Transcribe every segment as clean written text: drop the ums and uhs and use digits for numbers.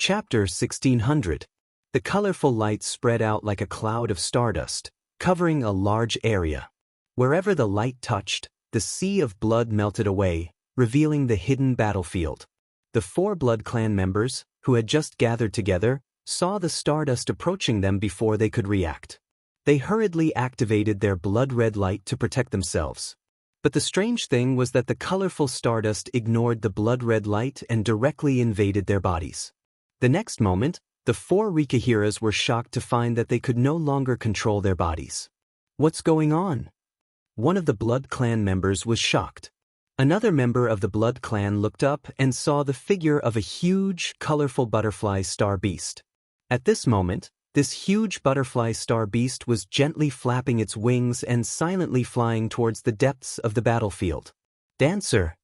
Chapter 1600. The colorful light spread out like a cloud of stardust, covering a large area. Wherever the light touched, the sea of blood melted away, revealing the hidden battlefield. The 4 Blood Clan members, who had just gathered together, saw the stardust approaching them before they could react. They hurriedly activated their blood-red light to protect themselves. But the strange thing was that the colorful stardust ignored the blood-red light and directly invaded their bodies. The next moment, the 4 Rikahiras were shocked to find that they could no longer control their bodies. What's going on? One of the Blood Clan members was shocked. Another member of the Blood Clan looked up and saw the figure of a huge, colorful butterfly star beast. At this moment, this huge butterfly star beast was gently flapping its wings and silently flying towards the depths of the battlefield. Dancer!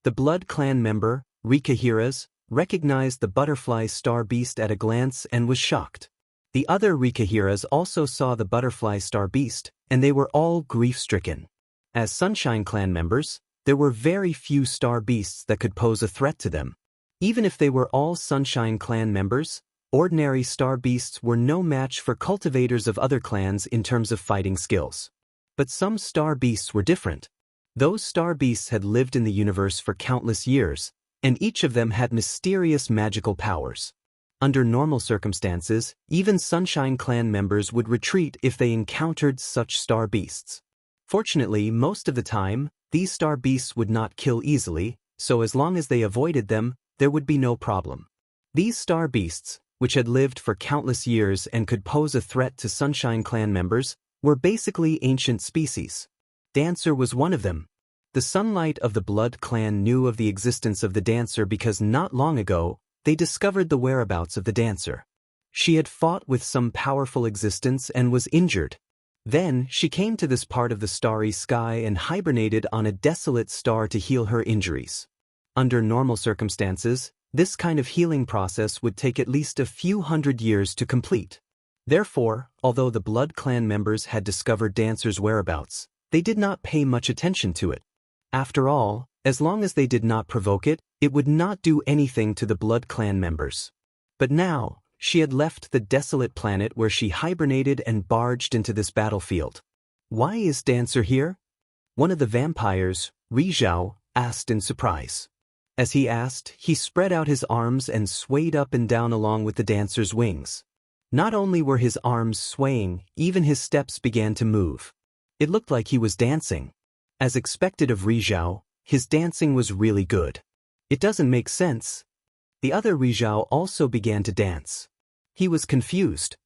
The Blood Clan member, Rikahiras, recognized the butterfly star beast at a glance and was shocked. The other Rikahiras also saw the butterfly star beast, and they were all grief-stricken. As Sunshine Clan members, there were very few star beasts that could pose a threat to them. Even if they were all Sunshine Clan members, ordinary star beasts were no match for cultivators of other clans in terms of fighting skills. But some star beasts were different. Those star beasts had lived in the universe for countless years, and each of them had mysterious magical powers. Under normal circumstances, even Sunshine Clan members would retreat if they encountered such star beasts. Fortunately, most of the time, these star beasts would not kill easily, so as long as they avoided them, there would be no problem. These star beasts, which had lived for countless years and could pose a threat to Sunshine Clan members, were basically ancient species. Dancer was one of them. The Sunlight of the Blood Clan knew of the existence of the Dancer because not long ago, they discovered the whereabouts of the Dancer. She had fought with some powerful existence and was injured. Then, she came to this part of the starry sky and hibernated on a desolate star to heal her injuries. Under normal circumstances, this kind of healing process would take at least a few hundred years to complete. Therefore, although the Blood Clan members had discovered Dancer's whereabouts, they did not pay much attention to it. After all, as long as they did not provoke it, it would not do anything to the Blood Clan members. But now, she had left the desolate planet where she hibernated and barged into this battlefield. Why is Dancer here? One of the vampires, Rizhao, asked in surprise. As he asked, he spread out his arms and swayed up and down along with the Dancer's wings. Not only were his arms swaying, even his steps began to move. It looked like he was dancing. As expected of Rizhao, his dancing was really good. It doesn't make sense. The other Rizhao also began to dance. He was confused.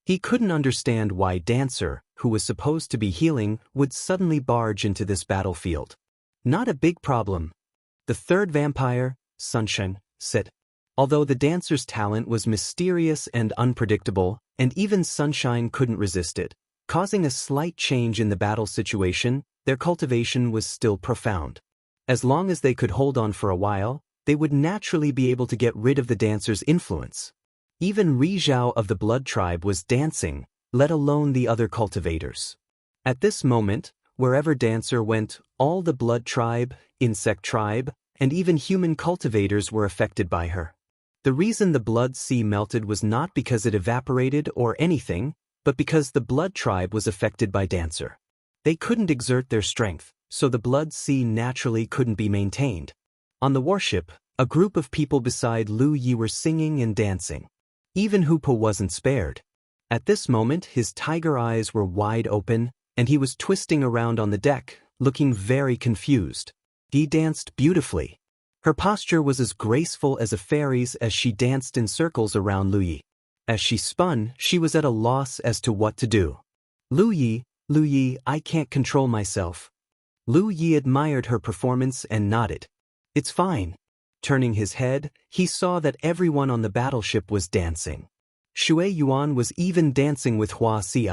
He couldn't understand why Dancer, who was supposed to be healing, would suddenly barge into this battlefield. Not a big problem. The third vampire, Sunshine, said. Although the Dancer's talent was mysterious and unpredictable, and even Sunshine couldn't resist it, causing a slight change in the battle situation, their cultivation was still profound. As long as they could hold on for a while, they would naturally be able to get rid of the Dancer's influence. Even Rizhao of the Blood Tribe was dancing, let alone the other cultivators. At this moment, wherever Dancer went, all the Blood Tribe, Insect Tribe, and even human cultivators were affected by her. The reason the Blood Sea melted was not because it evaporated or anything, but because the Blood Tribe was affected by Dancer. They couldn't exert their strength, so the Blood Sea naturally couldn't be maintained. On the warship, a group of people beside Lu Yi were singing and dancing. Even Hoopa wasn't spared. At this moment, his tiger eyes were wide open, and he was twisting around on the deck, looking very confused. He danced beautifully. Her posture was as graceful as a fairy's as she danced in circles around Lu Yi. As she spun, she was at a loss as to what to do. Lu Yi, I can't control myself. Lu Yi admired her performance and nodded. It's fine. Turning his head, he saw that everyone on the battleship was dancing. Shui Yuan was even dancing with Hua Xi.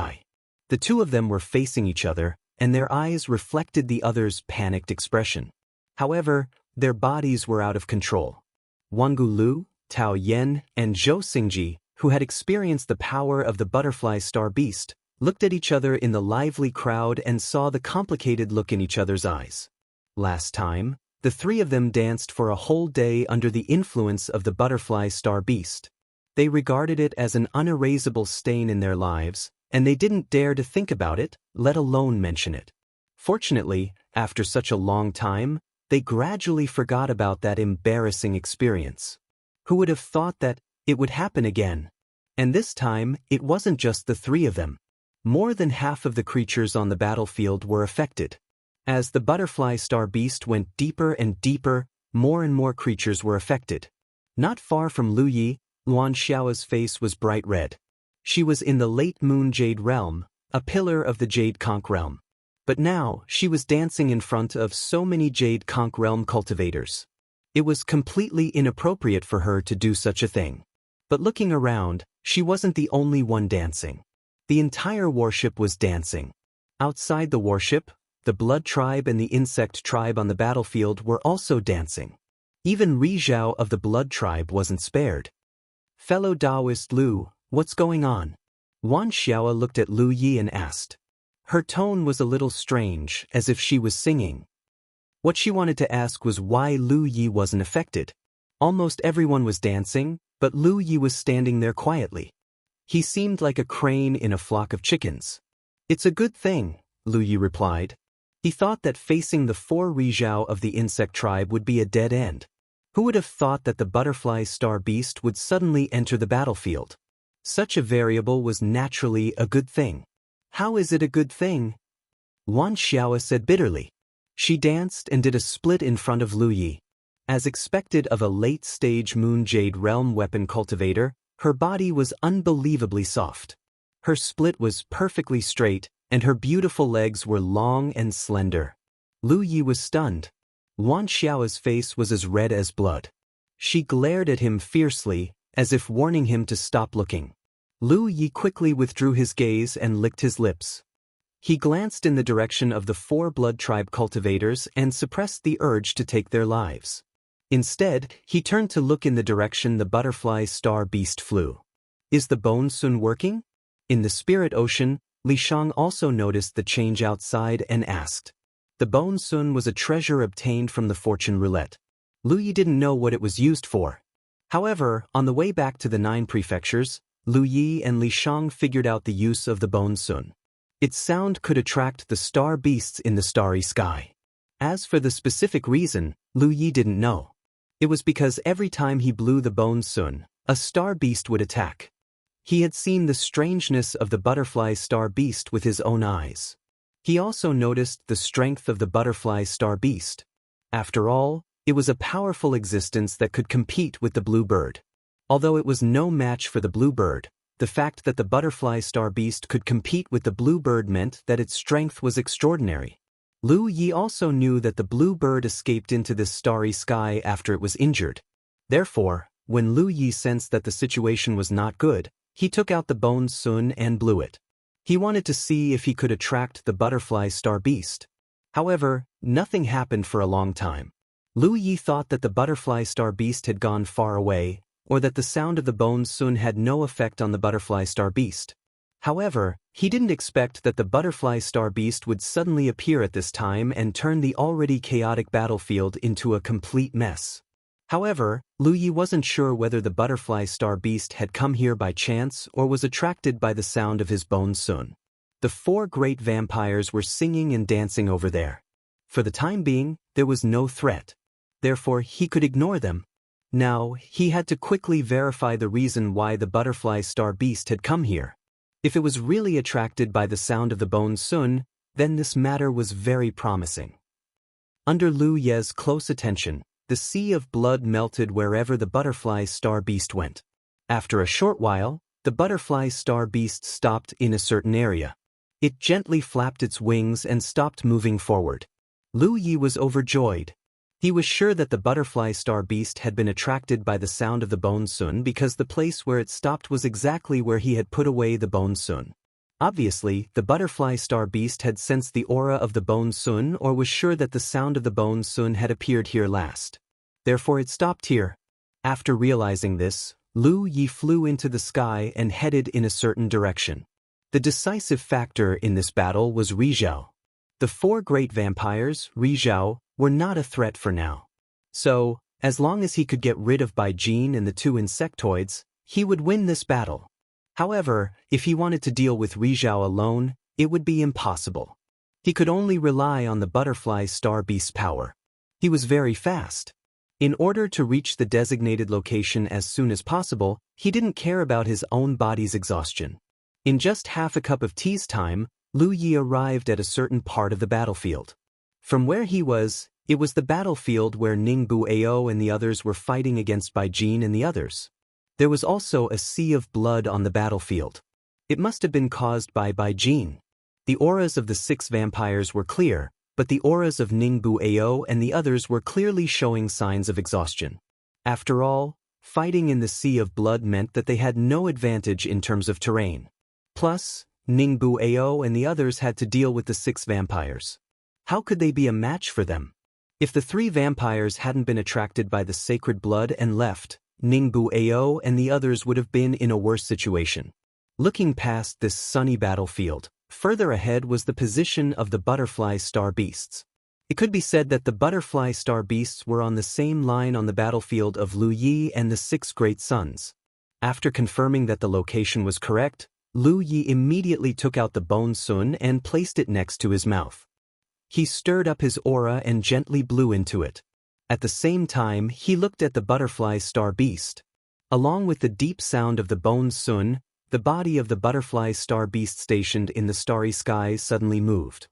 The two of them were facing each other, and their eyes reflected the other's panicked expression. However, their bodies were out of control. Wangu Lu, Tao Yen, and Zhou Xingji, who had experienced the power of the butterfly star beast, looked at each other in the lively crowd and saw the complicated look in each other's eyes. Last time, The three of them danced for a whole day under the influence of the butterfly star beast. They regarded it as an unerasable stain in their lives, and they didn't dare to think about it, let alone mention it. Fortunately, after such a long time, they gradually forgot about that embarrassing experience. Who would have thought that it would happen again? And this time, it wasn't just the three of them. More than half of the creatures on the battlefield were affected. As the butterfly star beast went deeper and deeper, more and more creatures were affected. Not far from Lu Yi, Luan Xiao's face was bright red. She was in the late moon jade realm, a pillar of the jade conch realm. But now, she was dancing in front of so many jade conch realm cultivators. It was completely inappropriate for her to do such a thing. But looking around, she wasn't the only one dancing. The entire warship was dancing. Outside the warship, the blood tribe and the insect tribe on the battlefield were also dancing. Even Ri Zhao of the blood tribe wasn't spared. Fellow Taoist Lu, what's going on? Wan Xiao looked at Lu Yi and asked. Her tone was a little strange, as if she was singing. What she wanted to ask was why Lu Yi wasn't affected. Almost everyone was dancing, but Lu Yi was standing there quietly. He seemed like a crane in a flock of chickens. It's a good thing, Lu Yi replied. He thought that facing the 4 Ri Zhao of the insect tribe would be a dead end. Who would have thought that the butterfly star beast would suddenly enter the battlefield? Such a variable was naturally a good thing. How is it a good thing? Wan Xiao said bitterly. She danced and did a split in front of Lu Yi. As expected of a late-stage moon jade realm weapon cultivator, her body was unbelievably soft. Her split was perfectly straight, and her beautiful legs were long and slender. Lu Yi was stunned. Wan Xiao's face was as red as blood. She glared at him fiercely, as if warning him to stop looking. Lu Yi quickly withdrew his gaze and licked his lips. He glanced in the direction of the 4 blood tribe cultivators and suppressed the urge to take their lives. Instead, he turned to look in the direction the butterfly star beast flew. Is the bone sun working? In the spirit ocean, Li Shang also noticed the change outside and asked. The bone sun was a treasure obtained from the fortune roulette. Lu Yi didn't know what it was used for. However, on the way back to the 9 prefectures, Lu Yi and Li Shang figured out the use of the bone sun. Its sound could attract the star beasts in the starry sky. As for the specific reason, Lu Yi didn't know. It was because every time he blew the bone sun, a star beast would attack. He had seen the strangeness of the butterfly star beast with his own eyes. He also noticed the strength of the butterfly star beast. After all, it was a powerful existence that could compete with the blue bird. Although it was no match for the blue bird, the fact that the butterfly star beast could compete with the blue bird meant that its strength was extraordinary. Lu Yi also knew that the blue bird escaped into this starry sky after it was injured. Therefore, when Lu Yi sensed that the situation was not good, he took out the bone sun and blew it. He wanted to see if he could attract the butterfly star beast. However, nothing happened for a long time. Lu Yi thought that the butterfly star beast had gone far away, or that the sound of the bone sun had no effect on the butterfly star beast. However, he didn't expect that the butterfly star beast would suddenly appear at this time and turn the already chaotic battlefield into a complete mess. However, Lu Yi wasn't sure whether the butterfly star beast had come here by chance or was attracted by the sound of his bone sun. The 4 great vampires were singing and dancing over there. For the time being, there was no threat. Therefore, he could ignore them. Now, he had to quickly verify the reason why the butterfly star beast had come here. If it was really attracted by the sound of the bone sun, then this matter was very promising. Under Lu Ye's close attention, the sea of blood melted wherever the butterfly star beast went. After a short while, the butterfly star beast stopped in a certain area. It gently flapped its wings and stopped moving forward. Lu Yi was overjoyed. He was sure that the butterfly star beast had been attracted by the sound of the bone sun because the place where it stopped was exactly where he had put away the bone sun. Obviously, the butterfly star beast had sensed the aura of the bone sun or was sure that the sound of the bone sun had appeared here last. Therefore it stopped here. After realizing this, Lu Yi flew into the sky and headed in a certain direction. The decisive factor in this battle was Ri Zhao. The 4 great vampires, Ri Zhao, were not a threat for now. So, as long as he could get rid of Bai Jin and the two insectoids, he would win this battle. However, if he wanted to deal with Ri Zhao alone, it would be impossible. He could only rely on the butterfly star beast's power. He was very fast. In order to reach the designated location as soon as possible, he didn't care about his own body's exhaustion. In just half a cup of tea's time, Lu Yi arrived at a certain part of the battlefield. From where he was, it was the battlefield where Ning Buao and the others were fighting against Bai Jin and the others. There was also a sea of blood on the battlefield. It must have been caused by Bai Jin. The auras of the 6 vampires were clear, but the auras of Ning Buao and the others were clearly showing signs of exhaustion. After all, fighting in the sea of blood meant that they had no advantage in terms of terrain. Plus, Ning Buao and the others had to deal with the 6 vampires. How could they be a match for them? If the 3 vampires hadn't been attracted by the sacred blood and left, Ning Buao and the others would have been in a worse situation. Looking past this sunny battlefield, further ahead was the position of the butterfly star beasts. It could be said that the butterfly star beasts were on the same line on the battlefield of Lu Yi and the 6 great suns. After confirming that the location was correct, Lu Yi immediately took out the bone sun and placed it next to his mouth. He stirred up his aura and gently blew into it. At the same time, he looked at the butterfly star beast. Along with the deep sound of the bone sun, the body of the butterfly star beast stationed in the starry sky suddenly moved.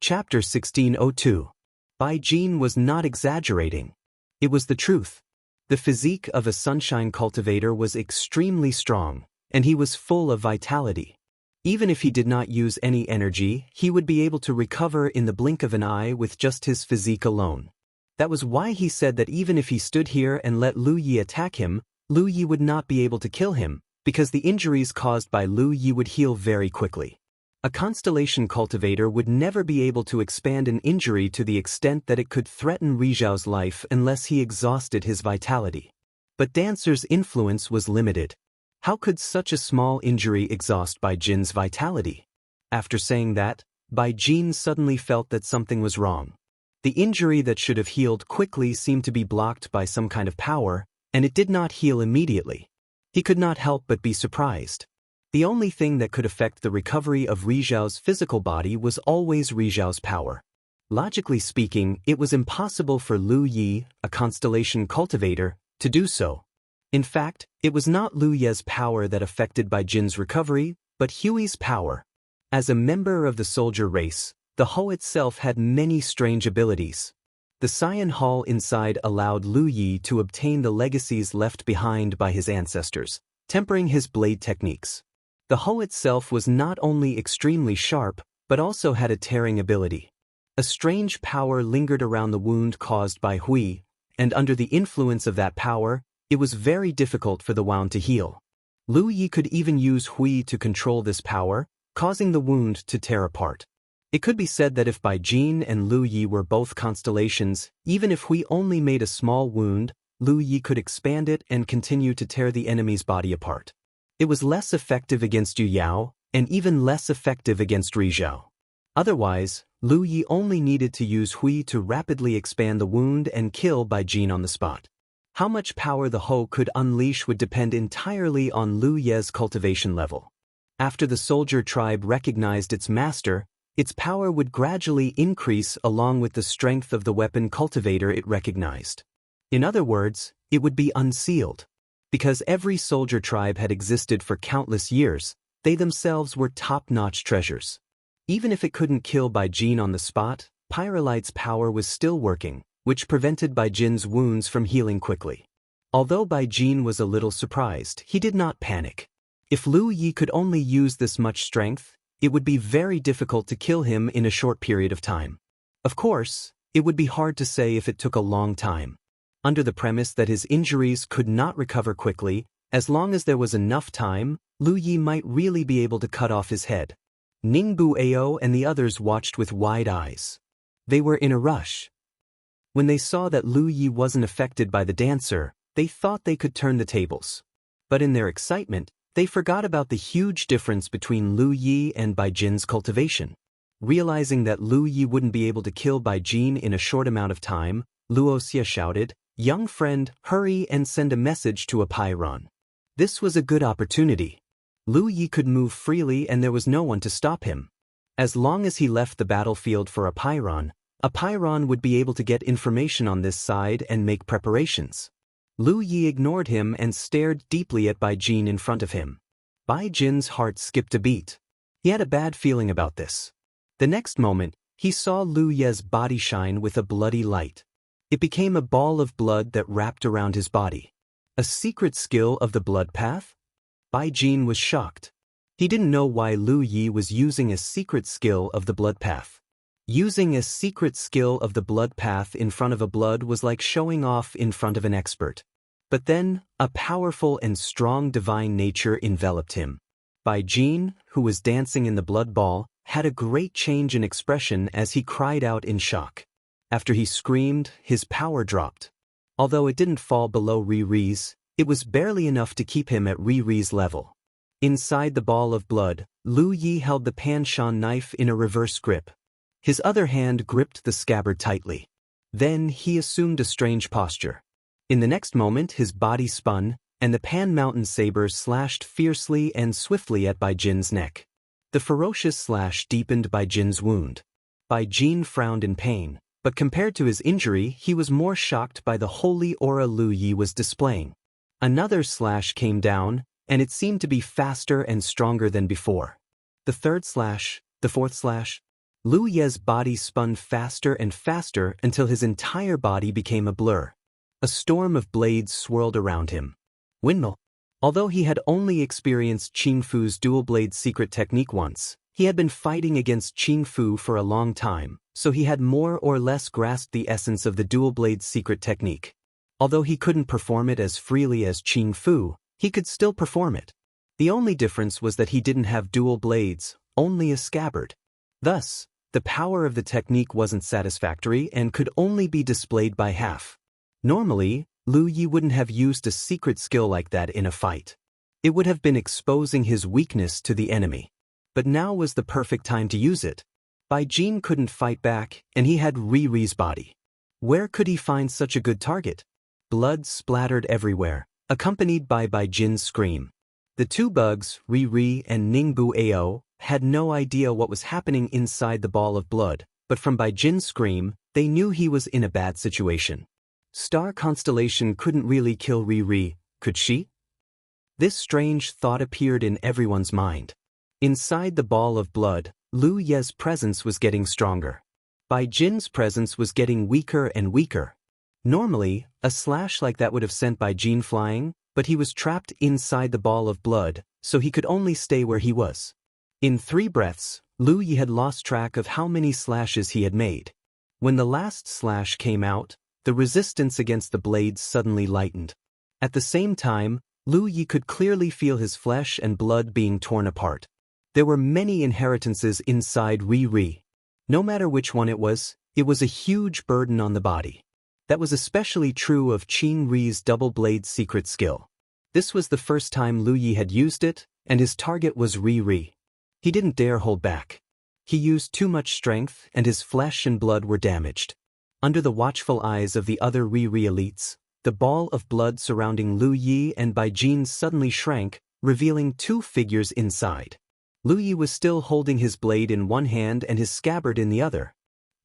Chapter 1602. Bai Jin was not exaggerating. It was the truth. The physique of a sunshine cultivator was extremely strong, and he was full of vitality. Even if he did not use any energy, he would be able to recover in the blink of an eye with just his physique alone. That was why he said that even if he stood here and let Lu Yi attack him, Lu Yi would not be able to kill him, because the injuries caused by Lu Yi would heal very quickly. A constellation cultivator would never be able to expand an injury to the extent that it could threaten Ri Zhao's life unless he exhausted his vitality. But Dancer's influence was limited. How could such a small injury exhaust Bai Jin's vitality? After saying that, Bai Jin suddenly felt that something was wrong. The injury that should have healed quickly seemed to be blocked by some kind of power, and it did not heal immediately. He could not help but be surprised. The only thing that could affect the recovery of Ri Zhao's physical body was always Ri Zhao's power. Logically speaking, it was impossible for Lu Yi, a constellation cultivator, to do so. In fact, it was not Lu Ye's power that affected Bai Jin's recovery, but Hui's power. As a member of the soldier race, the Ho itself had many strange abilities. The Cyan Hall inside allowed Lu Yi to obtain the legacies left behind by his ancestors, tempering his blade techniques. The Ho itself was not only extremely sharp, but also had a tearing ability. A strange power lingered around the wound caused by Hui, and under the influence of that power, it was very difficult for the wound to heal. Lu Yi could even use Hui to control this power, causing the wound to tear apart. It could be said that if Bai Jin and Lu Yi were both constellations, even if Hui only made a small wound, Lu Yi could expand it and continue to tear the enemy's body apart. It was less effective against Yu Yao, and even less effective against Ri Zhao. Otherwise, Lu Yi only needed to use Hui to rapidly expand the wound and kill Bai Jin on the spot. How much power the Ho could unleash would depend entirely on Lu Ye's cultivation level. After the soldier tribe recognized its master, its power would gradually increase along with the strength of the weapon cultivator it recognized. In other words, it would be unsealed. Because every soldier tribe had existed for countless years, they themselves were top-notch treasures. Even if it couldn't kill Bai Jin on the spot, Pyrolite's power was still working, which prevented Bai Jin's wounds from healing quickly. Although Bai Jin was a little surprised, he did not panic. If Lu Yi could only use this much strength, it would be very difficult to kill him in a short period of time. Of course, it would be hard to say if it took a long time. Under the premise that his injuries could not recover quickly, as long as there was enough time, Lu Yi might really be able to cut off his head. Ning Buao and the others watched with wide eyes. They were in a rush. When they saw that Lu Yi wasn't affected by the dancer, they thought they could turn the tables. But in their excitement, they forgot about the huge difference between Lu Yi and Bai Jin's cultivation. Realizing that Lu Yi wouldn't be able to kill Bai Jin in a short amount of time, Luoxia shouted, "Young friend, hurry and send a message to Apeiron." This was a good opportunity. Lu Yi could move freely and there was no one to stop him. As long as he left the battlefield for Apeiron would be able to get information on this side and make preparations. Lu Yi ignored him and stared deeply at Bai Jin in front of him. Bai Jin's heart skipped a beat. He had a bad feeling about this. The next moment, he saw Lu Ye's body shine with a bloody light. It became a ball of blood that wrapped around his body. A secret skill of the blood path? Bai Jin was shocked. He didn't know why Lu Yi was using a secret skill of the blood path. Using a secret skill of the blood path in front of a blood was like showing off in front of an expert. But then, a powerful and strong divine nature enveloped him. Bai Jin, who was dancing in the blood ball, had a great change in expression as he cried out in shock. After he screamed, his power dropped. Although it didn't fall below Riri's, it was barely enough to keep him at Riri's level. Inside the ball of blood, Lu Yi held the Panshan knife in a reverse grip. His other hand gripped the scabbard tightly. Then he assumed a strange posture. In the next moment his body spun, and the Pan Mountain saber slashed fiercely and swiftly at Bai Jin's neck. The ferocious slash deepened Bai Jin's wound. Bai Jin frowned in pain, but compared to his injury he was more shocked by the holy aura Lu Yi was displaying. Another slash came down, and it seemed to be faster and stronger than before. The third slash, the fourth slash. Lu Ye's body spun faster and faster until his entire body became a blur. A storm of blades swirled around him. Windmill. Although he had only experienced Qing Fu's dual blade secret technique once, he had been fighting against Qing Fu for a long time, so he had more or less grasped the essence of the dual blade secret technique. Although he couldn't perform it as freely as Qing Fu, he could still perform it. The only difference was that he didn't have dual blades, only a scabbard. Thus, the power of the technique wasn't satisfactory and could only be displayed by half. Normally, Lu Yi wouldn't have used a secret skill like that in a fight. It would have been exposing his weakness to the enemy. But now was the perfect time to use it. Bai Jin couldn't fight back, and he had Riri's body. Where could he find such a good target? Blood splattered everywhere, accompanied by Bai Jin's scream. The two bugs, Riri and Ningbu Ao, had no idea what was happening inside the ball of blood, but from Bai Jin's scream, they knew he was in a bad situation. Star Constellation couldn't really kill Riri, could she? This strange thought appeared in everyone's mind. Inside the ball of blood, Lu Ye's presence was getting stronger. Bai Jin's presence was getting weaker and weaker. Normally, a slash like that would have sent Bai Jin flying, but he was trapped inside the ball of blood, so he could only stay where he was. In 3 breaths, Lu Yi had lost track of how many slashes he had made. When the last slash came out, the resistance against the blades suddenly lightened. At the same time, Lu Yi could clearly feel his flesh and blood being torn apart. There were many inheritances inside Riri. No matter which one it was a huge burden on the body. That was especially true of Qing Ri's double blade secret skill. This was the first time Lu Yi had used it, and his target was Riri. He didn't dare hold back. He used too much strength, and his flesh and blood were damaged. Under the watchful eyes of the other Riri elites, the ball of blood surrounding Lu Yi and Bai Jin suddenly shrank, revealing 2 figures inside. Lu Yi was still holding his blade in one hand and his scabbard in the other.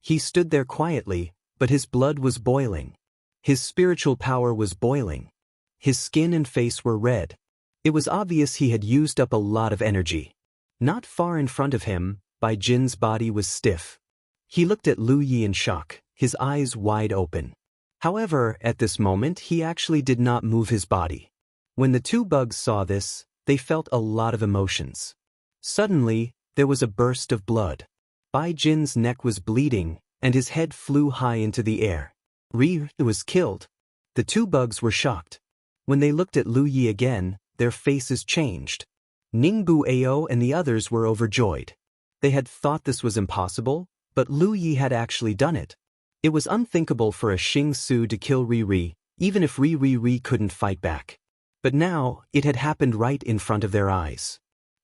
He stood there quietly, but his blood was boiling. His spiritual power was boiling. His skin and face were red. It was obvious he had used up a lot of energy. Not far in front of him, Bai Jin's body was stiff. He looked at Lu Yi in shock, his eyes wide open. However, at this moment he actually did not move his body. When the 2 bugs saw this, they felt a lot of emotions. Suddenly, there was a burst of blood. Bai Jin's neck was bleeding, and his head flew high into the air. Ri was killed. The 2 bugs were shocked. When they looked at Lu Yi again, their faces changed. Ningbu Ao and the others were overjoyed. They had thought this was impossible, but Lu Yi had actually done it. It was unthinkable for a Xing Su to kill Riri, even if Riri couldn't fight back. But now, it had happened right in front of their eyes.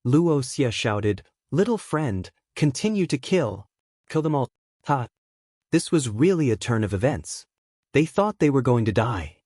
Luo Xia shouted, "Little friend, Continue to kill. Kill them all. Ha. This was really a turn of events. They thought they were going to die.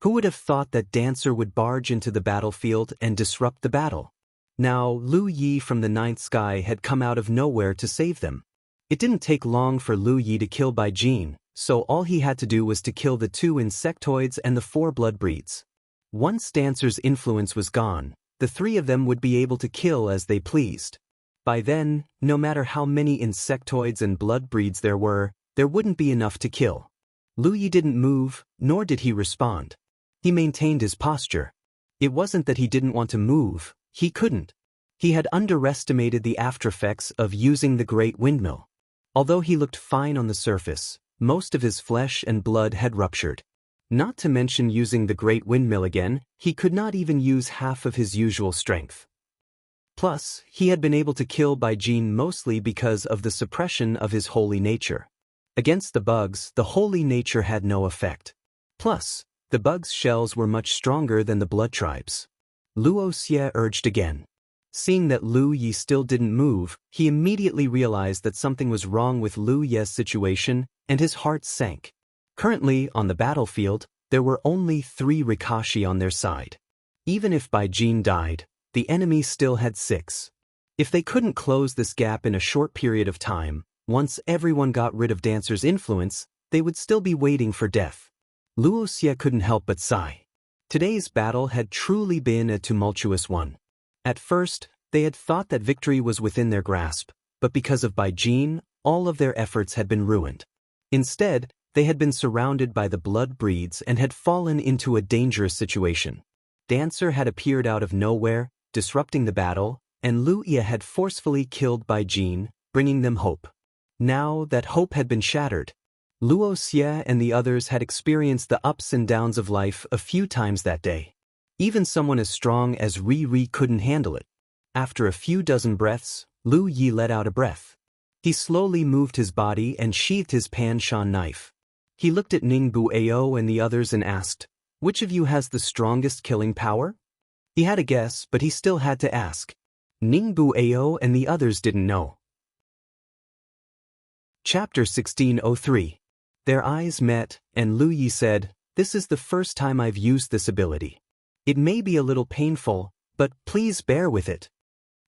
Who would have thought that Dancer would barge into the battlefield and disrupt the battle? Now, Lu Yi from the ninth sky had come out of nowhere to save them. It didn't take long for Lu Yi to kill Bai Jin, so all he had to do was to kill the 2 insectoids and the 4 blood breeds. Once Dancer's influence was gone, the 3 of them would be able to kill as they pleased. By then, no matter how many insectoids and blood breeds there wouldn't be enough to kill. Lu Yi didn't move, nor did he respond. He maintained his posture. It wasn't that he didn't want to move, he couldn't. He had underestimated the aftereffects of using the great windmill. Although he looked fine on the surface, most of his flesh and blood had ruptured. Not to mention using the great windmill again, he could not even use half of his usual strength. Plus, he had been able to kill Bai Jin mostly because of the suppression of his holy nature. Against the bugs, the holy nature had no effect. Plus, the bugs' shells were much stronger than the blood tribes. Luo Xie urged again. Seeing that Lu Yi still didn't move, he immediately realized that something was wrong with Lu Ye's situation, and his heart sank. Currently, on the battlefield, there were only 3 Rikashi on their side. Even if Bai Jin died, the enemy still had 6. If they couldn't close this gap in a short period of time, once everyone got rid of Dancer's influence, they would still be waiting for death. Luo Xie couldn't help but sigh. Today's battle had truly been a tumultuous one. At first, they had thought that victory was within their grasp, but because of Bai Jin, all of their efforts had been ruined. Instead, they had been surrounded by the blood breeds and had fallen into a dangerous situation. Dancer had appeared out of nowhere, disrupting the battle, and Lu Ye had forcefully killed Bai Jin, bringing them hope. Now that hope had been shattered, Luo Xie and the others had experienced the ups and downs of life a few times that day. Even someone as strong as Ri couldn't handle it. After a few dozen breaths, Lu Yi let out a breath. He slowly moved his body and sheathed his Pan Shan knife. He looked at Ning Bu Ao and the others and asked, "Which of you has the strongest killing power?" He had a guess, but he still had to ask. Ning Bu Ao and the others didn't know. Chapter 1603. Their eyes met, and Lu Yi said, "This is the first time I've used this ability. It may be a little painful, but please bear with it."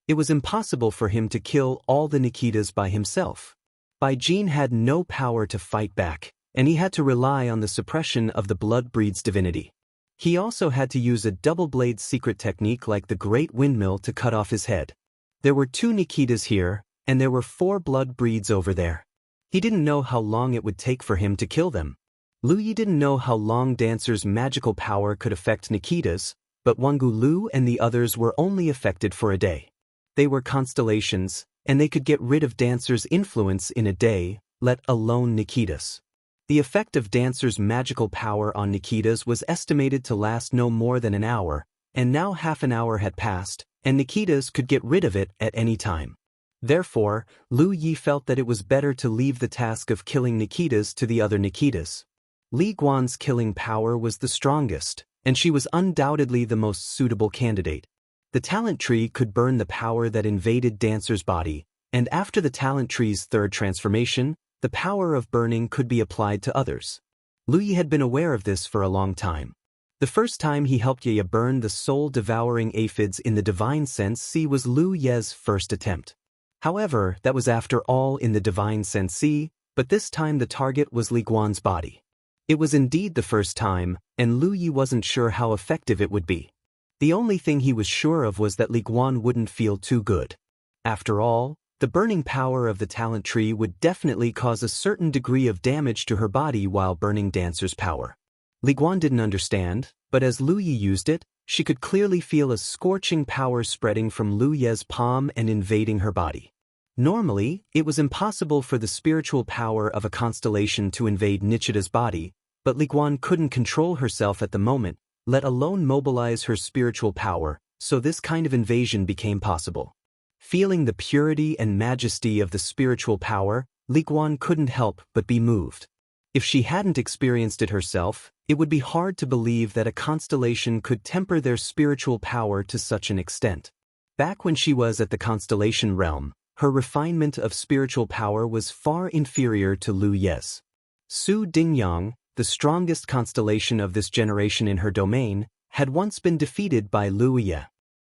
It was impossible for him to kill all the Nikitas by himself. Bai Jin had no power to fight back, and he had to rely on the suppression of the blood breed's divinity. He also had to use a double-blade secret technique like the Great Windmill to cut off his head. There were 2 Nikitas here, and there were 4 blood breeds over there. He didn't know how long it would take for him to kill them. Lu Yi didn't know how long Dancer's magical power could affect Nikitas, but Wangu Lu and the others were only affected for a day. They were constellations, and they could get rid of Dancer's influence in a day, let alone Nikitas. The effect of Dancer's magical power on Nikitas was estimated to last no more than an hour, and now half an hour had passed, and Nikitas could get rid of it at any time. Therefore, Lu Yi felt that it was better to leave the task of killing Nikitas to the other Nikitas. Li Guan's killing power was the strongest, and she was undoubtedly the most suitable candidate. The talent tree could burn the power that invaded Dancer's body, and after the talent tree's 3rd transformation, the power of burning could be applied to others. Lu Yi had been aware of this for a long time. The first time he helped Ye burn the soul-devouring aphids in the divine sense was Lu Ye's first attempt. However, that was after all in the divine sense, but this time the target was Li Guan's body. It was indeed the first time, and Lu Yi wasn't sure how effective it would be. The only thing he was sure of was that Li Guan wouldn't feel too good. After all, the burning power of the talent tree would definitely cause a certain degree of damage to her body while burning Dancer's power. Li Guan didn't understand, but as Lu Yi used it, she could clearly feel a scorching power spreading from Lu Ye's palm and invading her body. Normally, it was impossible for the spiritual power of a constellation to invade Nichita's body, but Li Guan couldn't control herself at the moment, let alone mobilize her spiritual power, so this kind of invasion became possible. Feeling the purity and majesty of the spiritual power, Li Guan couldn't help but be moved. If she hadn't experienced it herself, it would be hard to believe that a constellation could temper their spiritual power to such an extent. Back when she was at the constellation realm, her refinement of spiritual power was far inferior to Lu Ye's. Su Dingyang, the strongest constellation of this generation in her domain, had once been defeated by Lu Ye.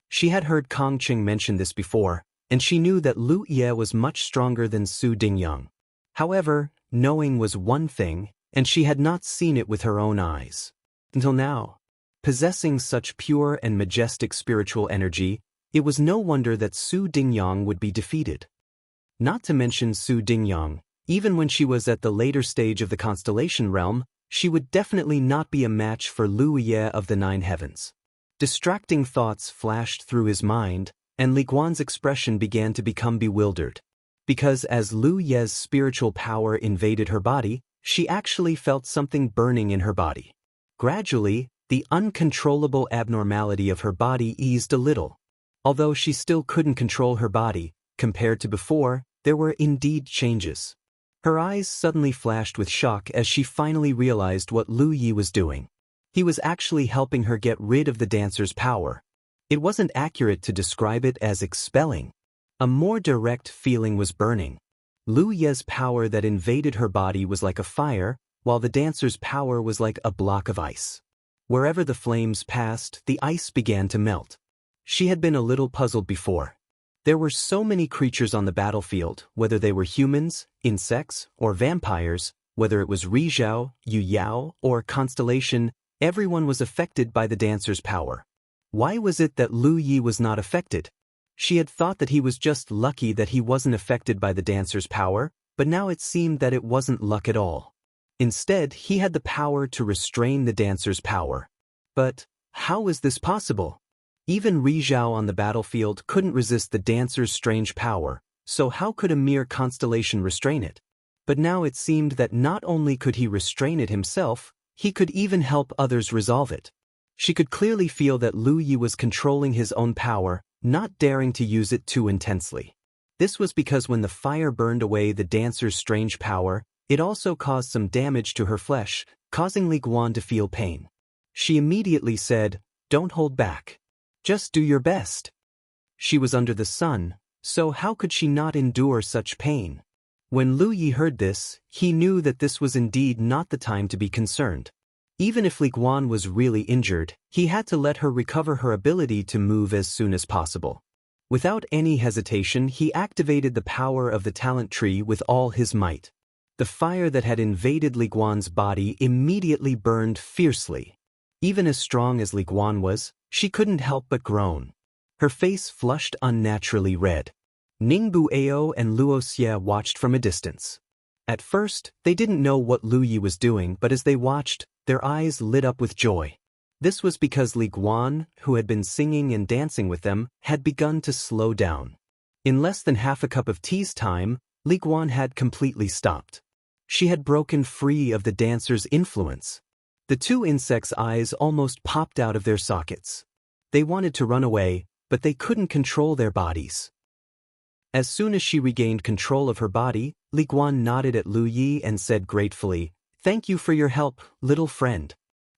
She had heard Kong Qing mention this before, and she knew that Lu Ye was much stronger than Su Dingyang. However, knowing was one thing, and she had not seen it with her own eyes. Until now. Possessing such pure and majestic spiritual energy, it was no wonder that Su Dingyang would be defeated. Not to mention Su Dingyang, even when she was at the later stage of the constellation realm, she would definitely not be a match for Lu Ye of the Nine Heavens. Distracting thoughts flashed through his mind, and Li Guan's expression began to become bewildered. Because as Lu Ye's spiritual power invaded her body, she actually felt something burning in her body. Gradually, the uncontrollable abnormality of her body eased a little. Although she still couldn't control her body, compared to before, there were indeed changes. Her eyes suddenly flashed with shock as she finally realized what Lu Yi was doing. He was actually helping her get rid of the dancer's power. It wasn't accurate to describe it as expelling. A more direct feeling was burning. Lu Ye's power that invaded her body was like a fire, while the dancer's power was like a block of ice. Wherever the flames passed, the ice began to melt. She had been a little puzzled before. There were so many creatures on the battlefield, whether they were humans, insects, or vampires, whether it was Rizhao, Yu Yao, or Constellation, everyone was affected by the dancer's power. Why was it that Lu Yi was not affected? She had thought that he was just lucky that he wasn't affected by the dancer's power, but now it seemed that it wasn't luck at all. Instead, he had the power to restrain the dancer's power. But how was this possible? Even Rizhao on the battlefield couldn't resist the dancer's strange power, so how could a mere constellation restrain it? But now it seemed that not only could he restrain it himself, he could even help others resolve it. She could clearly feel that Lu Yi was controlling his own power, not daring to use it too intensely. This was because when the fire burned away the dancer's strange power, it also caused some damage to her flesh, causing Li Guan to feel pain. She immediately said, "Don't hold back. Just do your best." She was under the sun, so how could she not endure such pain? When Lu Yi heard this, he knew that this was indeed not the time to be concerned. Even if Li Guan was really injured, he had to let her recover her ability to move as soon as possible. Without any hesitation, he activated the power of the talent tree with all his might. The fire that had invaded Li Guan's body immediately burned fiercely. Even as strong as Li Guan was, she couldn't help but groan. Her face flushed unnaturally red. Ningbu Ao and Luo Xie watched from a distance. At first, they didn't know what Lu Yi was doing, but as they watched, their eyes lit up with joy. This was because Li Guan, who had been singing and dancing with them, had begun to slow down. In less than half a cup of tea's time, Li Guan had completely stopped. She had broken free of the dancer's influence. The two insects' eyes almost popped out of their sockets. They wanted to run away, but they couldn't control their bodies. As soon as she regained control of her body, Li Guan nodded at Lu Yi and said gratefully, "Thank you for your help, little friend."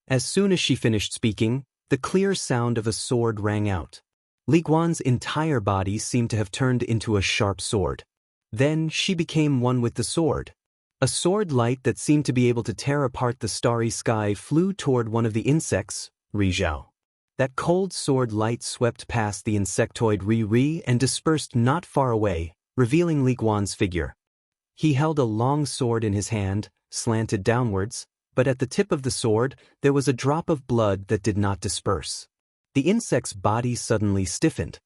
As soon as she finished speaking, the clear sound of a sword rang out. Li Guan's entire body seemed to have turned into a sharp sword. Then she became one with the sword. A sword light that seemed to be able to tear apart the starry sky flew toward one of the insects, Rizhao. That cold sword light swept past the insectoid Ri and dispersed not far away, revealing Li Guan's figure. He held a long sword in his hand, slanted downwards, but at the tip of the sword, there was a drop of blood that did not disperse. The insect's body suddenly stiffened.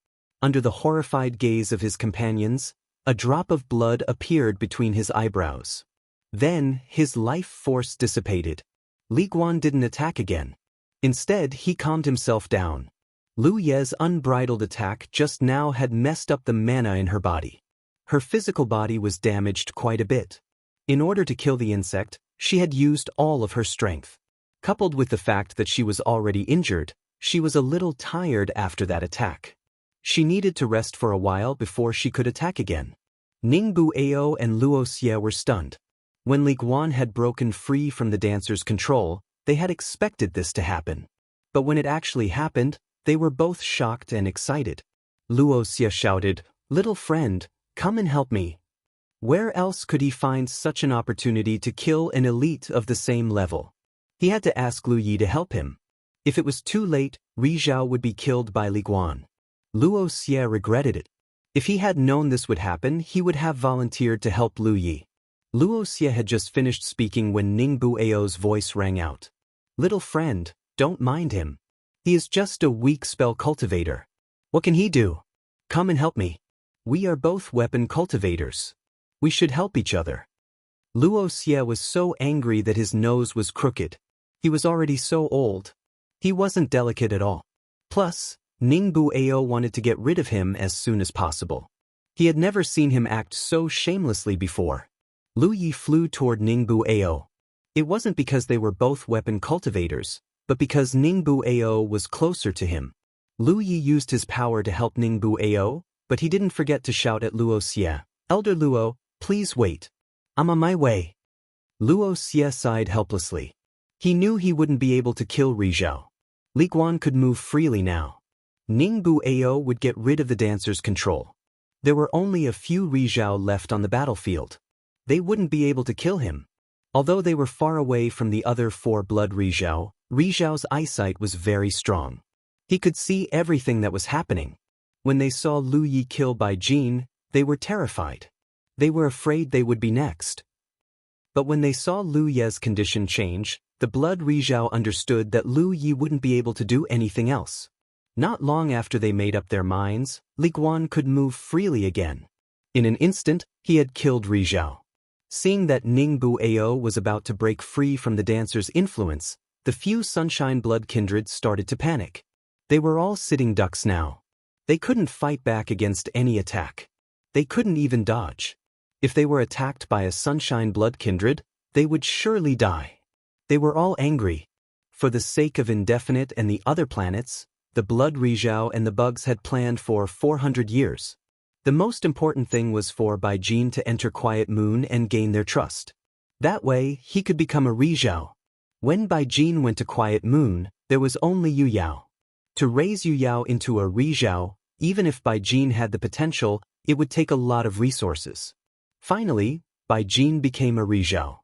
Under the horrified gaze of his companions, a drop of blood appeared between his eyebrows. Then, his life force dissipated. Li Guan didn't attack again. Instead, he calmed himself down. Lu Ye's unbridled attack just now had messed up the mana in her body. Her physical body was damaged quite a bit. In order to kill the insect, she had used all of her strength. Coupled with the fact that she was already injured, she was a little tired after that attack. She needed to rest for a while before she could attack again. Ningbu Ao and Luo Xie were stunned. When Li Guan had broken free from the dancer's control, they had expected this to happen. But when it actually happened, they were both shocked and excited. Luo Xie shouted, "Little friend, Come and help me. Where else could he find such an opportunity to kill an elite of the same level? He had to ask Lu Yi to help him. If it was too late, Ri Zhao would be killed by Li Guan. Luo Xie regretted it. If he had known this would happen, he would have volunteered to help Lu Yi. Luo Xie had just finished speaking when Ningbu Ao's voice rang out. Little friend, don't mind him. He is just a weak spell cultivator. What can he do? Come and help me. We are both weapon cultivators. We should help each other. Luo Xie was so angry that his nose was crooked. He was already so old. He wasn't delicate at all. Plus, Ningbu Ao wanted to get rid of him as soon as possible. He had never seen him act so shamelessly before. Lu Yi flew toward Ningbu Ao. It wasn't because they were both weapon cultivators, but because Ningbu Ao was closer to him. Lu Yi used his power to help Ningbu Ao, but he didn't forget to shout at Luo Xie, "Elder Luo, please wait. I'm on my way." Luo Xie sighed helplessly. He knew he wouldn't be able to kill Ri Zhao. Li Guan could move freely now. Ningbu Ao would get rid of the dancer's control. There were only a few Ri Zhao left on the battlefield. They wouldn't be able to kill him. Although they were far away from the other 4 blood Ri Zhao's eyesight was very strong. He could see everything that was happening. When they saw Lu Yi killed by Jin, they were terrified. They were afraid they would be next. But when they saw Lu Ye's condition change, the blood Ri Zhao understood that Lu Yi wouldn't be able to do anything else. Not long after they made up their minds, Li Guan could move freely again. In an instant, he had killed Ri Zhao. Seeing that Ningbu Ao was about to break free from the dancer's influence, the few Sunshine Blood kindred started to panic. They were all sitting ducks now. They couldn't fight back against any attack. They couldn't even dodge. If they were attacked by a Sunshine Blood kindred, they would surely die. They were all angry. For the sake of Indefinite and the other planets, the blood Ri Zhao and the bugs had planned for 400 years. The most important thing was for Bai Jin to enter Quiet Moon and gain their trust. That way, he could become a Ri Zhao. When Bai Jin went to Quiet Moon, there was only Yu Yao. To raise Yu Yao into a Ri Zhao, even if Bai Jin had the potential, it would take a lot of resources. Finally, Bai Jin became a Ri Zhao.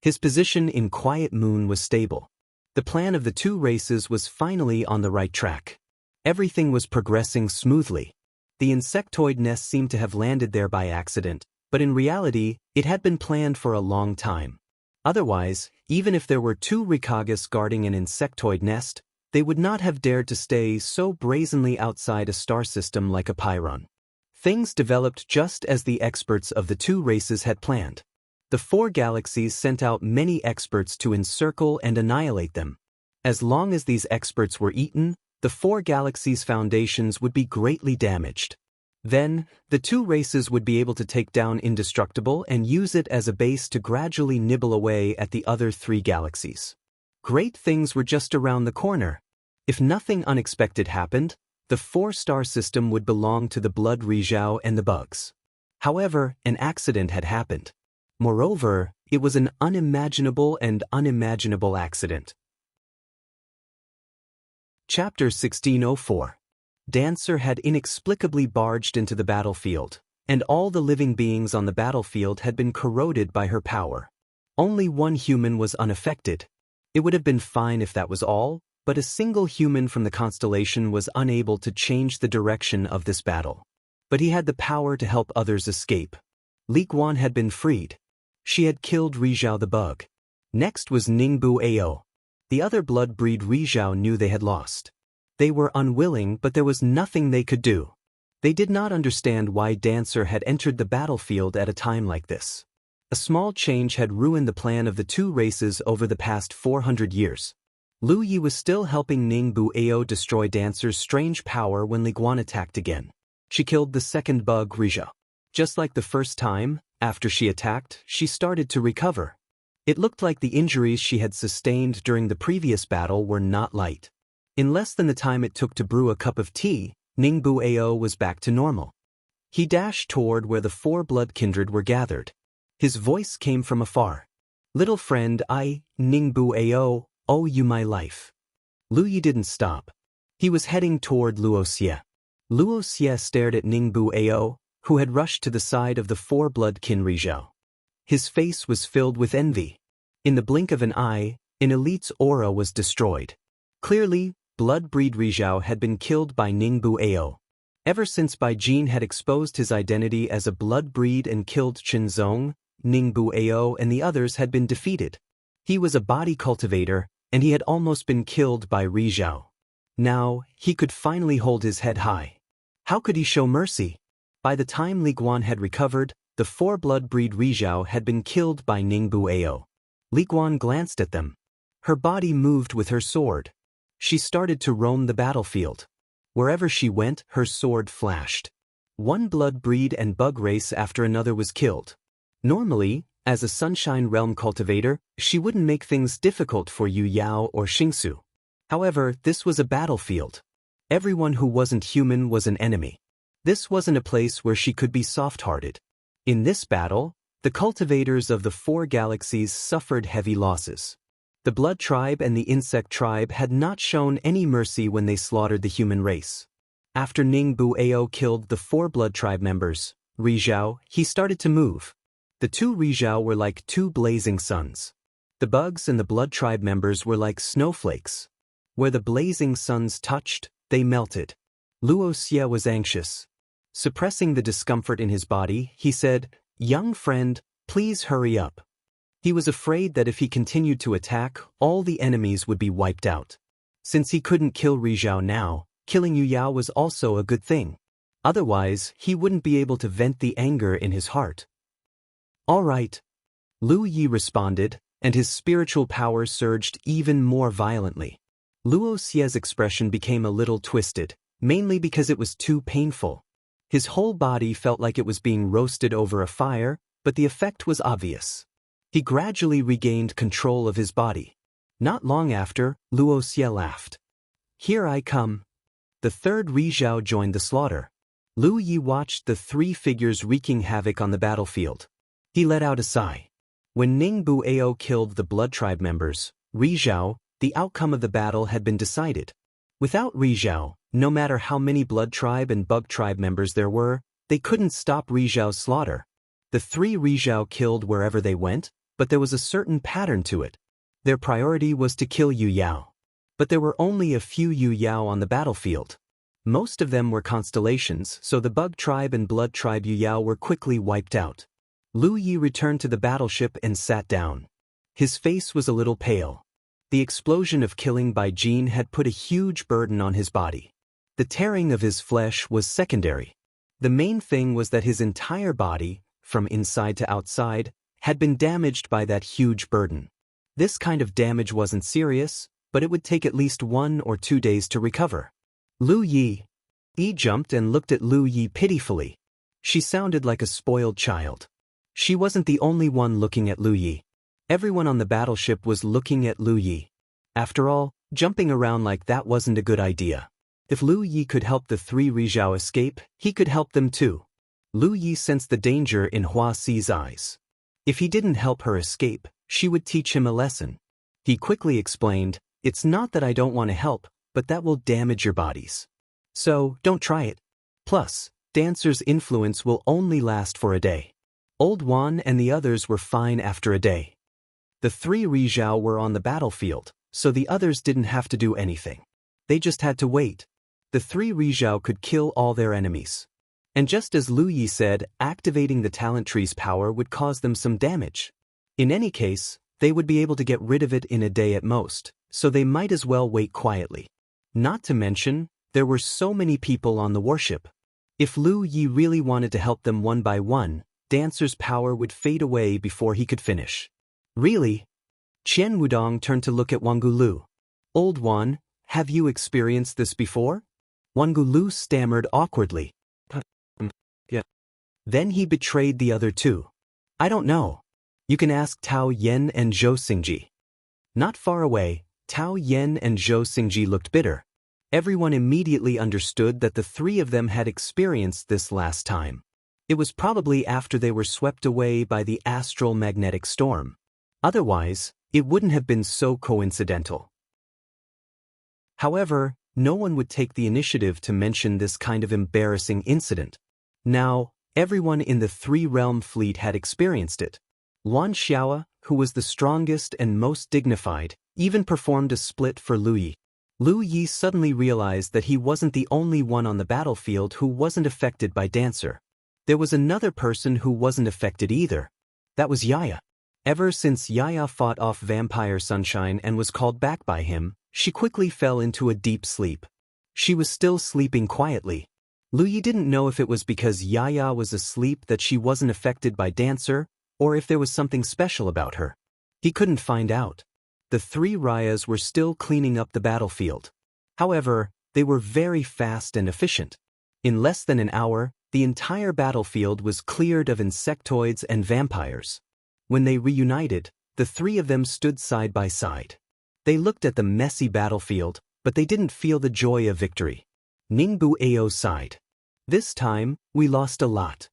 His position in Quiet Moon was stable. The plan of the 2 races was finally on the right track. Everything was progressing smoothly. The insectoid nest seemed to have landed there by accident, but in reality, it had been planned for a long time. Otherwise, even if there were 2 Rikagas guarding an insectoid nest, they would not have dared to stay so brazenly outside a star system like a Pyrrhon. Things developed just as the experts of the 2 races had planned. The 4 galaxies sent out many experts to encircle and annihilate them. As long as these experts were eaten, the 4 galaxies' foundations would be greatly damaged. Then, the 2 races would be able to take down Indestructible and use it as a base to gradually nibble away at the other 3 galaxies. Great things were just around the corner. If nothing unexpected happened, the 4-star system would belong to the blood Ri Zhao and the bugs. However, an accident had happened. Moreover, it was an unimaginable accident. Chapter 1604. Dancer had inexplicably barged into the battlefield, and all the living beings on the battlefield had been corroded by her power. Only one human was unaffected. It would have been fine if that was all, but a single human from the constellation was unable to change the direction of this battle. But he had the power to help others escape. Li Guan had been freed. She had killed Ri Zhao the bug. Next was Ningbu Ao. The other blood breed Ri Zhao knew they had lost. They were unwilling, but there was nothing they could do. They did not understand why Dancer had entered the battlefield at a time like this. A small change had ruined the plan of the 2 races over the past 400 years. Lu Yi was still helping Ningbu Ao destroy Dancer's strange power when Li Guan attacked again. She killed the second bug Ri Zhao. Just like the first time, after she attacked, she started to recover. It looked like the injuries she had sustained during the previous battle were not light. In less than the time it took to brew a cup of tea, Ningbu Ao was back to normal. He dashed toward where the 4 blood kindred were gathered. His voice came from afar. "Little friend, I, Ningbu Ao, owe you my life." Lu Yi didn't stop. He was heading toward Luo Xie. Luo Xie stared at Ningbu Ao, who had rushed to the side of the four-blood kin Rizhao. His face was filled with envy. In the blink of an eye, an elite's aura was destroyed. Clearly, blood-breed Rizhao had been killed by Ningbu Ao. Ever since Bai Jin had exposed his identity as a blood-breed and killed Chen Zong, Ningbu Ao and the others had been defeated. He was a body cultivator, and he had almost been killed by Rizhao. Now, he could finally hold his head high. How could he show mercy? By the time Li Guan had recovered, the four-blood breed Rizhao had been killed by Ningbu Ao. Li Guan glanced at them. Her body moved with her sword. She started to roam the battlefield. Wherever she went, her sword flashed. One blood breed and bug race after another was killed. Normally, as a Sunshine Realm cultivator, she wouldn't make things difficult for Yu Yao or Xingsu. However, this was a battlefield. Everyone who wasn't human was an enemy. This wasn't a place where she could be soft-hearted. In this battle, the cultivators of the four galaxies suffered heavy losses. The Blood Tribe and the Insect Tribe had not shown any mercy when they slaughtered the human race. After Ningbu Ao killed the four Blood Tribe members, Rizhao, he started to move. The two Rizhao were like two blazing suns. The bugs and the Blood Tribe members were like snowflakes. Where the blazing suns touched, they melted. Luo Xie was anxious. Suppressing the discomfort in his body, he said, "Young friend, please hurry up." He was afraid that if he continued to attack, all the enemies would be wiped out. Since he couldn't kill Rizhao now, killing Yu Yao was also a good thing. Otherwise, he wouldn't be able to vent the anger in his heart. "All right." Lu Yi responded, and his spiritual power surged even more violently. Luo Xie's expression became a little twisted, mainly because it was too painful. His whole body felt like it was being roasted over a fire, but the effect was obvious. He gradually regained control of his body. Not long after, Luo Xie laughed. "Here I come." The third Rizhao joined the slaughter. Lu Yi watched the three figures wreaking havoc on the battlefield. He let out a sigh. When Ningbu Ao killed the Blood Tribe members, Rizhao, the outcome of the battle had been decided. Without Rizhao, no matter how many Blood Tribe and Bug Tribe members there were, they couldn't stop Rizhao's slaughter. The three Rizhao killed wherever they went, but there was a certain pattern to it. Their priority was to kill Yu Yao. But there were only a few Yu Yao on the battlefield. Most of them were constellations, so the Bug Tribe and Blood Tribe Yu Yao were quickly wiped out. Lu Yi returned to the battleship and sat down. His face was a little pale. The explosion of killing Bai Jin had put a huge burden on his body. The tearing of his flesh was secondary. The main thing was that his entire body, from inside to outside, had been damaged by that huge burden. This kind of damage wasn't serious, but it would take at least 1 or 2 days to recover. Lu Yi jumped and looked at Lu Yi pitifully. She sounded like a spoiled child. She wasn't the only one looking at Lu Yi. Everyone on the battleship was looking at Lu Yi. After all, jumping around like that wasn't a good idea. If Lu Yi could help the three Rizhao escape, he could help them too. Lu Yi sensed the danger in Hua Xi's eyes. If he didn't help her escape, she would teach him a lesson. He quickly explained, "It's not that I don't want to help, but that will damage your bodies. So, don't try it. Plus, Dancer's influence will only last for a day." Old Wan and the others were fine after a day. The three Rizhao were on the battlefield, so the others didn't have to do anything. They just had to wait. The three Rizhao could kill all their enemies. And just as Lu Yi said, activating the talent tree's power would cause them some damage. In any case, they would be able to get rid of it in a day at most, so they might as well wait quietly. Not to mention, there were so many people on the warship. If Lu Yi really wanted to help them one by one, Dancer's power would fade away before he could finish. Really? Qian Wudong turned to look at Wangu Lu. "Old Wan, have you experienced this before?" Wangu Lu stammered awkwardly. Yeah. Then he betrayed the other two. "I don't know. You can ask Tao Yen and Zhou Xingji." Not far away, Tao Yen and Zhou Xingji looked bitter. Everyone immediately understood that the three of them had experienced this last time. It was probably after they were swept away by the astral magnetic storm. Otherwise, it wouldn't have been so coincidental. However, no one would take the initiative to mention this kind of embarrassing incident. Now, Everyone in the three-realm fleet had experienced it. Wan Xiao, who was the strongest and most dignified, even performed a split for Lu Yi. Lu Yi suddenly realized that he wasn't the only one on the battlefield who wasn't affected by Dancer. There was another person who wasn't affected either. That was Yaya. Ever since Yaya fought off Vampire Sunshine and was called back by him, she quickly fell into a deep sleep. She was still sleeping quietly. Lu Yi didn't know if it was because Yaya was asleep that she wasn't affected by Dancer, or if there was something special about her. He couldn't find out. The three Rayas were still cleaning up the battlefield. However, they were very fast and efficient. In less than an hour, the entire battlefield was cleared of insectoids and vampires. When they reunited, the three of them stood side by side. They looked at the messy battlefield, but they didn't feel the joy of victory. Ningbu Ao sighed. This time, we lost a lot.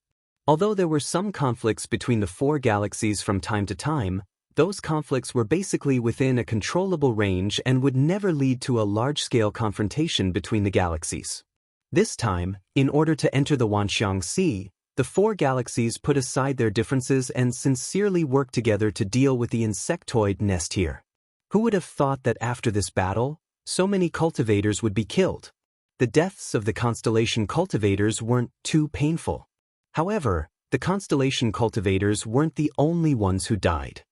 Although there were some conflicts between the four galaxies from time to time, those conflicts were basically within a controllable range and would never lead to a large-scale confrontation between the galaxies. This time, in order to enter the Wanxiang Sea, the four galaxies put aside their differences and sincerely worked together to deal with the insectoid nest here. Who would have thought that after this battle, so many cultivators would be killed? The deaths of the constellation cultivators weren't too painful. However, the constellation cultivators weren't the only ones who died.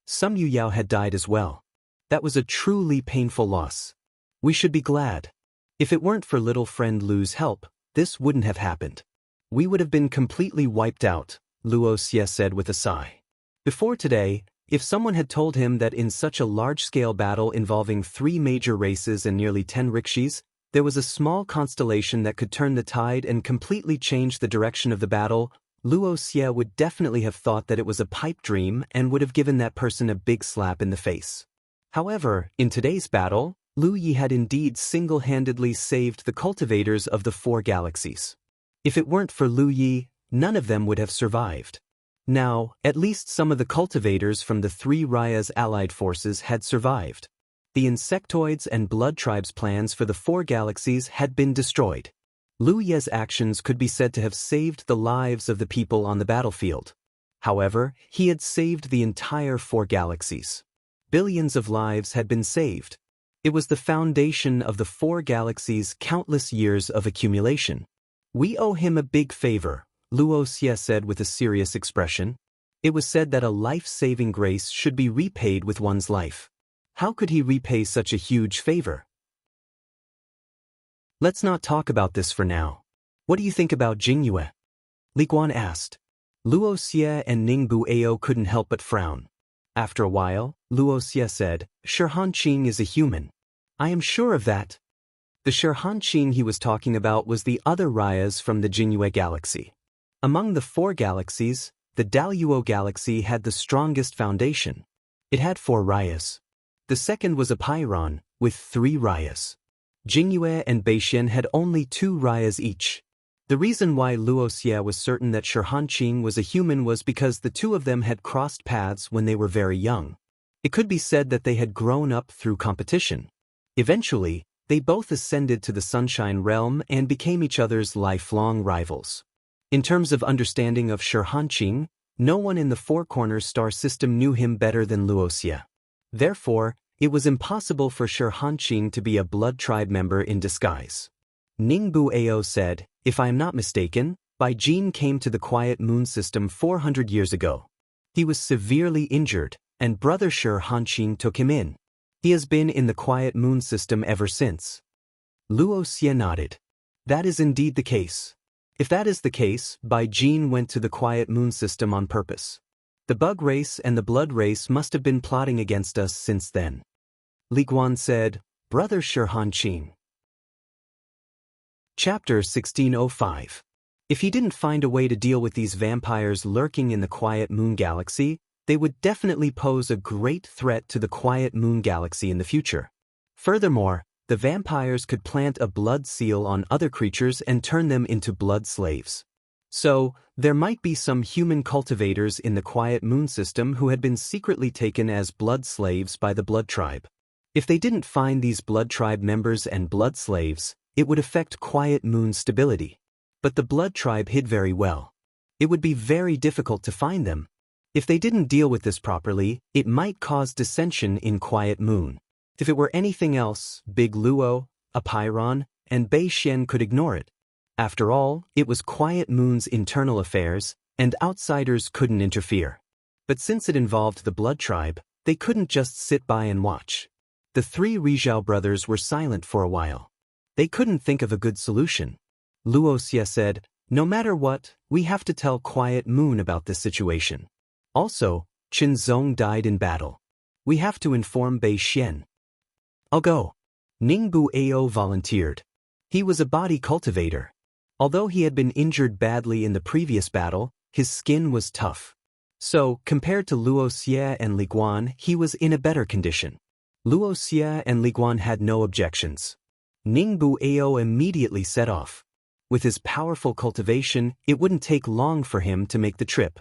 Some Yu Yao had died as well. That was a truly painful loss. We should be glad. If it weren't for little friend Lu's help, this wouldn't have happened. We would have been completely wiped out, Luo Xie said with a sigh. Before today, if someone had told him that in such a large-scale battle involving 3 major races and nearly 10 rikshies, there was a small constellation that could turn the tide and completely change the direction of the battle, Luo Xie would definitely have thought that it was a pipe dream and would have given that person a big slap in the face. However, in today's battle, Lu Yi had indeed single-handedly saved the cultivators of the 4 galaxies. If it weren't for Lu Yi, none of them would have survived. Now, at least some of the cultivators from the 3 Raya's allied forces had survived. The insectoids and blood tribes plans for the 4 galaxies had been destroyed. Lu Ye's actions could be said to have saved the lives of the people on the battlefield. However, he had saved the entire 4 galaxies. Billions of lives had been saved. It was the foundation of the 4 galaxies' countless years of accumulation. We owe him a big favor, Luo Xie said with a serious expression. It was said that a life-saving grace should be repaid with one's life. How could he repay such a huge favor? Let's not talk about this for now. What do you think about Jingyue? Li Guan asked. Luo Xie and Ningbu Ao couldn't help but frown. After a while, Luo Xie said, Shirhan Qing is a human. I am sure of that. The Shirhan Qing he was talking about was the other Rayas from the Jingyue galaxy. Among the 4 galaxies, the Daluo galaxy had the strongest foundation. It had 4 Rayas. The second was a Pairon, with 3 Rayas. Jingyue and Beixian had only 2 Rayas each. The reason why Luo Xie was certain that Shirhan Qing was a human was because the 2 of them had crossed paths when they were very young. It could be said that they had grown up through competition. Eventually, they both ascended to the Sunshine Realm and became each other's lifelong rivals. In terms of understanding of Shirhan Qing, no one in the 4 Corners star system knew him better than Luo Xie. Therefore, it was impossible for Shirhan Qing to be a blood tribe member in disguise. Ningbu Ao said, if I am not mistaken, Bai Jin came to the Quiet Moon system 400 years ago. He was severely injured, and brother Shirhan Qing took him in. He has been in the Quiet Moon system ever since. Luo Xie nodded. That is indeed the case. If that is the case, Bai Jin went to the Quiet Moon system on purpose. The bug race and the blood race must have been plotting against us since then. Li Guan said, Brother Shirhan Qing. Chapter 1605. If he didn't find a way to deal with these vampires lurking in the Quiet Moon Galaxy, they would definitely pose a great threat to the Quiet Moon Galaxy in the future. Furthermore, the vampires could plant a blood seal on other creatures and turn them into blood slaves. So, there might be some human cultivators in the Quiet Moon system who had been secretly taken as blood slaves by the Blood Tribe. If they didn't find these Blood Tribe members and blood slaves, it would affect Quiet Moon's stability. But the Blood Tribe hid very well. It would be very difficult to find them. If they didn't deal with this properly, it might cause dissension in Quiet Moon. If it were anything else, Big Luo, Apeiron, and Bei Xian could ignore it. After all, it was Quiet Moon's internal affairs, and outsiders couldn't interfere. But since it involved the Blood Tribe, they couldn't just sit by and watch. The three Rizhao brothers were silent for a while. They couldn't think of a good solution. Luo Xie said, "No matter what, we have to tell Quiet Moon about this situation. Also, Qin Zong died in battle. We have to inform Bei Xian." "I'll go." Ningbu Ao volunteered. He was a body cultivator. Although he had been injured badly in the previous battle, his skin was tough. So, compared to Luo Xie and Li Guan, he was in a better condition. Luo Xie and Li Guan had no objections. Ningbu Ao immediately set off. With his powerful cultivation, it wouldn't take long for him to make the trip.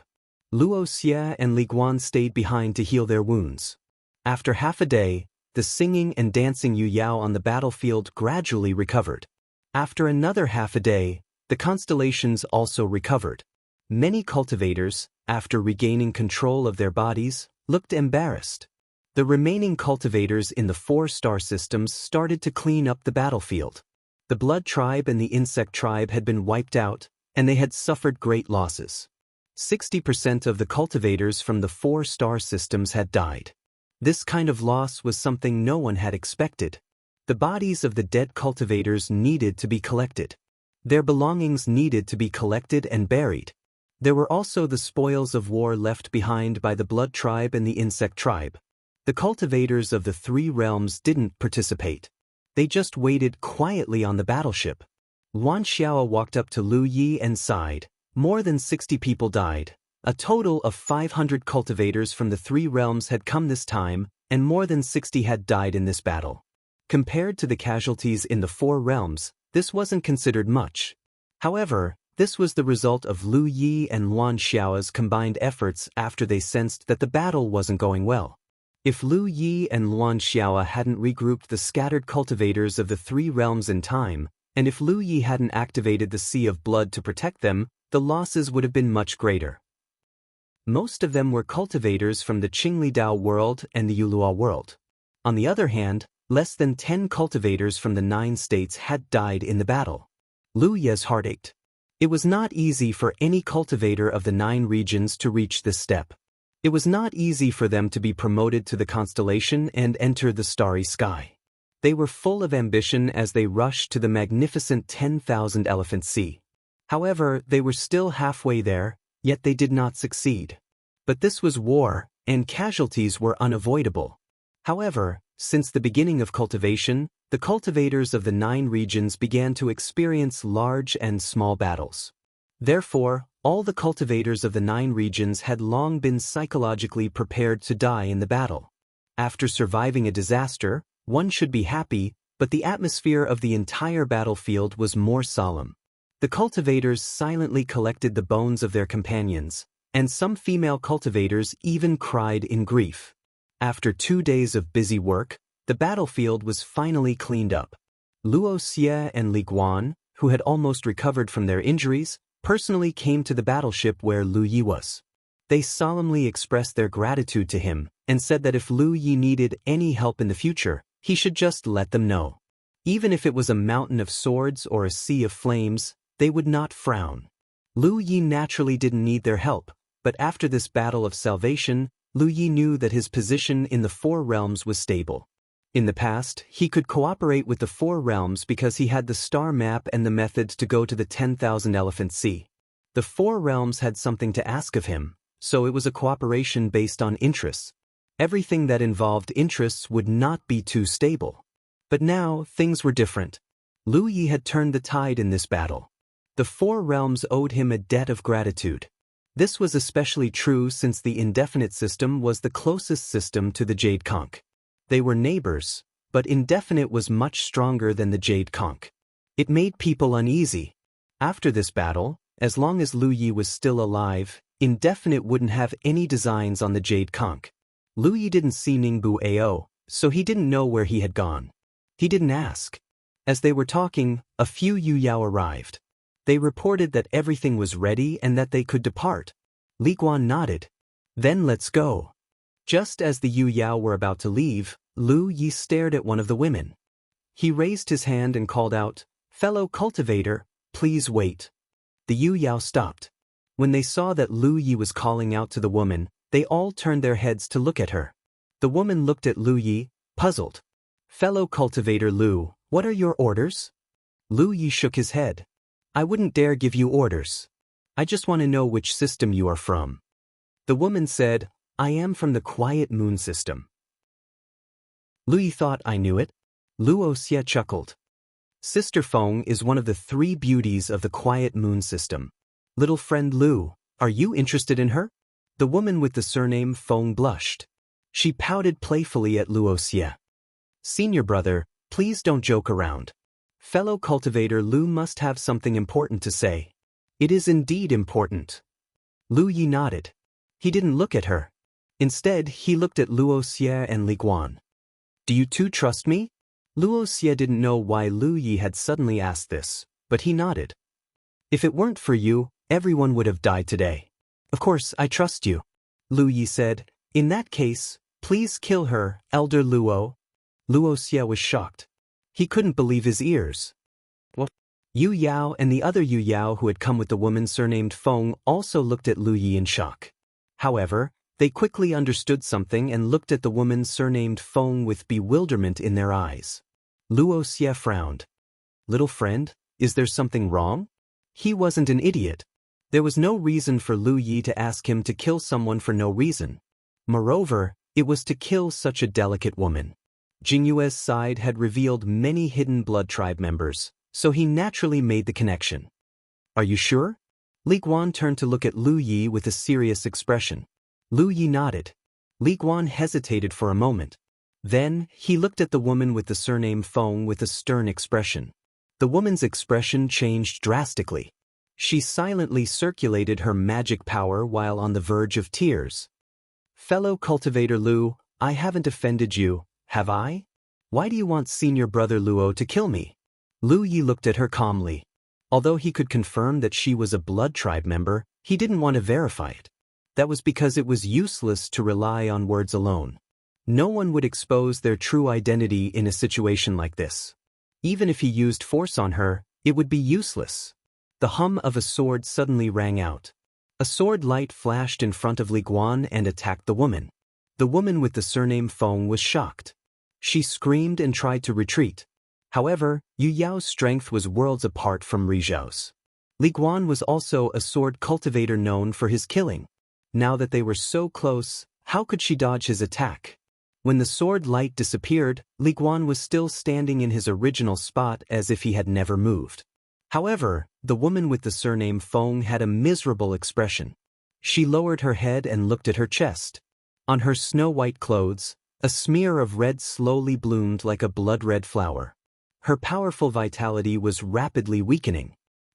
Luo Xie and Li Guan stayed behind to heal their wounds. After half a day, the singing and dancing Yu Yao on the battlefield gradually recovered. After another half a day, the constellations also recovered. Many cultivators, after regaining control of their bodies, looked embarrassed. The remaining cultivators in the 4-star systems started to clean up the battlefield. The Blood Tribe and the Insect Tribe had been wiped out, and they had suffered great losses. 60% of the cultivators from the 4-star systems had died. This kind of loss was something no one had expected. The bodies of the dead cultivators needed to be collected. Their belongings needed to be collected and buried. There were also the spoils of war left behind by the Blood Tribe and the Insect Tribe. The cultivators of the 3 realms didn't participate. They just waited quietly on the battleship. Yuan Xiao walked up to Lu Yi and sighed. More than 60 people died. A total of 500 cultivators from the 3 realms had come this time, and more than 60 had died in this battle. Compared to the casualties in the 4 realms, this wasn't considered much. However, this was the result of Lu Yi and Yuan Xiao's combined efforts after they sensed that the battle wasn't going well. If Lu Yi and Yuan Xiao hadn't regrouped the scattered cultivators of the 3 realms in time, and if Lu Yi hadn't activated the Sea of Blood to protect them, the losses would have been much greater. Most of them were cultivators from the Qinglidao world and the Yulua world. On the other hand, less than 10 cultivators from the 9 states had died in the battle. Lu Ye's heart ached. It was not easy for any cultivator of the 9 regions to reach this step. It was not easy for them to be promoted to the constellation and enter the starry sky. They were full of ambition as they rushed to the magnificent 10,000 Elephant Sea. However, they were still halfway there, yet they did not succeed. But this was war, and casualties were unavoidable. However, since the beginning of cultivation, the cultivators of the 9 regions began to experience large and small battles. Therefore, all the cultivators of the 9 regions had long been psychologically prepared to die in the battle. After surviving a disaster, one should be happy, but the atmosphere of the entire battlefield was more solemn. The cultivators silently collected the bones of their companions, and some female cultivators even cried in grief. After 2 days of busy work, the battlefield was finally cleaned up. Luo Xie and Li Guan, who had almost recovered from their injuries, personally came to the battleship where Lu Yi was. They solemnly expressed their gratitude to him, and said that if Lu Yi needed any help in the future, he should just let them know. Even if it was a mountain of swords or a sea of flames, they would not frown. Lu Yi naturally didn't need their help, but after this battle of salvation, Lu Yi knew that his position in the 4 realms was stable. In the past, he could cooperate with the 4 realms because he had the star map and the methods to go to the 10,000 Elephant Sea. The 4 realms had something to ask of him, so it was a cooperation based on interests. Everything that involved interests would not be too stable. But now, things were different. Lu Yi had turned the tide in this battle. The 4 realms owed him a debt of gratitude. This was especially true since the indefinite system was the closest system to the Jade Conch. They were neighbors, but indefinite was much stronger than the Jade Conch. It made people uneasy. After this battle, as long as Lu Yi was still alive, indefinite wouldn't have any designs on the Jade Conch. Lu Yi didn't see Ningbu Ao, so he didn't know where he had gone. He didn't ask. As they were talking, a few Yu Yao arrived. They reported that everything was ready and that they could depart. Li Guan nodded. Then let's go. Just as the Yu Yao were about to leave, Lu Yi stared at one of the women. He raised his hand and called out, "Fellow cultivator, please wait." The Yu Yao stopped. When they saw that Lu Yi was calling out to the woman, they all turned their heads to look at her. The woman looked at Lu Yi, puzzled. "Fellow cultivator Lu, what are your orders?" Lu Yi shook his head. "I wouldn't dare give you orders. I just want to know which system you are from." The woman said, "I am from the Quiet Moon system." Lu Yi thought I knew it. Luo Xie chuckled. Sister Feng is one of the 3 beauties of the Quiet Moon system. Little friend Lu, are you interested in her? The woman with the surname Feng blushed. She pouted playfully at Luo Xie. Senior brother, please don't joke around. Fellow cultivator Lu must have something important to say. It is indeed important. Lu Yi nodded. He didn't look at her. Instead, he looked at Luo Xie and Li Guan. Do you two trust me? Luo Xie didn't know why Lu Yi had suddenly asked this, but he nodded. If it weren't for you, everyone would have died today. Of course, I trust you. Lu Yi said. In that case, please kill her, Elder Luo. Luo Xie was shocked. He couldn't believe his ears. What? Yu Yao and the other Yu Yao who had come with the woman surnamed Feng also looked at Lu Yi in shock. However, they quickly understood something and looked at the woman surnamed Feng with bewilderment in their eyes. Luo Xie frowned. Little friend, is there something wrong? He wasn't an idiot. There was no reason for Lu Yi to ask him to kill someone for no reason. Moreover, it was to kill such a delicate woman. Jingyue's side had revealed many hidden blood tribe members, so he naturally made the connection. Are you sure? Li Guan turned to look at Lu Yi with a serious expression. Lu Yi nodded. Li Guan hesitated for a moment. Then, he looked at the woman with the surname Feng with a stern expression. The woman's expression changed drastically. She silently circulated her magic power while on the verge of tears. Fellow cultivator Lu, I haven't offended you, have I? Why do you want senior brother Luo to kill me? Lu Yi looked at her calmly. Although he could confirm that she was a blood tribe member, he didn't want to verify it. That was because it was useless to rely on words alone. No one would expose their true identity in a situation like this. Even if he used force on her, it would be useless. The hum of a sword suddenly rang out. A sword light flashed in front of Li Guan and attacked the woman. The woman with the surname Feng was shocked. She screamed and tried to retreat. However, Yu Yao's strength was worlds apart from Ri Zhao's. Li Guan was also a sword cultivator known for his killing. Now that they were so close, how could she dodge his attack? When the sword light disappeared, Li Guan was still standing in his original spot as if he had never moved. However, the woman with the surname Feng had a miserable expression. She lowered her head and looked at her chest. On her snow-white clothes, a smear of red slowly bloomed like a blood-red flower. Her powerful vitality was rapidly weakening.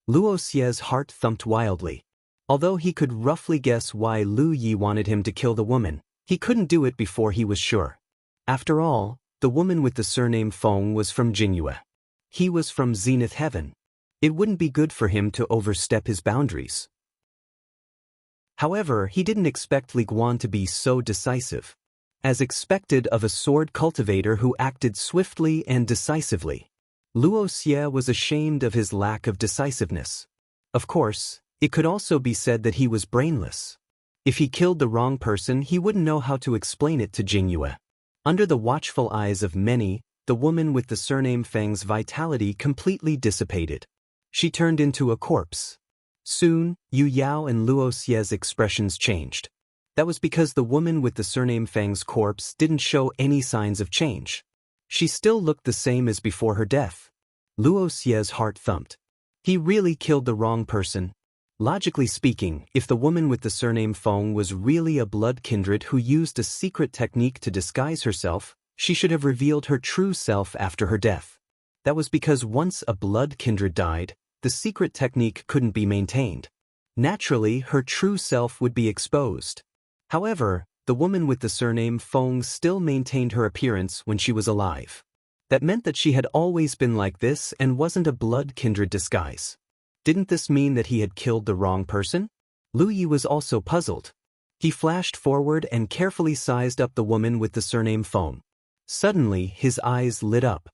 Luo Xie's heart thumped wildly. Although he could roughly guess why Lu Yi wanted him to kill the woman, he couldn't do it before he was sure. After all, the woman with the surname Feng was from Jingyue. He was from Zenith Heaven. It wouldn't be good for him to overstep his boundaries. However, he didn't expect Li Guan to be so decisive. As expected of a sword cultivator who acted swiftly and decisively, Luo Xie was ashamed of his lack of decisiveness. Of course, it could also be said that he was brainless. If he killed the wrong person, he wouldn't know how to explain it to Jingyue. Under the watchful eyes of many, the woman with the surname Feng's vitality completely dissipated. She turned into a corpse. Soon, Yu Yao and Luo Xie's expressions changed. That was because the woman with the surname Feng's corpse didn't show any signs of change. She still looked the same as before her death. Luo Xie's heart thumped. He really killed the wrong person. Logically speaking, if the woman with the surname Feng was really a blood kindred who used a secret technique to disguise herself, she should have revealed her true self after her death. That was because once a blood kindred died, the secret technique couldn't be maintained. Naturally, her true self would be exposed. However, the woman with the surname Feng still maintained her appearance when she was alive. That meant that she had always been like this and wasn't a blood kindred disguise. Didn't this mean that he had killed the wrong person? Lu Yi was also puzzled. He flashed forward and carefully sized up the woman with the surname Feng. Suddenly, his eyes lit up.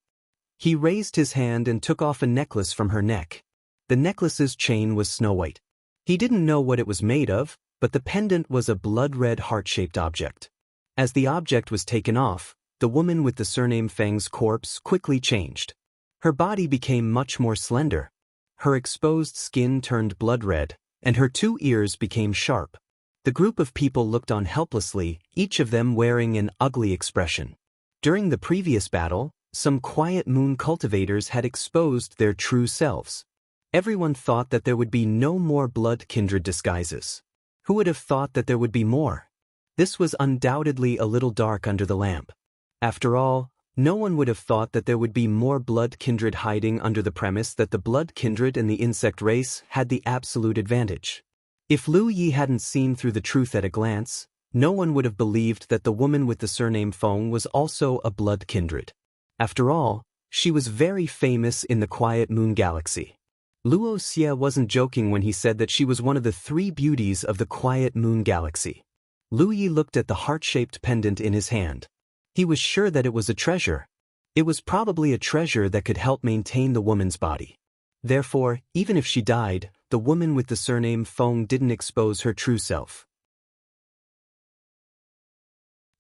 He raised his hand and took off a necklace from her neck. The necklace's chain was snow-white. He didn't know what it was made of, but the pendant was a blood-red heart-shaped object. As the object was taken off, the woman with the surname Feng's corpse quickly changed. Her body became much more slender. Her exposed skin turned blood-red, and her 2 ears became sharp. The group of people looked on helplessly, each of them wearing an ugly expression. During the previous battle, some quiet moon cultivators had exposed their true selves. Everyone thought that there would be no more blood-kindred disguises. Who would have thought that there would be more? This was undoubtedly a little dark under the lamp. After all, no one would have thought that there would be more blood-kindred hiding under the premise that the blood-kindred and the insect race had the absolute advantage. If Lu Yi hadn't seen through the truth at a glance, no one would have believed that the woman with the surname Feng was also a blood-kindred. After all, she was very famous in the Quiet Moon Galaxy. Luo Xie wasn't joking when he said that she was one of the 3 beauties of the Quiet Moon Galaxy. Lu Yi looked at the heart-shaped pendant in his hand. He was sure that it was a treasure. It was probably a treasure that could help maintain the woman's body. Therefore, even if she died, the woman with the surname Feng didn't expose her true self.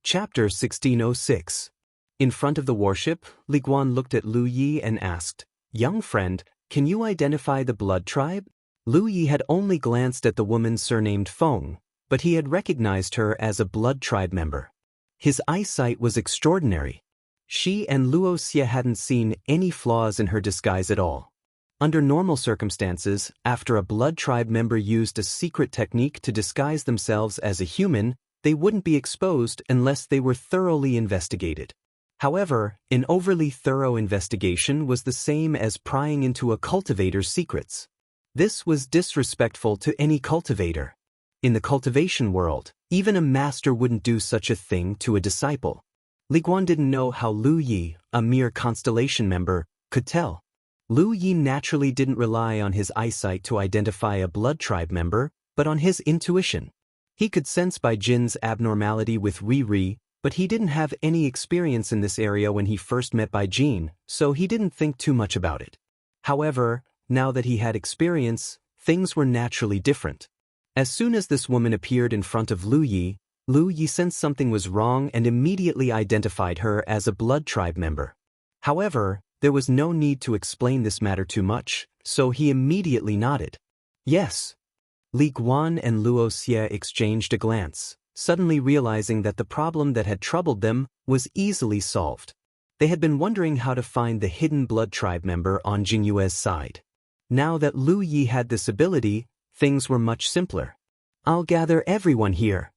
Chapter 1606. In front of the warship, Li Guan looked at Lu Yi and asked, "Young friend, can you identify the blood tribe?" Lu Yi had only glanced at the woman surnamed Feng, but he had recognized her as a blood tribe member. His eyesight was extraordinary. She and Luo Xie hadn't seen any flaws in her disguise at all. Under normal circumstances, after a blood tribe member used a secret technique to disguise themselves as a human, they wouldn't be exposed unless they were thoroughly investigated. However, an overly thorough investigation was the same as prying into a cultivator's secrets. This was disrespectful to any cultivator. In the cultivation world, even a master wouldn't do such a thing to a disciple. Li Guan didn't know how Lu Yi, a mere constellation member, could tell. Lu Yi naturally didn't rely on his eyesight to identify a blood tribe member, but on his intuition. He could sense Bai Jin's abnormality with Ri, but he didn't have any experience in this area when he first met Bai Jin, so he didn't think too much about it. However, now that he had experience, things were naturally different. As soon as this woman appeared in front of Lu Yi sensed something was wrong and immediately identified her as a blood tribe member. However, there was no need to explain this matter too much, so he immediately nodded. Yes. Li Guan and Luo Xie exchanged a glance, suddenly realizing that the problem that had troubled them was easily solved. They had been wondering how to find the hidden blood tribe member on Jingyue's side. Now that Lu Yi had this ability, things were much simpler. "I'll gather everyone here,"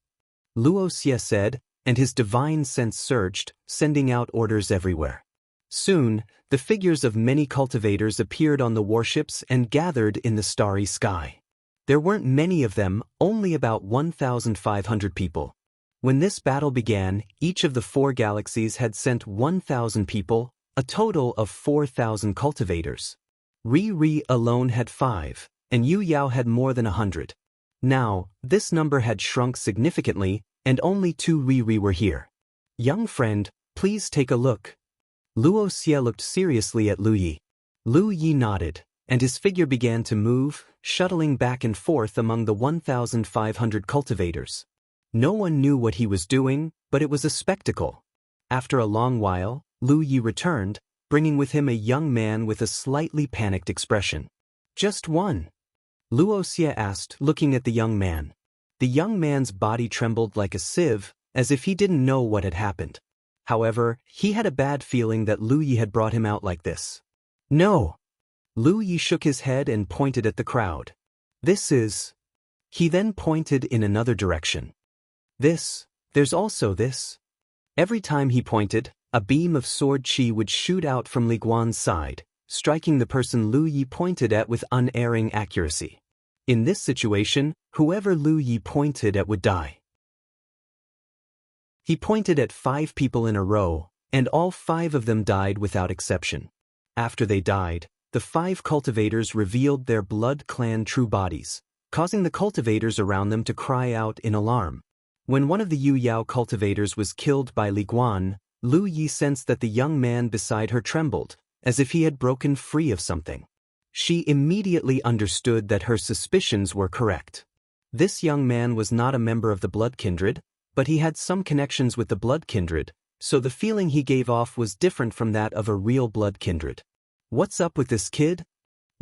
Luo Xie said, and his divine sense surged, sending out orders everywhere. Soon, the figures of many cultivators appeared on the warships and gathered in the starry sky. There weren't many of them, only about 1,500 people. When this battle began, each of the 4 galaxies had sent 1,000 people, a total of 4,000 cultivators. Ri alone had 5, and Yu Yao had more than 100. Now, this number had shrunk significantly, and only 2 Ri were here. "Young friend, please take a look." Luo Xie looked seriously at Lu Yi. Lu Yi nodded, and his figure began to move, shuttling back and forth among the 1,500 cultivators. No one knew what he was doing, but it was a spectacle. After a long while, Lu Yi returned, bringing with him a young man with a slightly panicked expression. "Just one?" Luo Xie asked, looking at the young man. The young man's body trembled like a sieve, as if he didn't know what had happened. However, he had a bad feeling that Lu Yi had brought him out like this. "No." Lu Yi shook his head and pointed at the crowd. "This is..." He then pointed in another direction. There's also this." Every time he pointed, a beam of sword chi would shoot out from Li Guan's side, striking the person Lu Yi pointed at with unerring accuracy. In this situation, whoever Lu Yi pointed at would die. He pointed at 5 people in a row, and all 5 of them died without exception. After they died, the 5 cultivators revealed their blood clan true bodies, causing the cultivators around them to cry out in alarm. When one of the Yu Yao cultivators was killed by Li Guan, Lu Yi sensed that the young man beside her trembled, as if he had broken free of something. She immediately understood that her suspicions were correct. This young man was not a member of the blood kindred, but he had some connections with the blood kindred, so the feeling he gave off was different from that of a real blood kindred. What's up with this kid?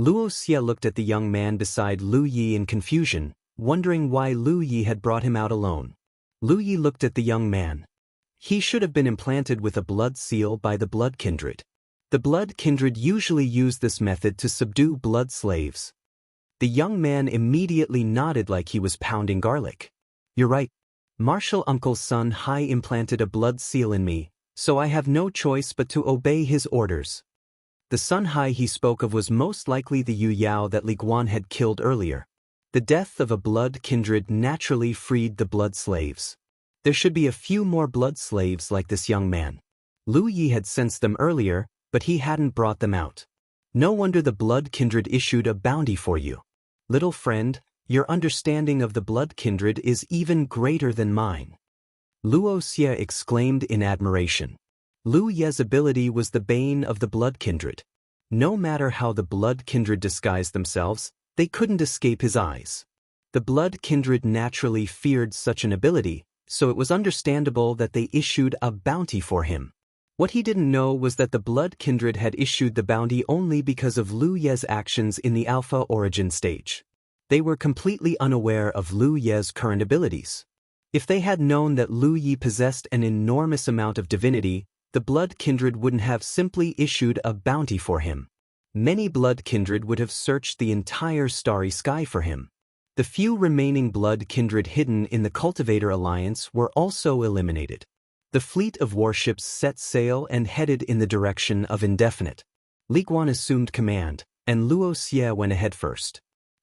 Luo Xie looked at the young man beside Lu Yi in confusion, wondering why Lu Yi had brought him out alone. Lu Yi looked at the young man. He should have been implanted with a blood seal by the blood kindred. The blood kindred usually use this method to subdue blood slaves. The young man immediately nodded like he was pounding garlic. You're right. Martial Uncle's son Hai implanted a blood seal in me, so I have no choice but to obey his orders. The Sun Hai he spoke of was most likely the Yu Yao that Li Guan had killed earlier. The death of a blood kindred naturally freed the blood slaves. There should be a few more blood slaves like this young man. Lu Yi had sensed them earlier, but he hadn't brought them out. No wonder the blood kindred issued a bounty for you. Little friend, your understanding of the blood kindred is even greater than mine. Luo Xie exclaimed in admiration. Lu Ye's ability was the bane of the blood kindred. No matter how the blood kindred disguised themselves, they couldn't escape his eyes. The blood kindred naturally feared such an ability, so it was understandable that they issued a bounty for him. What he didn't know was that the blood kindred had issued the bounty only because of Lu Ye's actions in the alpha origin stage. They were completely unaware of Lu Ye's current abilities. If they had known that Lu Yi possessed an enormous amount of divinity, the blood kindred wouldn't have simply issued a bounty for him. Many blood kindred would have searched the entire starry sky for him. The few remaining blood kindred hidden in the Cultivator Alliance were also eliminated. The fleet of warships set sail and headed in the direction of Indefinite. Li Guan assumed command, and Luo Xie went ahead first.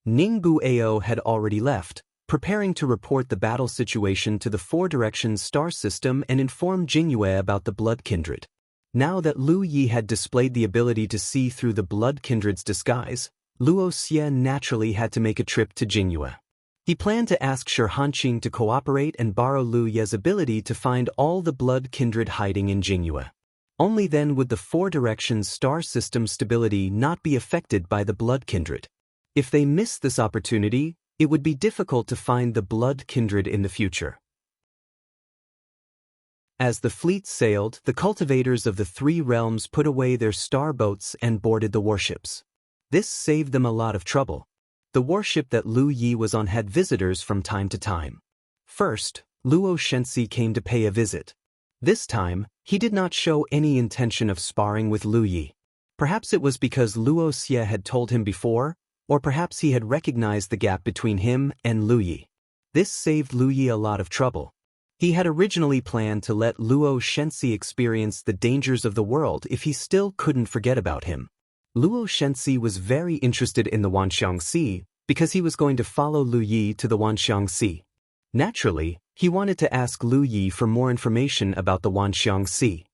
Ningbu Ao had already left, preparing to report the battle situation to the Four Directions star system and inform Jingyue about the blood kindred. Now that Lu Yi had displayed the ability to see through the blood kindred's disguise, Luo Xie naturally had to make a trip to Jingyue. He planned to ask Shi Hanqing to cooperate and borrow Lu Ye's ability to find all the blood kindred hiding in Jingyue. Only then would the Four Directions star system stability not be affected by the blood kindred. If they missed this opportunity, it would be difficult to find the blood kindred in the future. As the fleet sailed, the cultivators of the 3 realms put away their star boats and boarded the warships. This saved them a lot of trouble. The warship that Lu Yi was on had visitors from time to time. First, Luo Shenxi came to pay a visit. This time, he did not show any intention of sparring with Lu Yi. Perhaps it was because Luo Xie had told him before, or perhaps he had recognized the gap between him and Lu Yi. This saved Lu Yi a lot of trouble. He had originally planned to let Luo Shenxi experience the dangers of the world if he still couldn't forget about him. Luo Shenxi was very interested in the Wanxiang Sea because he was going to follow Lu Yi to the Wanxiang Sea. Naturally, he wanted to ask Lu Yi for more information about the Wanxiang Sea.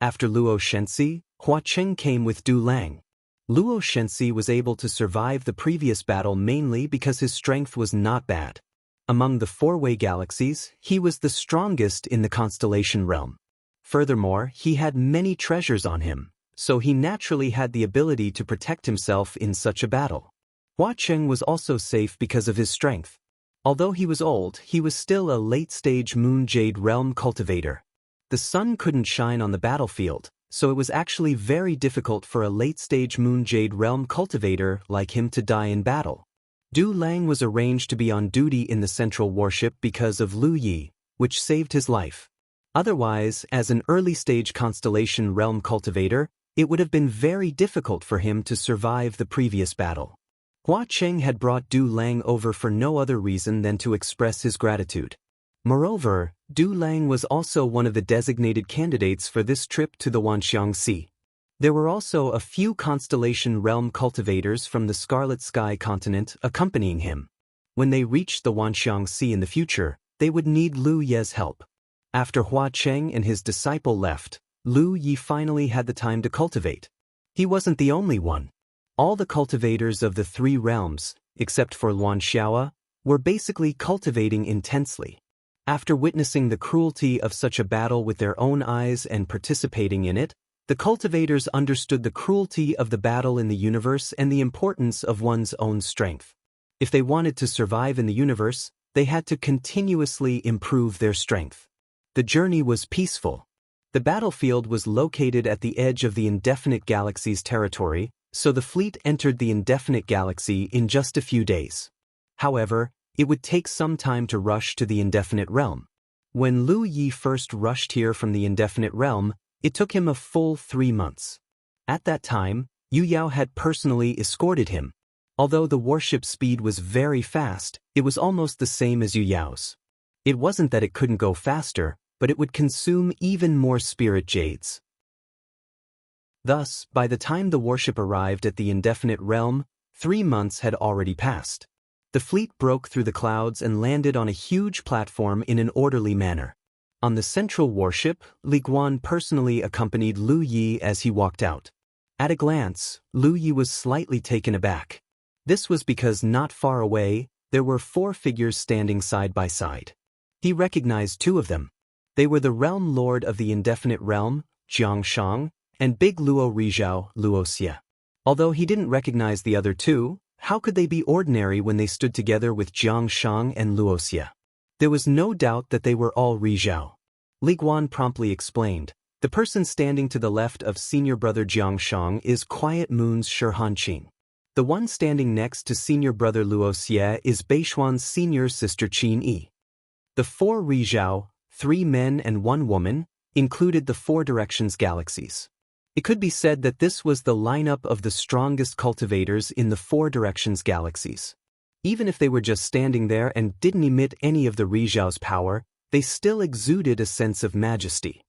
After Luo Shenxi, Hua Cheng came with Du Lang. Luo Shenxi was able to survive the previous battle mainly because his strength was not bad. Among the 4-way galaxies, he was the strongest in the constellation realm. Furthermore, he had many treasures on him, so he naturally had the ability to protect himself in such a battle. Hua Cheng was also safe because of his strength. Although he was old, he was still a late-stage Moon Jade realm cultivator. The sun couldn't shine on the battlefield, so it was actually very difficult for a late-stage Moon Jade realm cultivator like him to die in battle. Du Lang was arranged to be on duty in the central warship because of Lu Yi, which saved his life. Otherwise, as an early-stage constellation realm cultivator, it would have been very difficult for him to survive the previous battle. Hua Cheng had brought Du Lang over for no other reason than to express his gratitude. Moreover, Du Lang was also one of the designated candidates for this trip to the Wanxiang Sea. There were also a few constellation realm cultivators from the Scarlet Sky continent accompanying him. When they reached the Wanxiang Sea in the future, they would need Lu Ye's help. After Hua Cheng and his disciple left, Lu Yi finally had the time to cultivate. He wasn't the only one. All the cultivators of the three realms, except for Luan Xiaoa, were basically cultivating intensely. After witnessing the cruelty of such a battle with their own eyes and participating in it, the cultivators understood the cruelty of the battle in the universe and the importance of one's own strength. If they wanted to survive in the universe, they had to continuously improve their strength. The journey was peaceful. The battlefield was located at the edge of the indefinite galaxy's territory, so the fleet entered the indefinite galaxy in just a few days. However, it would take some time to rush to the indefinite realm. When Lu Yi first rushed here from the indefinite realm, it took him a full 3 months. At that time, Yu Yao had personally escorted him. Although the warship speed was very fast, it was almost the same as Yu Yao's. It wasn't that it couldn't go faster, but it would consume even more spirit jades. Thus, by the time the warship arrived at the indefinite realm, 3 months had already passed. The fleet broke through the clouds and landed on a huge platform in an orderly manner. On the central warship, Li Guan personally accompanied Lu Yi as he walked out. At a glance, Lu Yi was slightly taken aback. This was because not far away, there were 4 figures standing side by side. He recognized 2 of them. They were the realm lord of the indefinite realm, Jiang Shang, and Big Luo Rizhao, Luo Xie. Although he didn't recognize the other 2, how could they be ordinary when they stood together with Jiang Shang and Luo Xie? There was no doubt that they were all Rizhao. Li Guan promptly explained, the person standing to the left of senior brother Jiang Shang is Quiet Moon's Shi Qing. The one standing next to senior brother Luo Xie is Beishuan's senior sister Qin Yi. The 4 Rizhao, 3 men and 1 woman, included the 4 directions galaxies. It could be said that this was the lineup of the strongest cultivators in the 4 directions galaxies. Even if they were just standing there and didn't emit any of the Rizhao's power, they still exuded a sense of majesty.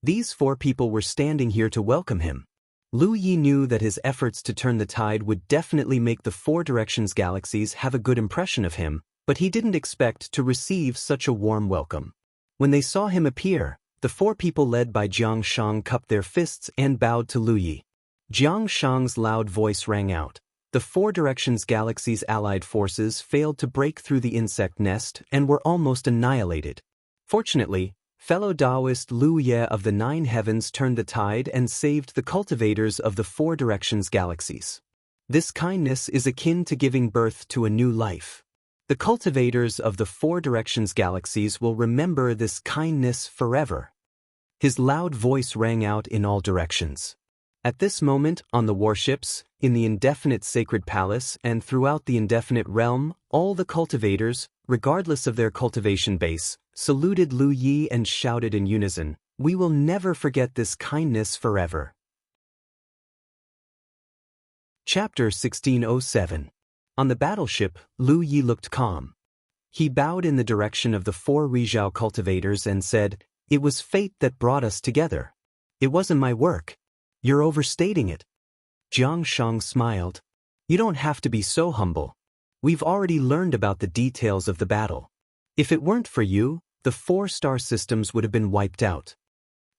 These 4 people were standing here to welcome him. Lu Yi knew that his efforts to turn the tide would definitely make the 4 directions galaxies have a good impression of him, but he didn't expect to receive such a warm welcome. When they saw him appear, the 4 people led by Jiang Shang cupped their fists and bowed to Lu Yi. Jiang Shang's loud voice rang out. The 4 directions galaxy's allied forces failed to break through the insect nest and were almost annihilated. Fortunately, fellow Taoist Lu Ye of the 9 heavens turned the tide and saved the cultivators of the 4 directions galaxies. This kindness is akin to giving birth to a new life. The cultivators of the 4 directions galaxies will remember this kindness forever. His loud voice rang out in all directions. At this moment, on the warships, in the indefinite sacred palace, and throughout the indefinite realm, all the cultivators, regardless of their cultivation base, saluted Lu Yi and shouted in unison, "We will never forget this kindness forever." Chapter 1607. On the battleship, Lu Yi looked calm. He bowed in the direction of the 4 Rizhao cultivators and said, "It was fate that brought us together. It wasn't my work." "You're overstating it." Jiang Shang smiled. "You don't have to be so humble. We've already learned about the details of the battle. If it weren't for you, the 4 star systems would have been wiped out."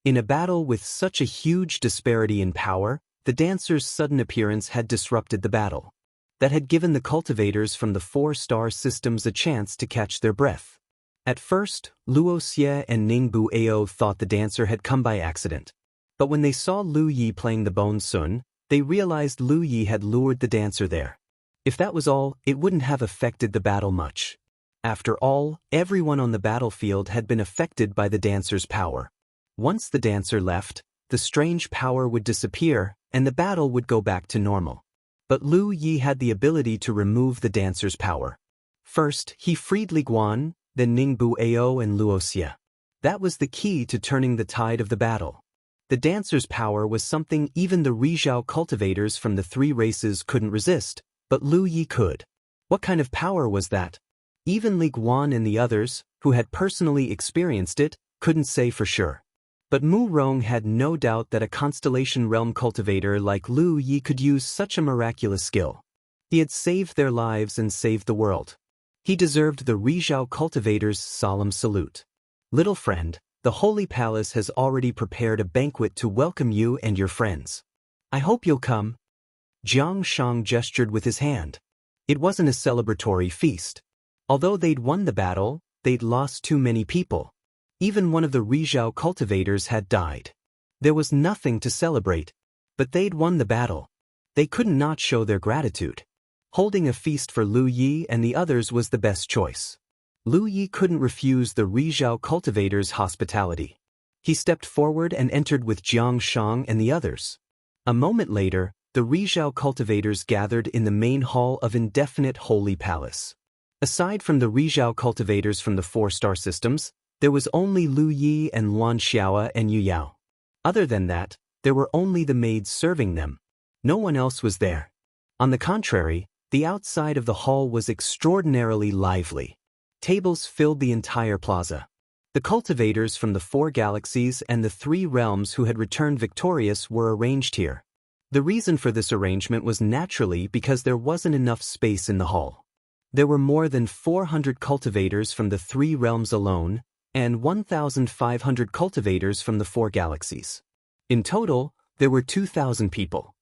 In a battle with such a huge disparity in power, the dancer's sudden appearance had disrupted the battle. That had given the cultivators from the 4 star systems a chance to catch their breath. At first, Luo Xie and Ningbu Ao thought the dancer had come by accident. But when they saw Lu Yi playing the Bone Sun, they realized Lu Yi had lured the dancer there. If that was all, it wouldn't have affected the battle much. After all, everyone on the battlefield had been affected by the dancer's power. Once the dancer left, the strange power would disappear, and the battle would go back to normal. But Lu Yi had the ability to remove the dancer's power. First, he freed Li Guan, then Ningbu Ao and Luo Xie. That was the key to turning the tide of the battle. The dancer's power was something even the Rizhao cultivators from the 3 races couldn't resist, but Lu Yi could. What kind of power was that? Even Li Guan and the others, who had personally experienced it, couldn't say for sure. But Mu Rong had no doubt that a Constellation Realm cultivator like Lu Yi could use such a miraculous skill. He had saved their lives and saved the world. He deserved the Rizhao cultivator's solemn salute. "Little friend, the Holy Palace has already prepared a banquet to welcome you and your friends. I hope you'll come." Jiang Shang gestured with his hand. It wasn't a celebratory feast. Although they'd won the battle, they'd lost too many people. Even one of the Rizhao cultivators had died. There was nothing to celebrate. But they'd won the battle. They couldn't not show their gratitude. Holding a feast for Lu Yi and the others was the best choice. Lu Yi couldn't refuse the Rizhao cultivators' hospitality. He stepped forward and entered with Jiang Shang and the others. A moment later, the Rizhao cultivators gathered in the main hall of Indefinite Holy Palace. Aside from the Rizhao cultivators from the 4-star systems, there was only Lu Yi and Luan Xiao and Yu Yao. Other than that, there were only the maids serving them. No one else was there. On the contrary, the outside of the hall was extraordinarily lively. Tables filled the entire plaza. The cultivators from the 4 galaxies and the 3 realms who had returned victorious were arranged here. The reason for this arrangement was naturally because there wasn't enough space in the hall. There were more than 400 cultivators from the 3 realms alone, and 1,500 cultivators from the 4 galaxies. In total, there were 2,000 people.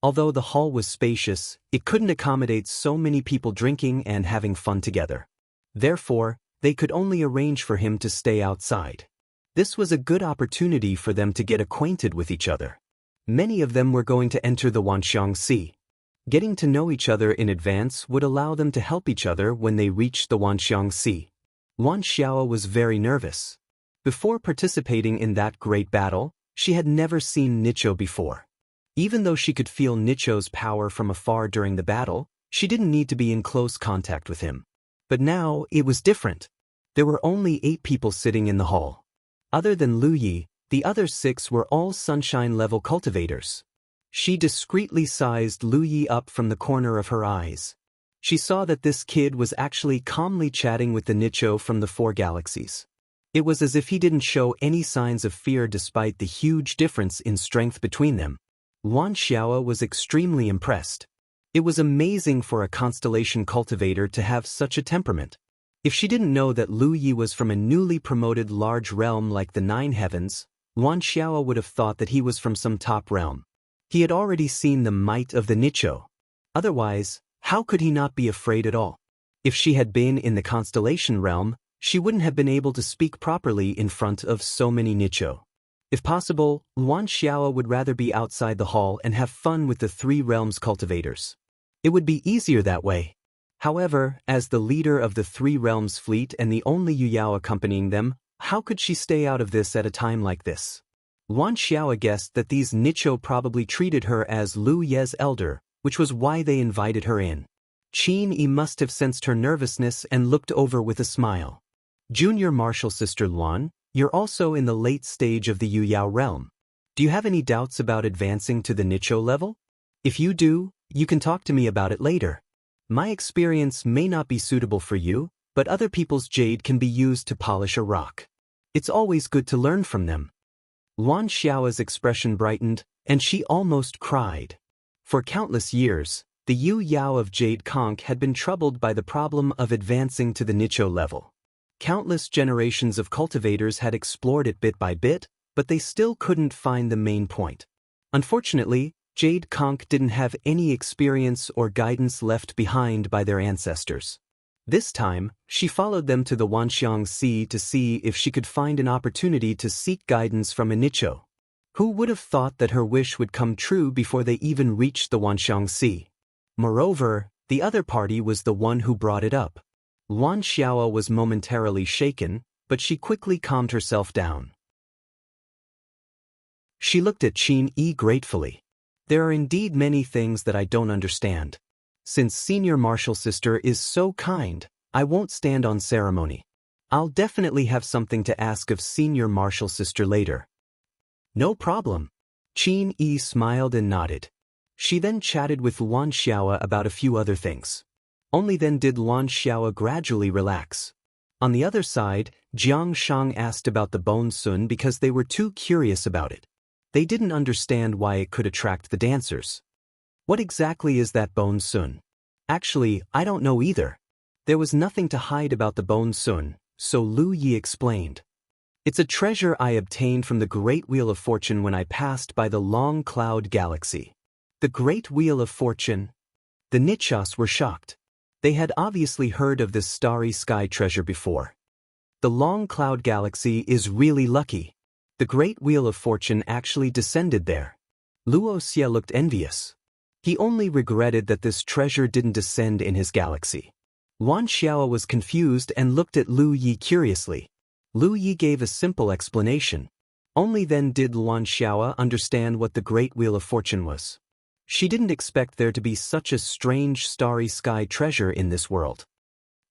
Although the hall was spacious, it couldn't accommodate so many people drinking and having fun together. Therefore, they could only arrange for him to stay outside. This was a good opportunity for them to get acquainted with each other. Many of them were going to enter the Wanxiang Sea. Getting to know each other in advance would allow them to help each other when they reached the Wanxiang Sea. Luan Xiao was very nervous. Before participating in that great battle, she had never seen Nicho before. Even though she could feel Nicho's power from afar during the battle, she didn't need to be in close contact with him. But now, it was different. There were only 8 people sitting in the hall. Other than Lu Yi, the other 6 were all sunshine-level cultivators. She discreetly sized Lu Yi up from the corner of her eyes. She saw that this kid was actually calmly chatting with the Nicho from the 4 galaxies. It was as if he didn't show any signs of fear despite the huge difference in strength between them. Luan Xiao was extremely impressed. It was amazing for a constellation cultivator to have such a temperament. If she didn't know that Lu Yi was from a newly promoted large realm like the 9 heavens, Luan Xiao would have thought that he was from some top realm. He had already seen the might of the Nicho. Otherwise, how could he not be afraid at all? If she had been in the constellation realm, she wouldn't have been able to speak properly in front of so many Nicho. If possible, Luan Xiao would rather be outside the hall and have fun with the 3 realms cultivators. It would be easier that way. However, as the leader of the 3 realms fleet and the only Yu Yao accompanying them, how could she stay out of this at a time like this? Luan Xiao guessed that these Nicho probably treated her as Lu Ye's elder, which was why they invited her in. Qin Yi must have sensed her nervousness and looked over with a smile. Junior Martial Sister Luan, you're also in the late stage of the Yu Yao realm. Do you have any doubts about advancing to the Nicho level? If you do, you can talk to me about it later. My experience may not be suitable for you, but other people's jade can be used to polish a rock. It's always good to learn from them. Luan Xiao's expression brightened, and she almost cried. For countless years, the Yu Yao of Jade Conch had been troubled by the problem of advancing to the Nicho level. Countless generations of cultivators had explored it bit by bit, but they still couldn't find the main point. Unfortunately, Jade Conch didn't have any experience or guidance left behind by their ancestors. This time, she followed them to the Wanxiang Sea to see if she could find an opportunity to seek guidance from a Nicho. Who would have thought that her wish would come true before they even reached the Wanxiang Sea? Moreover, the other party was the one who brought it up. Luan Xiao was momentarily shaken, but she quickly calmed herself down. She looked at Qin Yi gratefully. There are indeed many things that I don't understand. Since Senior Martial Sister is so kind, I won't stand on ceremony. I'll definitely have something to ask of Senior Martial Sister later. No problem. Qin Yi smiled and nodded. She then chatted with Luan Xiao about a few other things. Only then did Luan Xiao gradually relax. On the other side, Jiang Shang asked about the bone sun because they were too curious about it. They didn't understand why it could attract the dancers. What exactly is that bone sun? Actually, I don't know either. There was nothing to hide about the bone sun, so Lu Yi explained. It's a treasure I obtained from the Great Wheel of Fortune when I passed by the Long Cloud Galaxy. The Great Wheel of Fortune. The Nichas were shocked. They had obviously heard of this starry sky treasure before. The Long Cloud Galaxy is really lucky. The Great Wheel of Fortune actually descended there. Luo Xie looked envious. He only regretted that this treasure didn't descend in his galaxy. Wan Xiao was confused and looked at Lu Yi curiously. Lu Yi gave a simple explanation. Only then did Wan Xiao understand what the Great Wheel of Fortune was. She didn't expect there to be such a strange starry sky treasure in this world.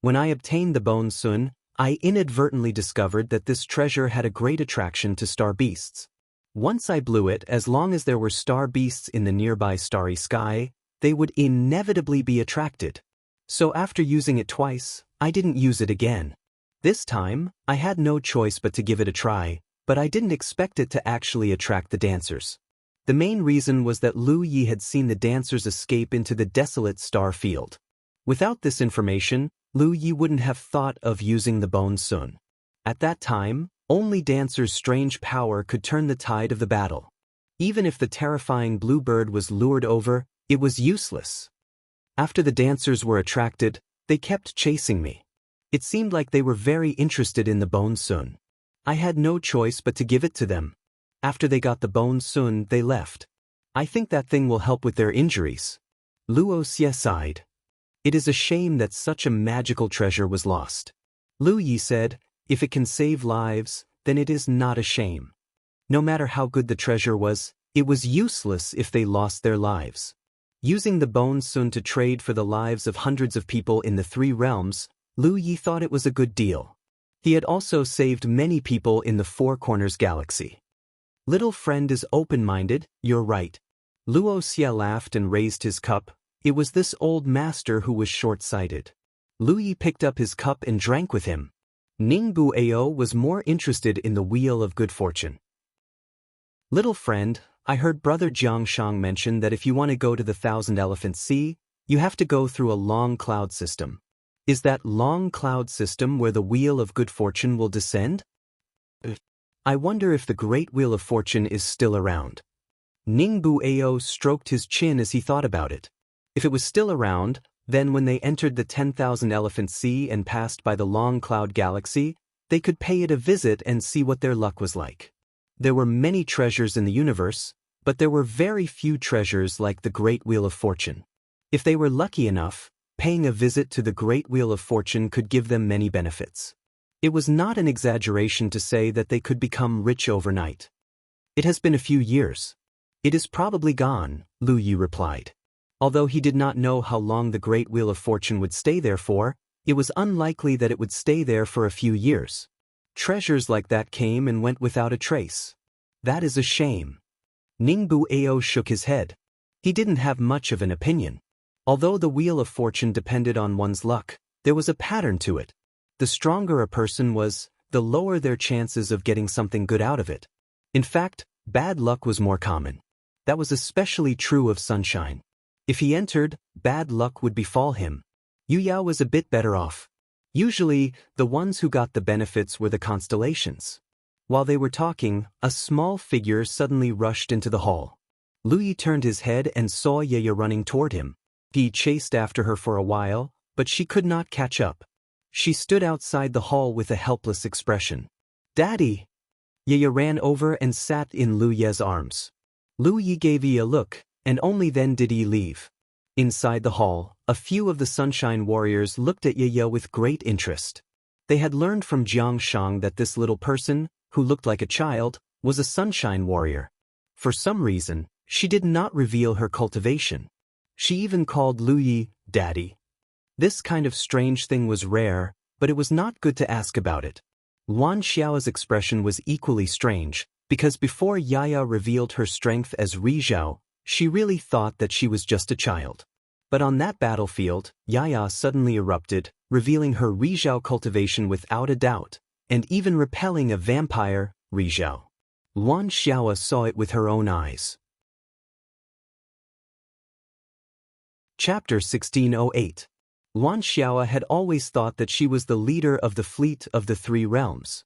When I obtained the Bone Sun, I inadvertently discovered that this treasure had a great attraction to star beasts. Once I blew it, as long as there were star beasts in the nearby starry sky, they would inevitably be attracted. So after using it twice, I didn't use it again. This time, I had no choice but to give it a try, but I didn't expect it to actually attract the dancers. The main reason was that Lu Yi had seen the dancers escape into the desolate star field. Without this information, Lu Yi wouldn't have thought of using the Bone Sun. At that time, only Dancer's strange power could turn the tide of the battle. Even if the terrifying blue bird was lured over, it was useless. After the dancers were attracted, they kept chasing me. It seemed like they were very interested in the Bone Sun. I had no choice but to give it to them. After they got the Bone Sun, they left. I think that thing will help with their injuries. Luo Xie sighed. It is a shame that such a magical treasure was lost. Lu Yi said, if it can save lives, then it is not a shame. No matter how good the treasure was, it was useless if they lost their lives. Using the Bone Sun to trade for the lives of hundreds of people in the 3 realms, Lu Yi thought it was a good deal. He had also saved many people in the Four Corners Galaxy. Little friend is open-minded, you're right. Luo Xie laughed and raised his cup. It was this old master who was short-sighted. Lu Yi picked up his cup and drank with him. Ningbu Ao was more interested in the Wheel of Good Fortune. Little friend, I heard Brother Jiangshang mention that if you want to go to the Thousand Elephant Sea, you have to go through a long cloud system. Is that long cloud system where the Wheel of Good Fortune will descend? I wonder if the Great Wheel of Fortune is still around. Ningbu Ao stroked his chin as he thought about it. If it was still around, then when they entered the 10,000 Elephant Sea and passed by the Long Cloud Galaxy, they could pay it a visit and see what their luck was like. There were many treasures in the universe, but there were very few treasures like the Great Wheel of Fortune. If they were lucky enough, paying a visit to the Great Wheel of Fortune could give them many benefits. It was not an exaggeration to say that they could become rich overnight. It has been a few years. It is probably gone, Lu Yi replied. Although he did not know how long the Great Wheel of Fortune would stay there for, it was unlikely that it would stay there for a few years. Treasures like that came and went without a trace. That is a shame. Ningbu Ao shook his head. He didn't have much of an opinion. Although the Wheel of Fortune depended on one's luck, there was a pattern to it. The stronger a person was, the lower their chances of getting something good out of it. In fact, bad luck was more common. That was especially true of Sunshine. If he entered, bad luck would befall him. Yu Yao was a bit better off. Usually, the ones who got the benefits were the constellations. While they were talking, a small figure suddenly rushed into the hall. Lu Yi turned his head and saw Yaya running toward him. He chased after her for a while, but she could not catch up. She stood outside the hall with a helpless expression. Daddy! Yaya ran over and sat in Lu Ye's arms. Lu Yi gave Yi a look, and only then did he leave. Inside the hall, a few of the Sunshine Warriors looked at Yaya with great interest. They had learned from Jiangshang that this little person, who looked like a child, was a Sunshine Warrior. For some reason, she did not reveal her cultivation. She even called Lu Yi Daddy. This kind of strange thing was rare, but it was not good to ask about it. Wan Xiao's expression was equally strange, because before Yaya revealed her strength as Rizhao, she really thought that she was just a child. But on that battlefield, Yaya suddenly erupted, revealing her Rizhao cultivation without a doubt, and even repelling a vampire, Rizhao. Wan Xiao saw it with her own eyes. Chapter 1608. Wan Xiao had always thought that she was the leader of the fleet of the 3 realms.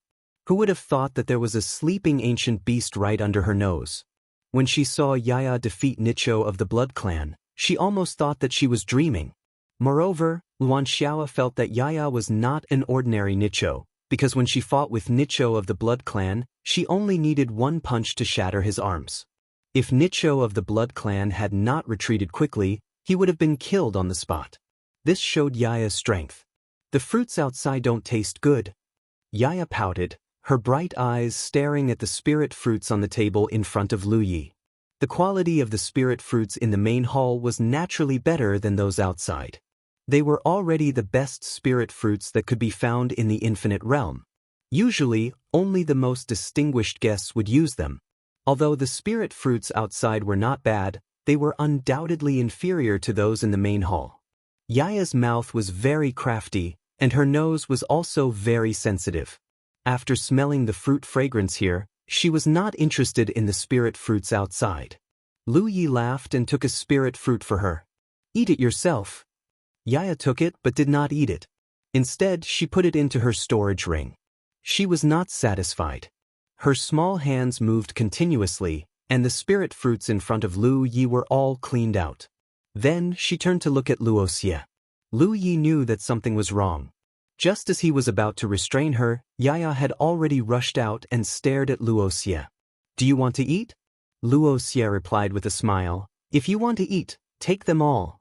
Who would have thought that there was a sleeping ancient beast right under her nose? When she saw Yaya defeat Nicho of the Blood Clan, she almost thought that she was dreaming. Moreover, Luan Xiao felt that Yaya was not an ordinary Nicho, because when she fought with Nicho of the Blood Clan, she only needed one punch to shatter his arms. If Nicho of the Blood Clan had not retreated quickly, he would have been killed on the spot. This showed Yaya's strength. The fruits outside don't taste good. Yaya pouted, her bright eyes staring at the spirit fruits on the table in front of Lu Yi. The quality of the spirit fruits in the main hall was naturally better than those outside. They were already the best spirit fruits that could be found in the infinite realm. Usually, only the most distinguished guests would use them. Although the spirit fruits outside were not bad, they were undoubtedly inferior to those in the main hall. Yaya's mouth was very crafty, and her nose was also very sensitive. After smelling the fruit fragrance here, she was not interested in the spirit fruits outside. Lu Yi laughed and took a spirit fruit for her. "Eat it yourself." Yaya took it but did not eat it. Instead, she put it into her storage ring. She was not satisfied. Her small hands moved continuously, and the spirit fruits in front of Lu Yi were all cleaned out. Then she turned to look at Luo Xie. Lu Yi knew that something was wrong. Just as he was about to restrain her, Yaya had already rushed out and stared at Luo Xie. "Do you want to eat?" Luo Xie replied with a smile, "If you want to eat, take them all."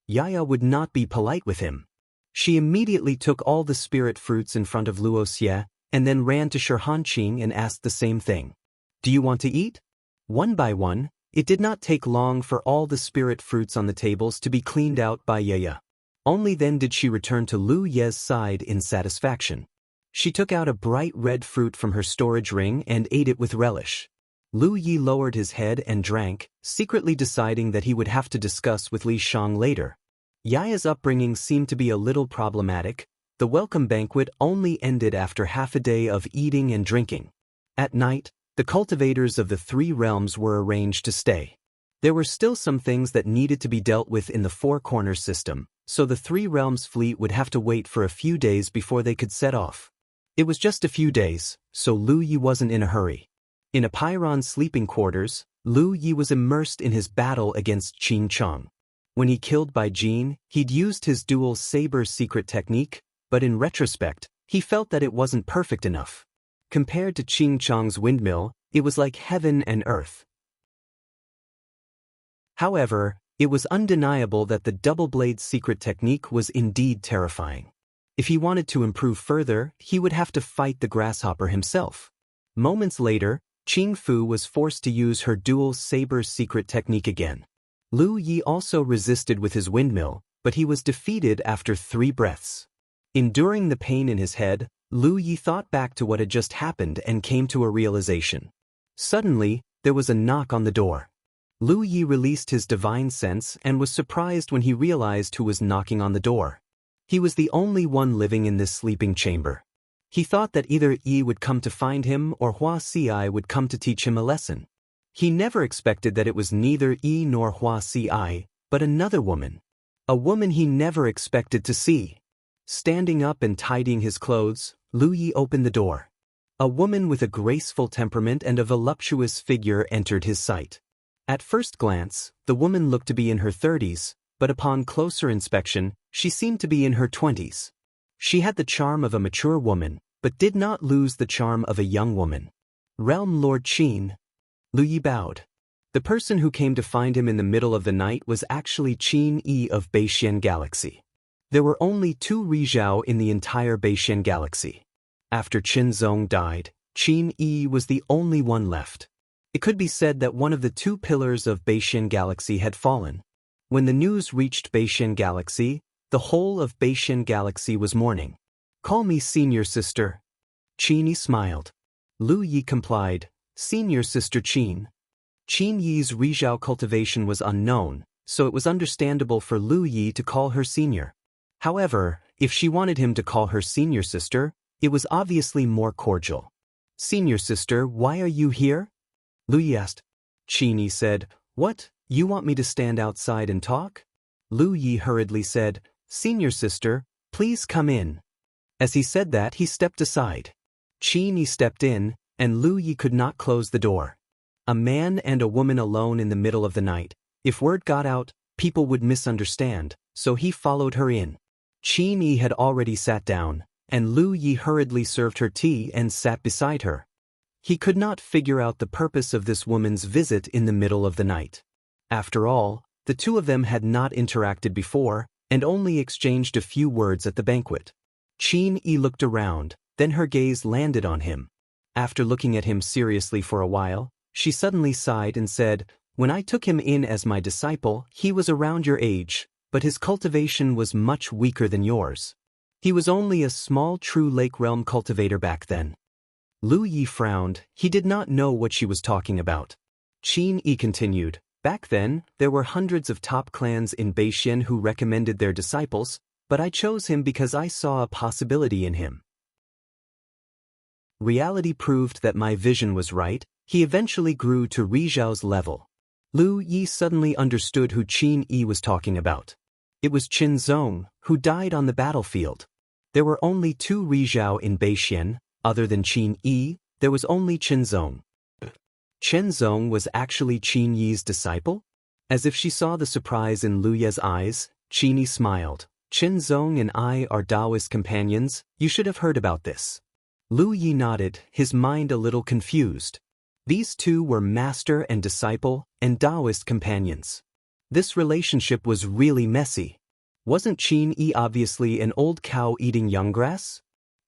Yaya would not be polite with him. She immediately took all the spirit fruits in front of Luo Xie, and then ran to Shirhanqing and asked the same thing. "Do you want to eat?" One by one, it did not take long for all the spirit fruits on the tables to be cleaned out by Yaya. Only then did she return to Lu Ye's side in satisfaction. She took out a bright red fruit from her storage ring and ate it with relish. Lu Yi lowered his head and drank, secretly deciding that he would have to discuss with Li Shang later. Yaya's upbringing seemed to be a little problematic. The welcome banquet only ended after half a day of eating and drinking. At night, the cultivators of the three realms were arranged to stay. There were still some things that needed to be dealt with in the Four Corners system, so the three realms fleet would have to wait for a few days before they could set off. It was just a few days, so Lu Yi wasn't in a hurry. In a Pyrron sleeping quarters, Lu Yi was immersed in his battle against Qing Chong. When he killed Bai Jin, he'd used his dual saber secret technique, but in retrospect, he felt that it wasn't perfect enough. Compared to Qing Chong's windmill, it was like heaven and earth. However, it was undeniable that the double-blade secret technique was indeed terrifying. If he wanted to improve further, he would have to fight the grasshopper himself. Moments later, Qing Fu was forced to use her dual saber secret technique again. Lu Yi also resisted with his windmill, but he was defeated after 3 breaths. Enduring the pain in his head, Lu Yi thought back to what had just happened and came to a realization. Suddenly, there was a knock on the door. Lu Yi released his divine sense and was surprised when he realized who was knocking on the door. He was the only one living in this sleeping chamber. He thought that either Yi would come to find him or Hua Ci would come to teach him a lesson. He never expected that it was neither Yi nor Hua Ci, but another woman. A woman he never expected to see. Standing up and tidying his clothes, Lu Yi opened the door. A woman with a graceful temperament and a voluptuous figure entered his sight. At first glance, the woman looked to be in her 30s, but upon closer inspection, she seemed to be in her 20s. She had the charm of a mature woman, but did not lose the charm of a young woman. Realm Lord Qin. Lu Yi bowed. The person who came to find him in the middle of the night was actually Qin Yi of Beixian Galaxy. There were only 2 Rizhao in the entire Beixian Galaxy. After Qin Zong died, Qin Yi was the only one left. It could be said that one of the 2 pillars of Beixian Galaxy had fallen. When the news reached Beixian Galaxy, the whole of Beixian Galaxy was mourning. "Call me senior sister." Qin Yi smiled. Lu Yi complied, "Senior sister Qin." Qin Yi's Rizhao cultivation was unknown, so it was understandable for Lu Yi to call her senior. However, if she wanted him to call her senior sister, it was obviously more cordial. "Senior sister, why are you here?" Lu Yi asked. Qin Yi said, "What, you want me to stand outside and talk?" Lu Yi hurriedly said, "Senior sister, please come in." As he said that, he stepped aside. Qin Yi stepped in, and Lu Yi could not close the door. A man and a woman alone in the middle of the night. If word got out, people would misunderstand, so he followed her in. Qin Yi had already sat down, and Lu Yi hurriedly served her tea and sat beside her. He could not figure out the purpose of this woman's visit in the middle of the night. After all, the two of them had not interacted before, and only exchanged a few words at the banquet. Qin Yi looked around, then her gaze landed on him. After looking at him seriously for a while, she suddenly sighed and said, "When I took him in as my disciple, he was around your age, but his cultivation was much weaker than yours. He was only a small true lake realm cultivator back then." Lu Yi frowned. He did not know what she was talking about. Qin Yi continued, "Back then, there were hundreds of top clans in Beixian who recommended their disciples, but I chose him because I saw a possibility in him. Reality proved that my vision was right. He eventually grew to Ri Zhao's level." Lu Yi suddenly understood who Qin Yi was talking about. It was Qin Zong, who died on the battlefield. There were only two Ri Zhao in Beixian. Other than Qin Yi, there was only Qin Zong. Qin Zong was actually Qin Yi's disciple? As if she saw the surprise in Lu Yi's eyes, Qin Yi smiled. "Qin Zong and I are Taoist companions. You should have heard about this." Lu Yi nodded, his mind a little confused. These two were master and disciple, and Taoist companions. This relationship was really messy. Wasn't Qin Yi obviously an old cow eating young grass?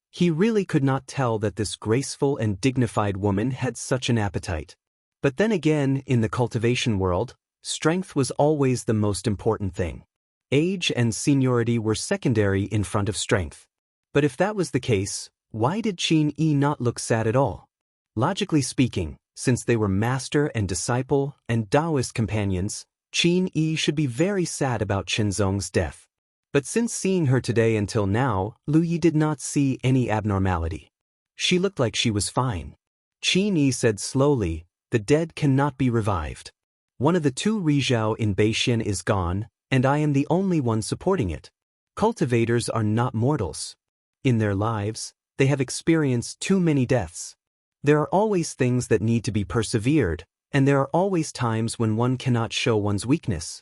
He really could not tell that this graceful and dignified woman had such an appetite. But then again, in the cultivation world, strength was always the most important thing. Age and seniority were secondary in front of strength. But if that was the case, why did Qin Yi not look sad at all? Logically speaking, since they were master and disciple and Taoist companions, Qin Yi should be very sad about Qin Zong's death. But since seeing her today until now, Lu Yi did not see any abnormality. She looked like she was fine. Qin Yi said slowly, "The dead cannot be revived. One of the two Ri Zhao in Beixian is gone, and I am the only one supporting it. Cultivators are not mortals. In their lives, they have experienced too many deaths. There are always things that need to be persevered, and there are always times when one cannot show one's weakness."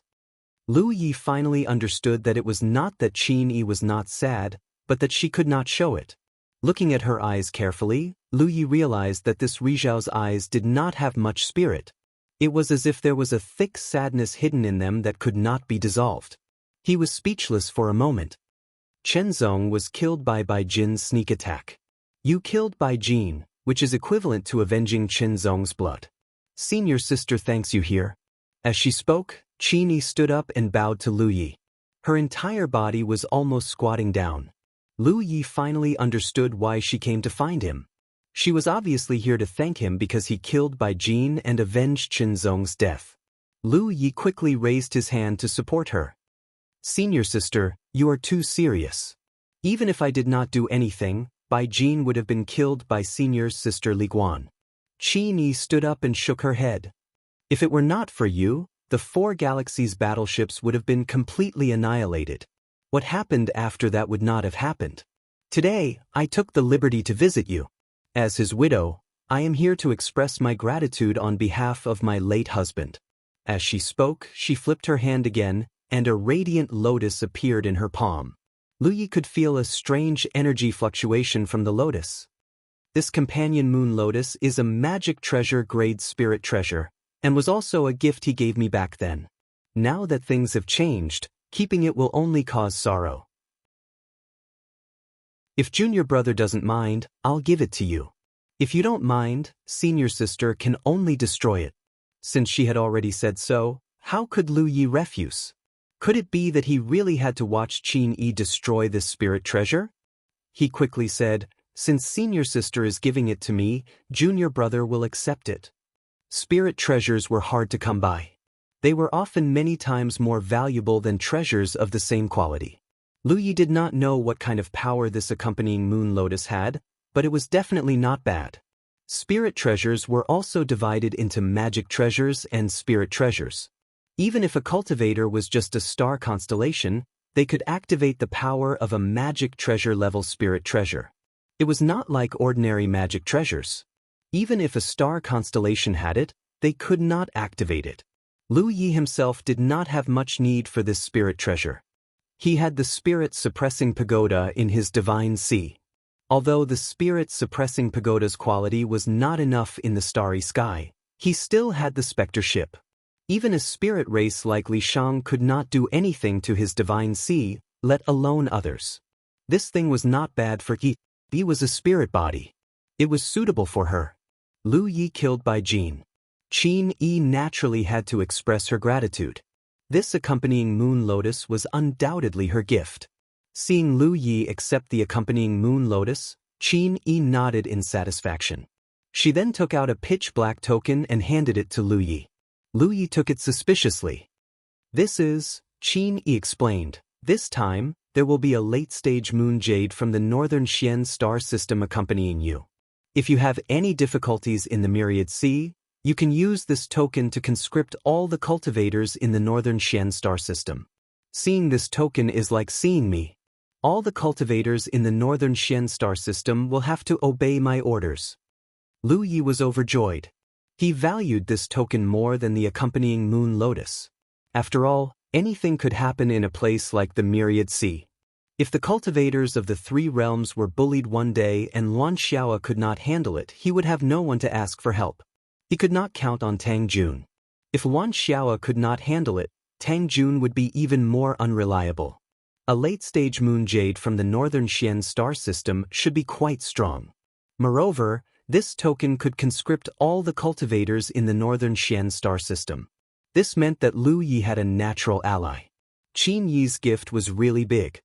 Lu Yi finally understood that it was not that Qin Yi was not sad, but that she could not show it. Looking at her eyes carefully, Lu Yi realized that this Ri Zhao's eyes did not have much spirit. It was as if there was a thick sadness hidden in them that could not be dissolved. He was speechless for a moment. Qin Zong was killed by Bai Jin's sneak attack. You killed Bai Jin, which is equivalent to avenging Qin Zong's blood. Senior sister thanks you here. As she spoke, Qin Yi stood up and bowed to Lu Yi. Her entire body was almost squatting down. Lu Yi finally understood why she came to find him. She was obviously here to thank him because he killed Bai Jin and avenged Qin Zong's death. Lu Yi quickly raised his hand to support her. "Senior sister, you are too serious. Even if I did not do anything, Bai Jin would have been killed by senior sister Li Guan." Qin Yi stood up and shook her head. "If it were not for you, the 4 galaxies battleships would have been completely annihilated. What happened after that would not have happened. Today, I took the liberty to visit you. As his widow, I am here to express my gratitude on behalf of my late husband." As she spoke, she flipped her hand again, and a radiant lotus appeared in her palm. Lu Yi could feel a strange energy fluctuation from the lotus. This companion moon lotus is a magic treasure grade spirit treasure, and was also a gift he gave me back then. Now that things have changed, keeping it will only cause sorrow. If junior brother doesn't mind, I'll give it to you. If you don't mind, senior sister can only destroy it. Since she had already said so, how could Lu Yi refuse? Could it be that he really had to watch Qin Yi destroy this spirit treasure? He quickly said, "Since senior sister is giving it to me, junior brother will accept it." Spirit treasures were hard to come by. They were often many times more valuable than treasures of the same quality. Lu Yi did not know what kind of power this accompanying moon lotus had, but it was definitely not bad. Spirit treasures were also divided into magic treasures and spirit treasures. Even if a cultivator was just a star constellation, they could activate the power of a magic treasure-level spirit treasure. It was not like ordinary magic treasures. Even if a star constellation had it, they could not activate it. Lu Yi himself did not have much need for this spirit treasure. He had the spirit-suppressing pagoda in his divine sea. Although the spirit-suppressing pagoda's quality was not enough in the starry sky, he still had the specter ship. Even a spirit race like Li Shang could not do anything to his divine sea, let alone others. This thing was not bad for Yi. He was a spirit body. It was suitable for her. Lu Yi killed by Jin. Qin Yi naturally had to express her gratitude. This accompanying moon lotus was undoubtedly her gift. Seeing Lu Yi accept the accompanying moon lotus, Qin Yi nodded in satisfaction. She then took out a pitch-black token and handed it to Lu Yi. Lu Yi took it suspiciously. "This is," Qin Yi explained, "this time, there will be a late-stage moon jade from the northern Xian star system accompanying you. If you have any difficulties in the Myriad Sea, you can use this token to conscript all the cultivators in the northern Xian star system. Seeing this token is like seeing me. All the cultivators in the northern Xian star system will have to obey my orders." Lu Yi was overjoyed. He valued this token more than the accompanying moon lotus. After all, anything could happen in a place like the Myriad Sea. If the cultivators of the three realms were bullied one day and Luan Xiao could not handle it, he would have no one to ask for help. He could not count on Tang Jun. If Luan Xiao could not handle it, Tang Jun would be even more unreliable. A late-stage moon jade from the northern Xian star system should be quite strong. Moreover, this token could conscript all the cultivators in the northern Xian star system. This meant that Lu Yi had a natural ally. Qin Yi's gift was really big.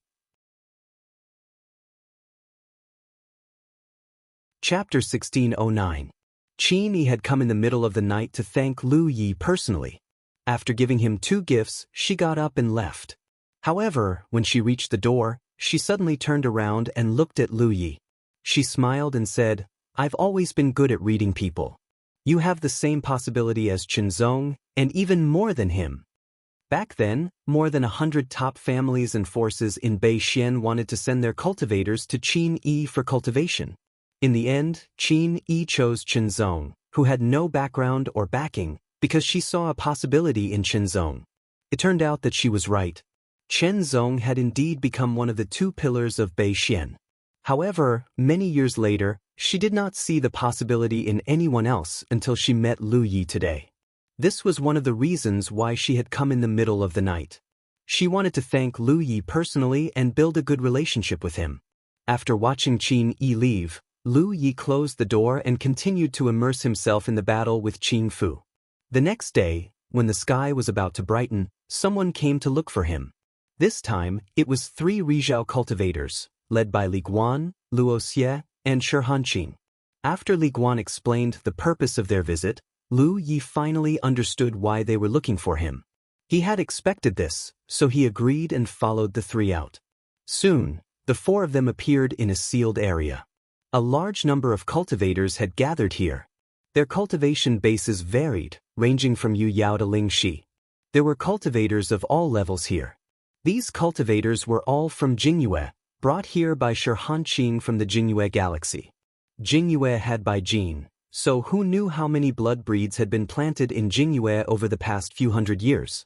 Chapter 1609. Qin Yi had come in the middle of the night to thank Lu Yi personally. After giving him 2 gifts, she got up and left. However, when she reached the door, she suddenly turned around and looked at Lu Yi. She smiled and said, "I've always been good at reading people. You have the same possibility as Qinzong, and even more than him." Back then, more than 100 top families and forces in Beixian wanted to send their cultivators to Qin Yi for cultivation. In the end, Qin Yi chose Qinzong, who had no background or backing, because she saw a possibility in Qinzong. It turned out that she was right. Qinzong had indeed become one of the 2 pillars of Beixian. However, many years later, she did not see the possibility in anyone else until she met Lu Yi today. This was one of the reasons why she had come in the middle of the night. She wanted to thank Lu Yi personally and build a good relationship with him. After watching Qin Yi leave, Lu Yi closed the door and continued to immerse himself in the battle with Qin Fu. The next day, when the sky was about to brighten, someone came to look for him. This time, it was 3 Rizhao cultivators, led by Li Guan, Luo Xie, and Shi Hanqing. After Li Guan explained the purpose of their visit, Lu Yi finally understood why they were looking for him. He had expected this, so he agreed and followed the 3 out. Soon, the 4 of them appeared in a sealed area. A large number of cultivators had gathered here. Their cultivation bases varied, ranging from Yu Yao to Ling Shi. There were cultivators of all levels here. These cultivators were all from Jingyue, brought here by Shi Hanqing from the Jingyue galaxy. Jingyue had by Jin, so who knew how many blood breeds had been planted in Jingyue over the past few hundred years?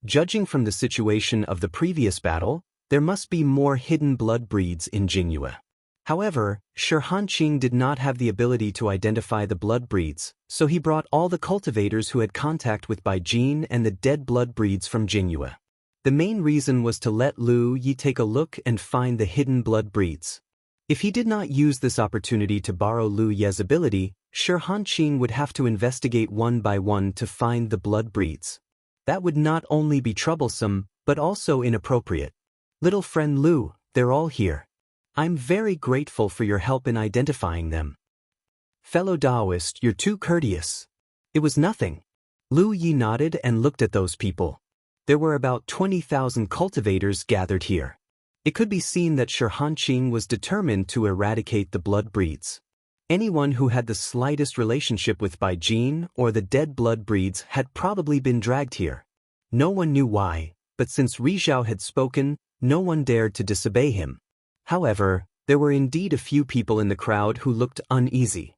Judging from the situation of the previous battle, there must be more hidden blood breeds in Jingyue. However, Shi Hanqing did not have the ability to identify the blood breeds, so he brought all the cultivators who had contact with Bai Jin and the dead blood breeds from Jingyue. The main reason was to let Lu Yi take a look and find the hidden blood breeds. If he did not use this opportunity to borrow Lu Ye's ability, Shi Hanqing would have to investigate one by one to find the blood breeds. That would not only be troublesome, but also inappropriate. "Little friend Lu, they're all here. I'm very grateful for your help in identifying them." "Fellow Taoist, you're too courteous. It was nothing." Lu Yi nodded and looked at those people. There were about 20,000 cultivators gathered here. It could be seen that Shi Hanqing was determined to eradicate the blood breeds. Anyone who had the slightest relationship with Bai Jin or the dead blood breeds had probably been dragged here. No one knew why, but since Rizhao had spoken, no one dared to disobey him. However, there were indeed a few people in the crowd who looked uneasy.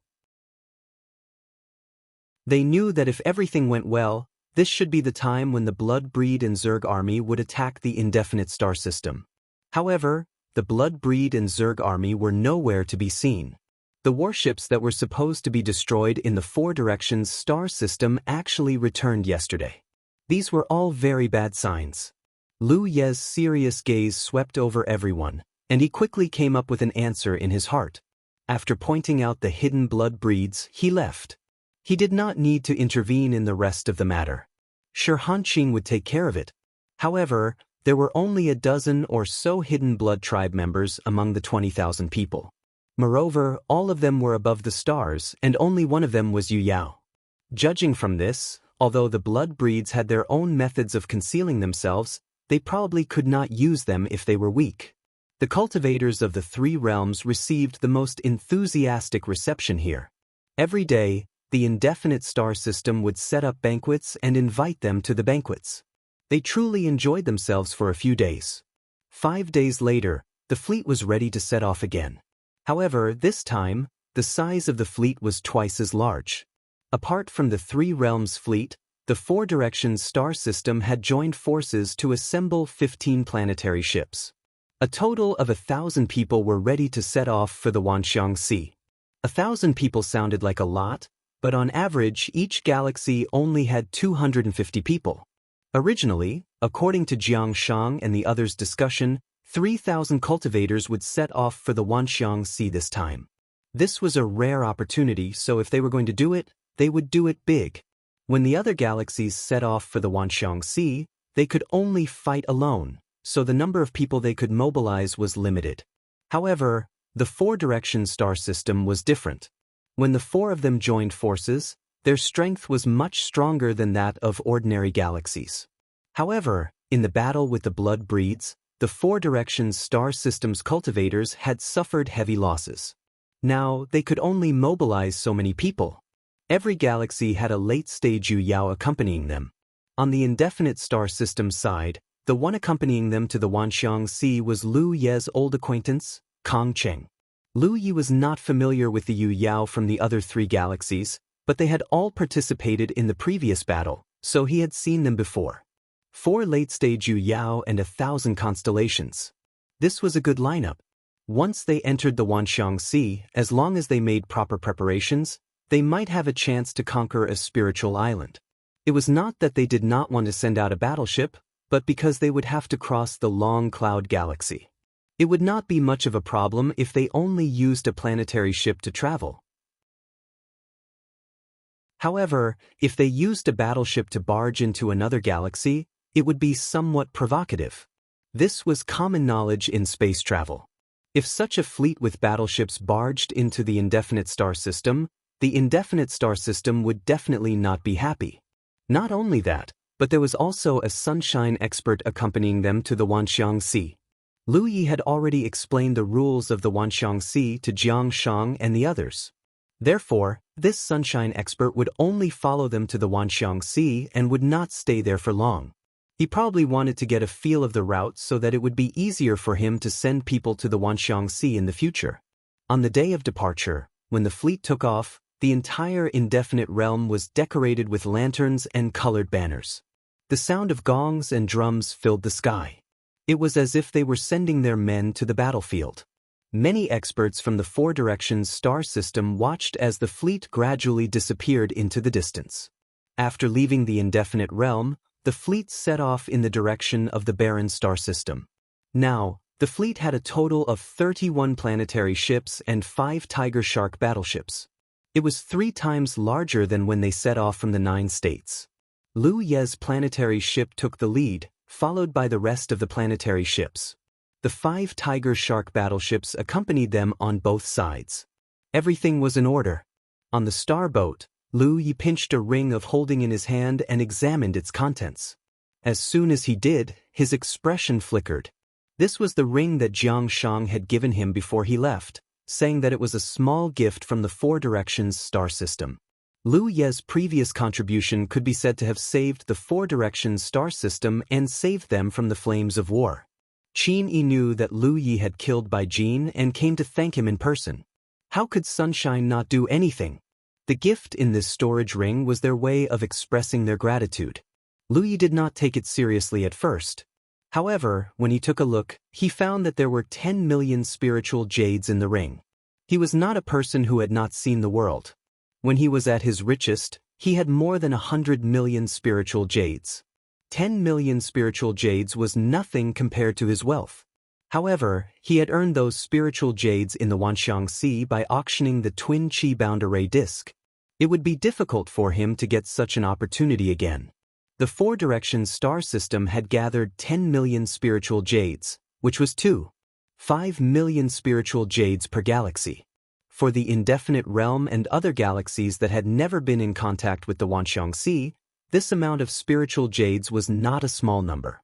They knew that if everything went well, this should be the time when the Blood Breed and Zerg army would attack the indefinite star system. However, the Blood Breed and Zerg army were nowhere to be seen. The warships that were supposed to be destroyed in the Four Directions star system actually returned yesterday. These were all very bad signs. Lu Ye's serious gaze swept over everyone, and he quickly came up with an answer in his heart. After pointing out the hidden blood breeds, he left. He did not need to intervene in the rest of the matter. Sure, Hanqing would take care of it. However, there were only a dozen or so hidden blood tribe members among the 20,000 people. Moreover, all of them were above the stars, and only one of them was Yu Yao. Judging from this, although the blood breeds had their own methods of concealing themselves, they probably could not use them if they were weak. The cultivators of the three realms received the most enthusiastic reception here. Every day, the indefinite star system would set up banquets and invite them to the banquets. They truly enjoyed themselves for a few days. 5 days later, the fleet was ready to set off again. However, this time, the size of the fleet was twice as large. Apart from the Three Realms fleet, the Four Directions star system had joined forces to assemble 15 planetary ships. A total of 1,000 people were ready to set off for the Wanxiang Sea. 1,000 people sounded like a lot, but on average each galaxy only had 250 people. Originally, according to Jiang Shang and the others' discussion, 3,000 cultivators would set off for the Wanxiang Sea this time. This was a rare opportunity, so if they were going to do it, they would do it big. When the other galaxies set off for the Wanxiang Sea, they could only fight alone, so the number of people they could mobilize was limited. However, the Four Directions star system was different. When the four of them joined forces, their strength was much stronger than that of ordinary galaxies. However, in the battle with the blood breeds, the Four Directions star system's cultivators had suffered heavy losses. Now, they could only mobilize so many people. Every galaxy had a late-stage Yu Yao accompanying them. On the indefinite star system side, the one accompanying them to the Wanxiang Sea was Lu Ye's old acquaintance, Kong Cheng. Lu Ye was not familiar with the Yu Yao from the other three galaxies, but they had all participated in the previous battle, so he had seen them before. 4 late-stage Yu Yao and 1,000 constellations. This was a good lineup. Once they entered the Wanxiang Sea, as long as they made proper preparations, they might have a chance to conquer a spiritual island. It was not that they did not want to send out a battleship, but because they would have to cross the Long Cloud Galaxy. It would not be much of a problem if they only used a planetary ship to travel. However, if they used a battleship to barge into another galaxy, it would be somewhat provocative. This was common knowledge in space travel. If such a fleet with battleships barged into the indefinite star system, the indefinite star system would definitely not be happy. Not only that, but there was also a sunshine expert accompanying them to the Wanxiang Sea. Lu Ye had already explained the rules of the Wanxiang Sea to Jiang Shang and the others. Therefore, this sunshine expert would only follow them to the Wanxiang Sea and would not stay there for long. He probably wanted to get a feel of the route so that it would be easier for him to send people to the Wanxiang Sea in the future. On the day of departure, when the fleet took off, the entire indefinite realm was decorated with lanterns and colored banners. The sound of gongs and drums filled the sky. It was as if they were sending their men to the battlefield. Many experts from the Four Directions star system watched as the fleet gradually disappeared into the distance. After leaving the indefinite realm, the fleet set off in the direction of the barren star system. Now, the fleet had a total of 31 planetary ships and 5 Tiger Shark battleships. It was 3 times larger than when they set off from the 9 states. Lu Ye's planetary ship took the lead, followed by the rest of the planetary ships. The 5 Tiger Shark battleships accompanied them on both sides. Everything was in order. On the starboat, Lu Ye pinched a ring of holding in his hand and examined its contents. As soon as he did, his expression flickered. This was the ring that Jiang Shang had given him before he left, saying that it was a small gift from the Four Directions star system. Lu Ye's previous contribution could be said to have saved the Four Directions star system and saved them from the flames of war. Qin Yi knew that Lu Ye had killed Bai Jin and came to thank him in person. How could Sunshine not do anything? The gift in this storage ring was their way of expressing their gratitude. Lu Yi did not take it seriously at first. However, when he took a look, he found that there were 10 million spiritual jades in the ring. He was not a person who had not seen the world. When he was at his richest, he had more than 100 million spiritual jades. 10 million spiritual jades was nothing compared to his wealth. However, he had earned those spiritual jades in the Wanxiang Sea by auctioning the twin Qi-bound array disc. It would be difficult for him to get such an opportunity again. The Four Directions star system had gathered 10 million spiritual jades, which was 5 million spiritual jades per galaxy. For the indefinite realm and other galaxies that had never been in contact with the Wanxiang Sea, this amount of spiritual jades was not a small number.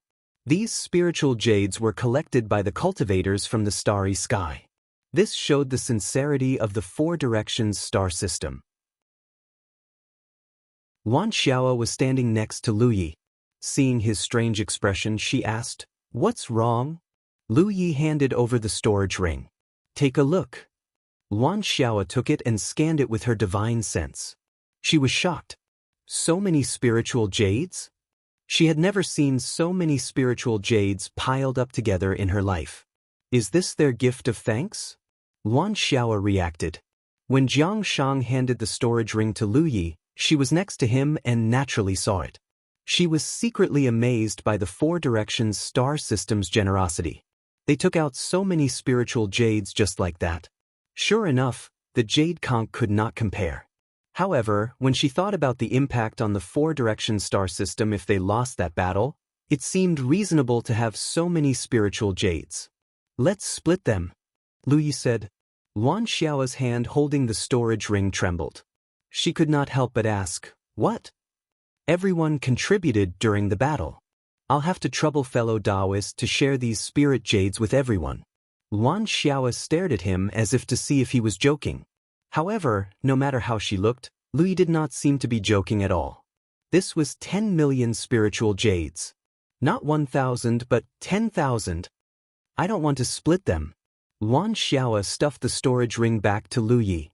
These spiritual jades were collected by the cultivators from the starry sky. This showed the sincerity of the Four Directions star system. Wan Xiao was standing next to Lu Yi. Seeing his strange expression, she asked, "What's wrong?" Lu Yi handed over the storage ring. "Take a look." Wan Xiao took it and scanned it with her divine sense. She was shocked. So many spiritual jades? She had never seen so many spiritual jades piled up together in her life. Is this their gift of thanks? Wan Xiao reacted. When Jiang Shang handed the storage ring to Lu Yi, she was next to him and naturally saw it. She was secretly amazed by the Four Directions star system's generosity. They took out so many spiritual jades just like that. Sure enough, the jade conch could not compare. However, when she thought about the impact on the Four Directions star system if they lost that battle, it seemed reasonable to have so many spiritual jades. "Let's split them," Lu Yi said. Wan Xiao's hand holding the storage ring trembled. She could not help but ask, "What?" "Everyone contributed during the battle. I'll have to trouble fellow Taoists to share these spirit jades with everyone." Wan Xiao stared at him as if to see if he was joking. However, no matter how she looked, Lu Yi did not seem to be joking at all. This was 10 million spiritual jades. Not 1,000 but 10,000. "I don't want to split them." Wan Xiao stuffed the storage ring back to Lu Yi.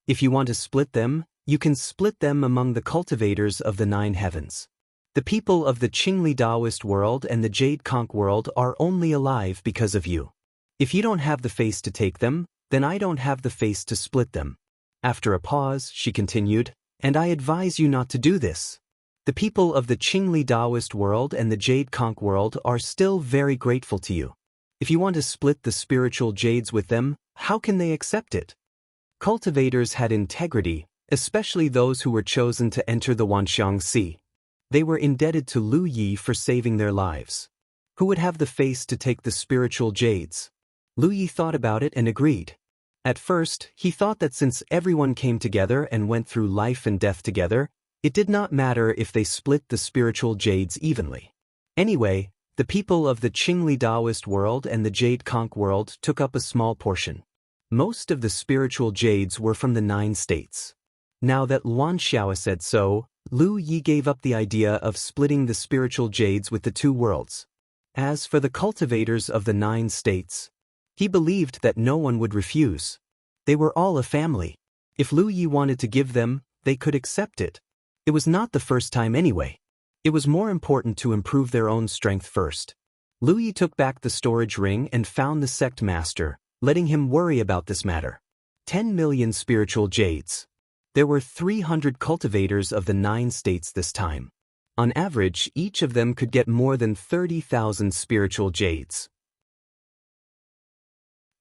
"If you want to split them, you can split them among the cultivators of the 9 heavens. The people of the Qingli Taoist world and the Jade Conch world are only alive because of you. If you don't have the face to take them, then I don't have the face to split them." After a pause, she continued, "And I advise you not to do this. The people of the Qingli Taoist world and the Jade Conch world are still very grateful to you. If you want to split the spiritual jades with them, how can they accept it?" Cultivators had integrity, especially those who were chosen to enter the Wanxiang Sea. They were indebted to Lu Yi for saving their lives. Who would have the face to take the spiritual jades? Lu Yi thought about it and agreed. At first, he thought that since everyone came together and went through life and death together, it did not matter if they split the spiritual jades evenly. Anyway, the people of the Qingli Taoist world and the Jade Conch world took up a small portion. Most of the spiritual jades were from the 9 states. Now that Wan Xiao said so, Lu Yi gave up the idea of splitting the spiritual jades with the 2 worlds. As for the cultivators of the 9 states, he believed that no one would refuse. They were all a family. If Lu Yi wanted to give them, they could accept it. It was not the first time anyway. It was more important to improve their own strength first. Lu Yi took back the storage ring and found the sect master, letting him worry about this matter. 10 million spiritual jades. There were 300 cultivators of the 9 states this time. On average, each of them could get more than 30,000 spiritual jades.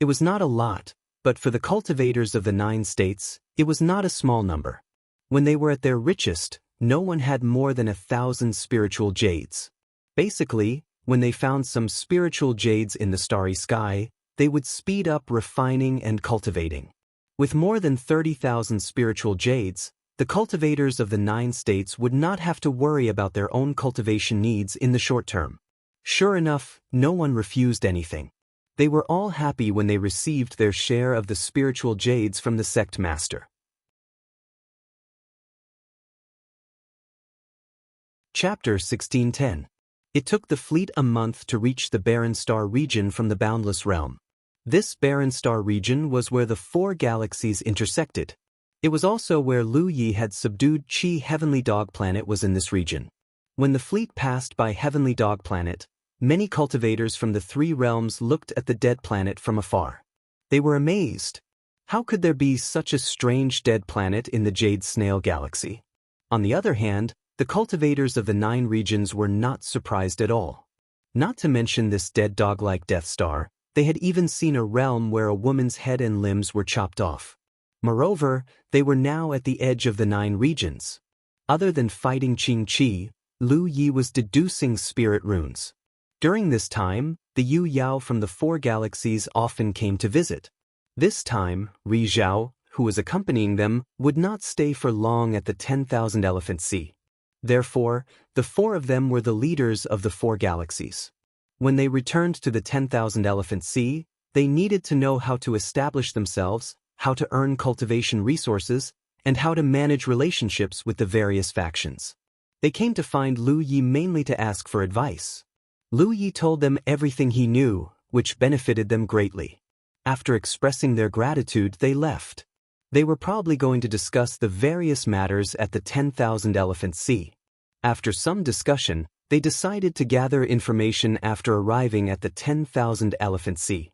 It was not a lot, but for the cultivators of the 9 states, it was not a small number. When they were at their richest, no one had more than 1,000 spiritual jades. Basically, when they found some spiritual jades in the starry sky, they would speed up refining and cultivating. With more than 30,000 spiritual jades, the cultivators of the 9 states would not have to worry about their own cultivation needs in the short term. Sure enough, no one refused anything. They were all happy when they received their share of the spiritual jades from the sect master. Chapter 1610. It took the fleet a month to reach the barren star region from the boundless realm. This barren star region was where the 4 galaxies intersected. It was also where Lu Yi had subdued Qi Heavenly Dog Planet was in this region. When the fleet passed by Heavenly Dog Planet, many cultivators from the three realms looked at the dead planet from afar. They were amazed. How could there be such a strange dead planet in the Jade Snail Galaxy? On the other hand, the cultivators of the 9 regions were not surprised at all. Not to mention this dead dog-like Death Star, they had even seen a realm where a woman's head and limbs were chopped off. Moreover, they were now at the edge of the 9 regions. Other than fighting Qing Qi, Lu Yi was deducing spirit runes. During this time, the Yu Yao from the 4 galaxies often came to visit. This time, Ri Zhao, who was accompanying them, would not stay for long at the 10,000 Elephant Sea. Therefore, the 4 of them were the leaders of the 4 galaxies. When they returned to the 10,000 Elephant Sea, they needed to know how to establish themselves, how to earn cultivation resources, and how to manage relationships with the various factions. They came to find Lu Yi mainly to ask for advice. Lu Yi told them everything he knew, which benefited them greatly. After expressing their gratitude, they left. They were probably going to discuss the various matters at the 10,000 Elephant Sea. After some discussion, they decided to gather information after arriving at the 10,000 Elephant Sea.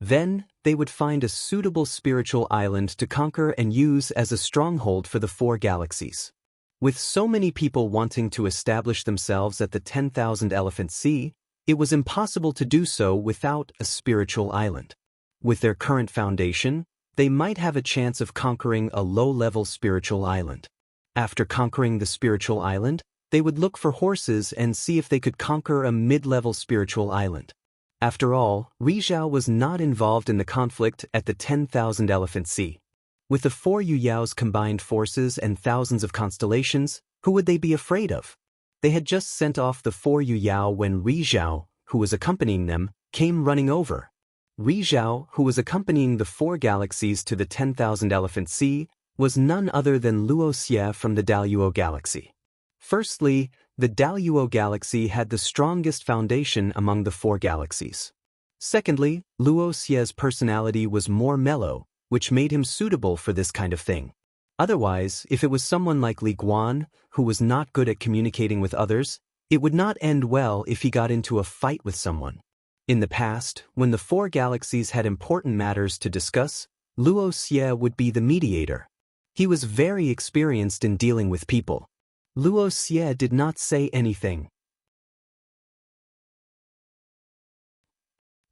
Then, they would find a suitable spiritual island to conquer and use as a stronghold for the 4 galaxies. With so many people wanting to establish themselves at the 10,000 Elephant Sea, it was impossible to do so without a spiritual island. With their current foundation, they might have a chance of conquering a low-level spiritual island. After conquering the spiritual island, they would look for horses and see if they could conquer a mid-level spiritual island. After all, Ri Zhao was not involved in the conflict at the 10,000 Elephant Sea. With the 4 Yu Yao's combined forces and thousands of constellations, who would they be afraid of? They had just sent off the 4 Yu Yao when Ri Zhao, who was accompanying them, came running over. Ri Zhao, who was accompanying the 4 galaxies to the 10,000 Elephant Sea, was none other than Luo Xie from the Daluo Galaxy. Firstly, the Daluo Galaxy had the strongest foundation among the 4 galaxies. Secondly, Luo Xie's personality was more mellow, which made him suitable for this kind of thing. Otherwise, if it was someone like Li Guan, who was not good at communicating with others, it would not end well if he got into a fight with someone. In the past, when the 4 galaxies had important matters to discuss, Luo Xie would be the mediator. He was very experienced in dealing with people. Luo Xie did not say anything.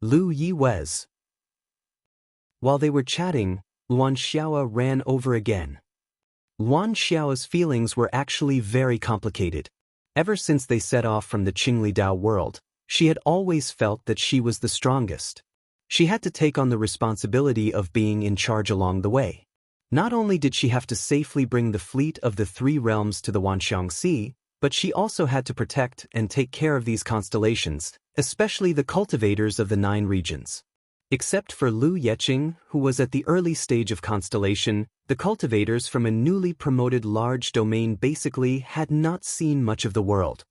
Lu Yi was. While they were chatting, Luan Xiao ran over again. Luan Xiao's feelings were actually very complicated. Ever since they set off from the Qingli Dao world, she had always felt that she was the strongest. She had to take on the responsibility of being in charge along the way. Not only did she have to safely bring the fleet of the 3 realms to the Wanxiang Sea, but she also had to protect and take care of these constellations, especially the cultivators of the 9 regions. Except for Lu Yeqing, who was at the early stage of constellation, the cultivators from a newly promoted large domain basically had not seen much of the world.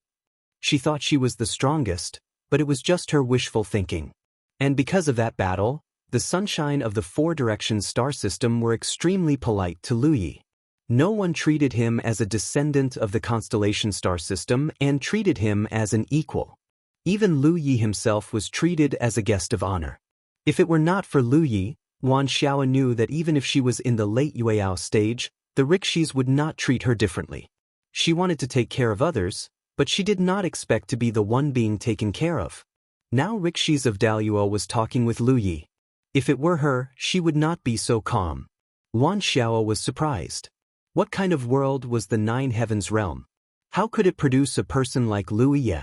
She thought she was the strongest, but it was just her wishful thinking. And because of that battle, the sunshine of the 4 directions star system were extremely polite to Lu Yi. No one treated him as a descendant of the constellation star system and treated him as an equal. Even Lu Yi himself was treated as a guest of honor. If it were not for Lu Yi, Wan Xiao knew that even if she was in the late Yueyao stage, the Rixis would not treat her differently. She wanted to take care of others, but she did not expect to be the one being taken care of. Now Rixis of Daluo was talking with Lu Yi. If it were her, she would not be so calm. Wan Xiao was surprised. What kind of world was the 9 Heavens realm? How could it produce a person like Lu Yi?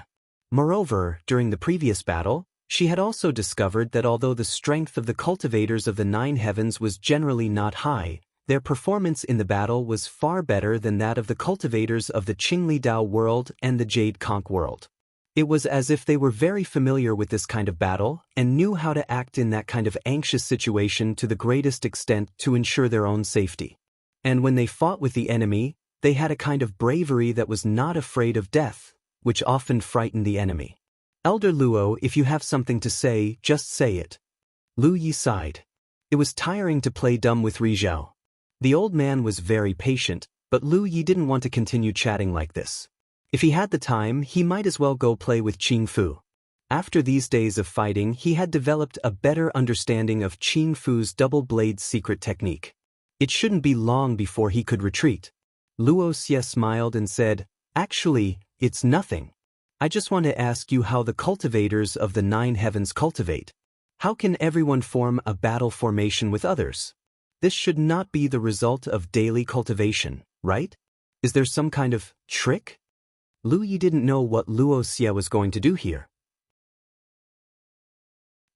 Moreover, during the previous battle, she had also discovered that although the strength of the cultivators of the 9 Heavens was generally not high, their performance in the battle was far better than that of the cultivators of the Qingli Dao world and the Jade Conch world. It was as if they were very familiar with this kind of battle and knew how to act in that kind of anxious situation to the greatest extent to ensure their own safety. And when they fought with the enemy, they had a kind of bravery that was not afraid of death, which often frightened the enemy. Elder Luo, if you have something to say, just say it. Lu Yi sighed. It was tiring to play dumb with Ri Zhao. The old man was very patient, but Lu Yi didn't want to continue chatting like this. If he had the time, he might as well go play with Qing Fu. After these days of fighting, he had developed a better understanding of Qing Fu's double-blade secret technique. It shouldn't be long before he could retreat. Luo Xie smiled and said, "Actually, it's nothing. I just want to ask you how the cultivators of the 9 heavens cultivate. How can everyone form a battle formation with others? This should not be the result of daily cultivation, right? Is there some kind of trick?" Lu Yi didn't know what Luo Xie was going to do here.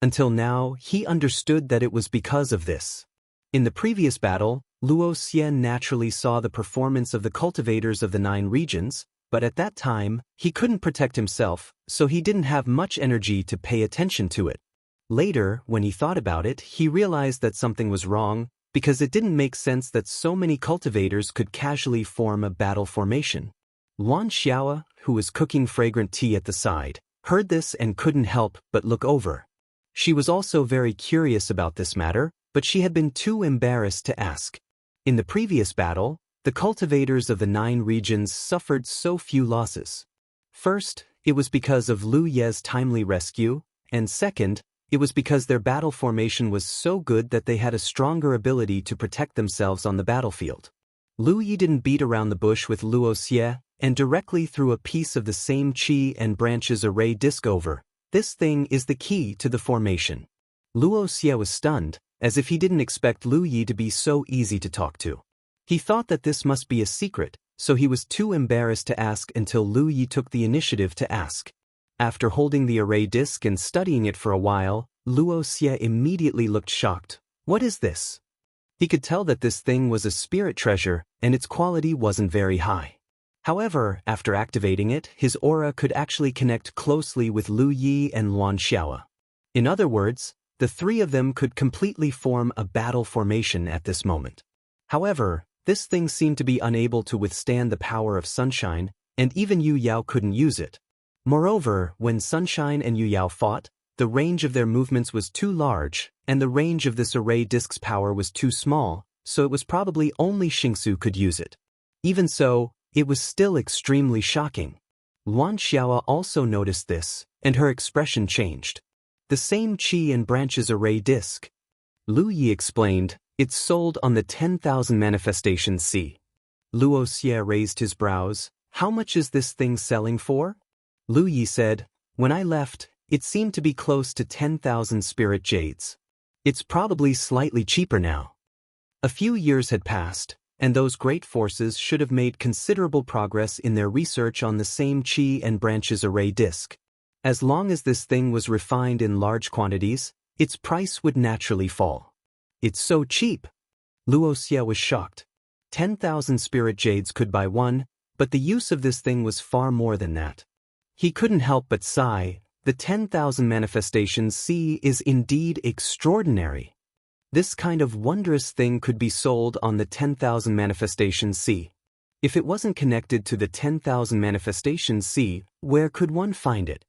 Until now, he understood that it was because of this. In the previous battle, Luo Xie naturally saw the performance of the cultivators of the 9 regions, but at that time, he couldn't protect himself, so he didn't have much energy to pay attention to it. Later, when he thought about it, he realized that something was wrong, because it didn't make sense that so many cultivators could casually form a battle formation. Luan Xiao, who was cooking fragrant tea at the side, heard this and couldn't help but look over. She was also very curious about this matter, but she had been too embarrassed to ask. In the previous battle, the cultivators of the 9 regions suffered so few losses. First, it was because of Lu Ye's timely rescue, and second, it was because their battle formation was so good that they had a stronger ability to protect themselves on the battlefield. Lu Yi didn't beat around the bush with Luo Xie, and directly threw a piece of the same qi and branches array disc over. This thing is the key to the formation. Luo Xie was stunned, as if he didn't expect Lu Yi to be so easy to talk to. He thought that this must be a secret, so he was too embarrassed to ask until Lu Yi took the initiative to ask. After holding the array disc and studying it for a while, Luo Xie immediately looked shocked. What is this? He could tell that this thing was a spirit treasure, and its quality wasn't very high. However, after activating it, his aura could actually connect closely with Lu Yi and Luan Xiao. In other words, the 3 of them could completely form a battle formation at this moment. However, this thing seemed to be unable to withstand the power of Sunshine, and even Yu Yao couldn't use it. Moreover, when Sunshine and Yu Yao fought, the range of their movements was too large, and the range of this array disc's power was too small, so it was probably only Xingsu could use it. Even so, it was still extremely shocking. Luan Xiao also noticed this, and her expression changed. The same qi and branches array disc. Lu Yi explained, it's sold on the 10,000 manifestations C. Luo Xie raised his brows. How much is this thing selling for? Lu Yi said, when I left, it seemed to be close to 10,000 spirit jades. It's probably slightly cheaper now. A few years had passed, and those great forces should have made considerable progress in their research on the same qi and branches array disc. As long as this thing was refined in large quantities, its price would naturally fall. It's so cheap. Luo Xie was shocked. 10,000 spirit jades could buy one, but the use of this thing was far more than that. He couldn't help but sigh. The 10,000 manifestations C is indeed extraordinary. This kind of wondrous thing could be sold on the 10,000 manifestations C. If it wasn't connected to the 10,000 manifestations C, where could one find it?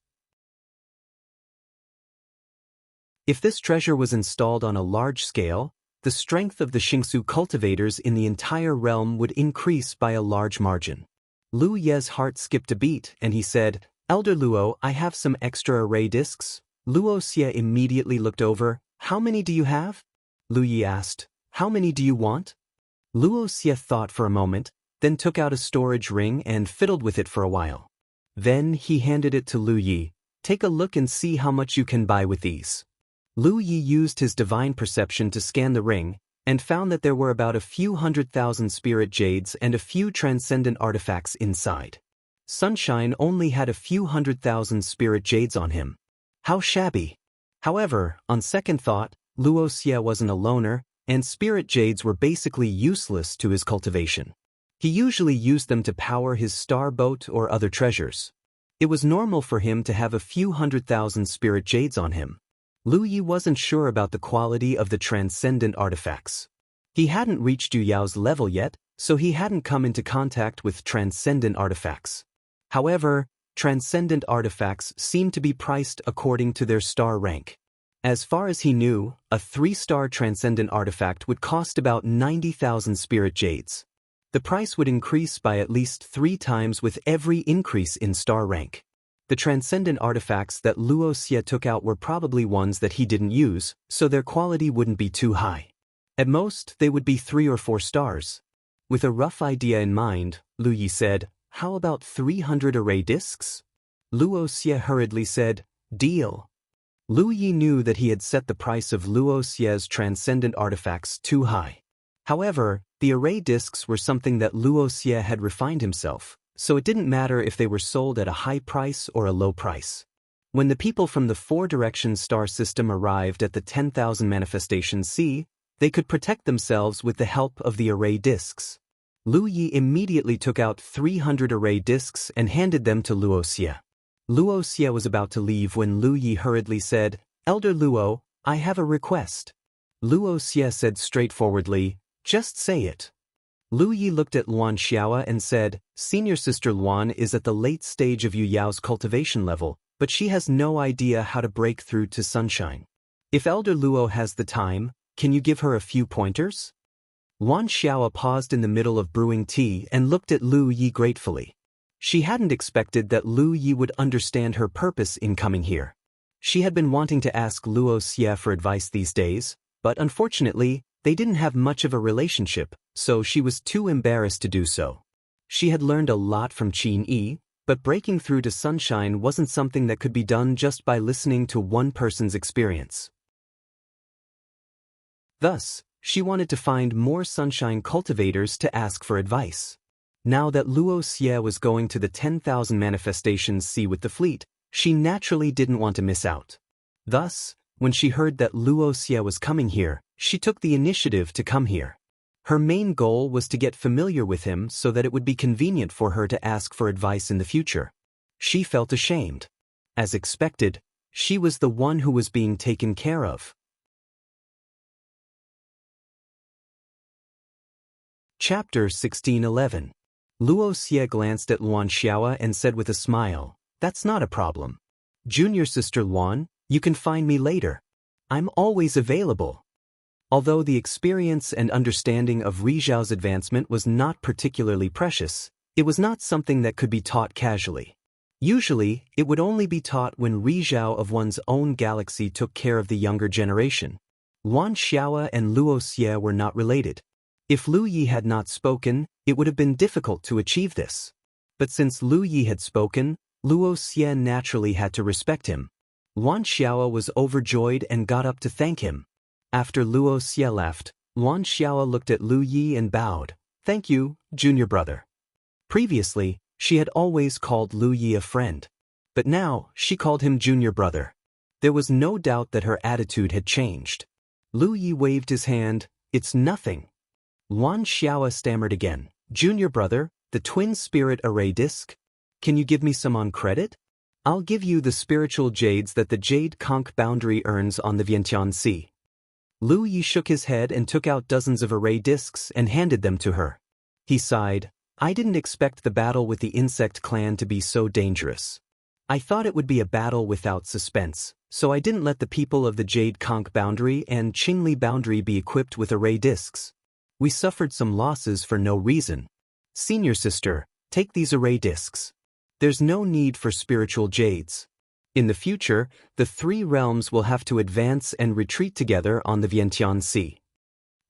If this treasure was installed on a large scale, the strength of the Xingsu cultivators in the entire realm would increase by a large margin. Lu Ye's heart skipped a beat, and he said, Elder Luo, I have some extra array discs. Luo Xie immediately looked over. How many do you have? Lu Yi asked. How many do you want? Luo Xie thought for a moment, then took out a storage ring and fiddled with it for a while. Then he handed it to Lu Yi. Take a look and see how much you can buy with these. Lu Yi used his divine perception to scan the ring, and found that there were about a few 100,000 spirit jades and a few transcendent artifacts inside. Sunshine only had a few 100,000 spirit jades on him. How shabby. However, on second thought, Luo Xie wasn't a loner, and spirit jades were basically useless to his cultivation. He usually used them to power his star boat or other treasures. It was normal for him to have a few 100,000 spirit jades on him. Lu Yi wasn't sure about the quality of the transcendent artifacts. He hadn't reached Yu Yao's level yet, so he hadn't come into contact with transcendent artifacts. However, transcendent artifacts seemed to be priced according to their star rank. As far as he knew, a 3-star transcendent artifact would cost about 90,000 spirit jades. The price would increase by at least 3 times with every increase in star rank. The transcendent artifacts that Luo Xie took out were probably ones that he didn't use, so their quality wouldn't be too high. At most, they would be 3 or 4 stars. With a rough idea in mind, Lu Yi said, "How about 300 array discs?" Luo Xie hurriedly said, "Deal." Lu Yi knew that he had set the price of Luo Xie's transcendent artifacts too high. However, the array discs were something that Luo Xie had refined himself, so it didn't matter if they were sold at a high price or a low price. When the people from the 4 Directions star system arrived at the 10,000 Manifestation Sea, they could protect themselves with the help of the array discs. Lu Yi immediately took out 300 array discs and handed them to Luo Xie. Luo Xie was about to leave when Lu Yi hurriedly said, "Elder Luo, I have a request." Luo Xie said straightforwardly, "Just say it." Lu Yi looked at Luan Xiaoa and said, "Senior sister Luan is at the late stage of Yu Yao's cultivation level, but she has no idea how to break through to sunshine. If Elder Luo has the time, can you give her a few pointers?" Luan Xiaoa paused in the middle of brewing tea and looked at Lu Yi gratefully. She hadn't expected that Lu Yi would understand her purpose in coming here. She had been wanting to ask Luo Xie for advice these days, but unfortunately, they didn't have much of a relationship, so she was too embarrassed to do so. She had learned a lot from Qin Yi, but breaking through to sunshine wasn't something that could be done just by listening to one person's experience. Thus, she wanted to find more sunshine cultivators to ask for advice. Now that Luo Xie was going to the 10,000 Manifestations Sea with the fleet, she naturally didn't want to miss out. Thus, when she heard that Luo Xie was coming here, she took the initiative to come here. Her main goal was to get familiar with him so that it would be convenient for her to ask for advice in the future. She felt ashamed. As expected, she was the one who was being taken care of. Chapter 1611. Luo Xie glanced at Luan Xiaoa and said with a smile, "That's not a problem. Junior sister Luan, you can find me later. I'm always available." Although the experience and understanding of Ri Zhao's advancement was not particularly precious, it was not something that could be taught casually. Usually, it would only be taught when Ri Zhao of one's own galaxy took care of the younger generation. Luan Xiaoa and Luo Xie were not related. If Lu Yi had not spoken, it would have been difficult to achieve this. But since Lu Yi had spoken, Luo Xie naturally had to respect him. Luan Xiaoa was overjoyed and got up to thank him. After Luo Xie left, Luan Xiaoa looked at Lu Yi and bowed. "Thank you, junior brother." Previously, she had always called Lu Yi a friend. But now, she called him junior brother. There was no doubt that her attitude had changed. Lu Yi waved his hand. "It's nothing." Luan Xiaoa stammered again. "Junior brother, the twin spirit array disc? Can you give me some on credit? I'll give you the spiritual jades that the Jade Conch boundary earns on the Vientiane Sea." Lu Yi shook his head and took out dozens of array discs and handed them to her. He sighed, "I didn't expect the battle with the insect clan to be so dangerous. I thought it would be a battle without suspense, so I didn't let the people of the Jade Conch boundary and Qingli boundary be equipped with array discs. We suffered some losses for no reason. Senior sister, take these array discs. There's no need for spiritual jades. In the future, the 3 realms will have to advance and retreat together on the Vientiane Sea."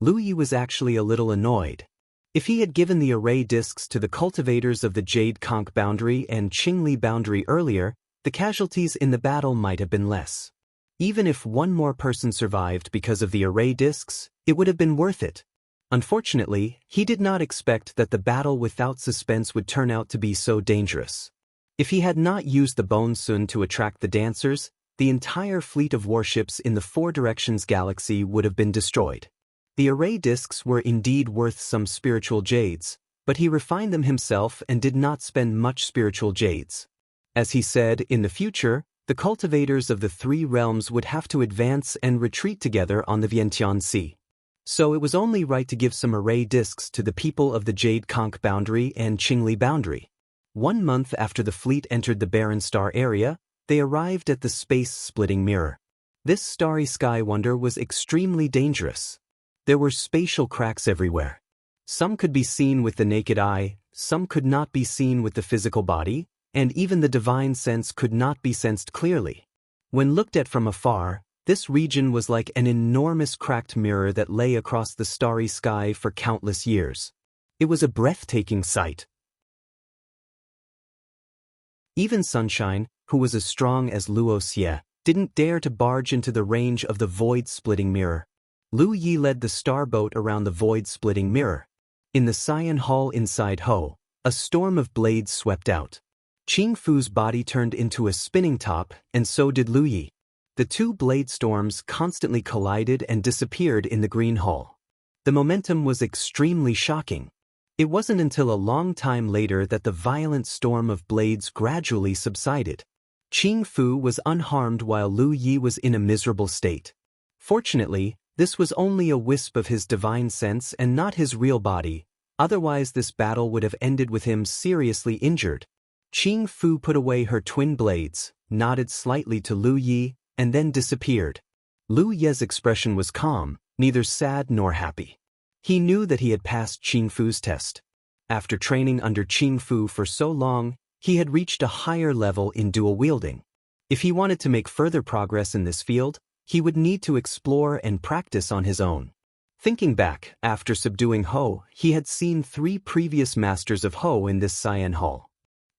Lu Yi was actually a little annoyed. If he had given the array discs to the cultivators of the Jade Conch boundary and Qingli boundary earlier, the casualties in the battle might have been less. Even if one more person survived because of the array discs, it would have been worth it. Unfortunately, he did not expect that the battle without suspense would turn out to be so dangerous. If he had not used the Bone Sun to attract the dancers, the entire fleet of warships in the 4 Directions galaxy would have been destroyed. The array discs were indeed worth some spiritual jades, but he refined them himself and did not spend much spiritual jades. As he said, in the future, the cultivators of the 3 realms would have to advance and retreat together on the Vientiane Sea. So it was only right to give some array discs to the people of the Jade Conch boundary and Qingli boundary. 1 month after the fleet entered the Barren Star area, they arrived at the space-splitting mirror. This starry sky wonder was extremely dangerous. There were spatial cracks everywhere. Some could be seen with the naked eye, some could not be seen with the physical body, and even the divine sense could not be sensed clearly. When looked at from afar, this region was like an enormous cracked mirror that lay across the starry sky for countless years. It was a breathtaking sight. Even Sunshine, who was as strong as Luo Xie, didn't dare to barge into the range of the void-splitting mirror. Lu Yi led the star boat around the void-splitting mirror. In the Cyan Hall inside Ho, a storm of blades swept out. Qing Fu's body turned into a spinning top, and so did Lu Yi. The two blade storms constantly collided and disappeared in the green hall. The momentum was extremely shocking. It wasn't until a long time later that the violent storm of blades gradually subsided. Qing Fu was unharmed while Lu Yi was in a miserable state. Fortunately, this was only a wisp of his divine sense and not his real body, otherwise this battle would have ended with him seriously injured. Qing Fu put away her twin blades, nodded slightly to Lu Yi, and then disappeared. Lu Ye's expression was calm, neither sad nor happy. He knew that he had passed Qing Fu's test. After training under Qing Fu for so long, he had reached a higher level in dual wielding. If he wanted to make further progress in this field, he would need to explore and practice on his own. Thinking back, after subduing Ho, he had seen 3 previous masters of Ho in this Cyan Hall.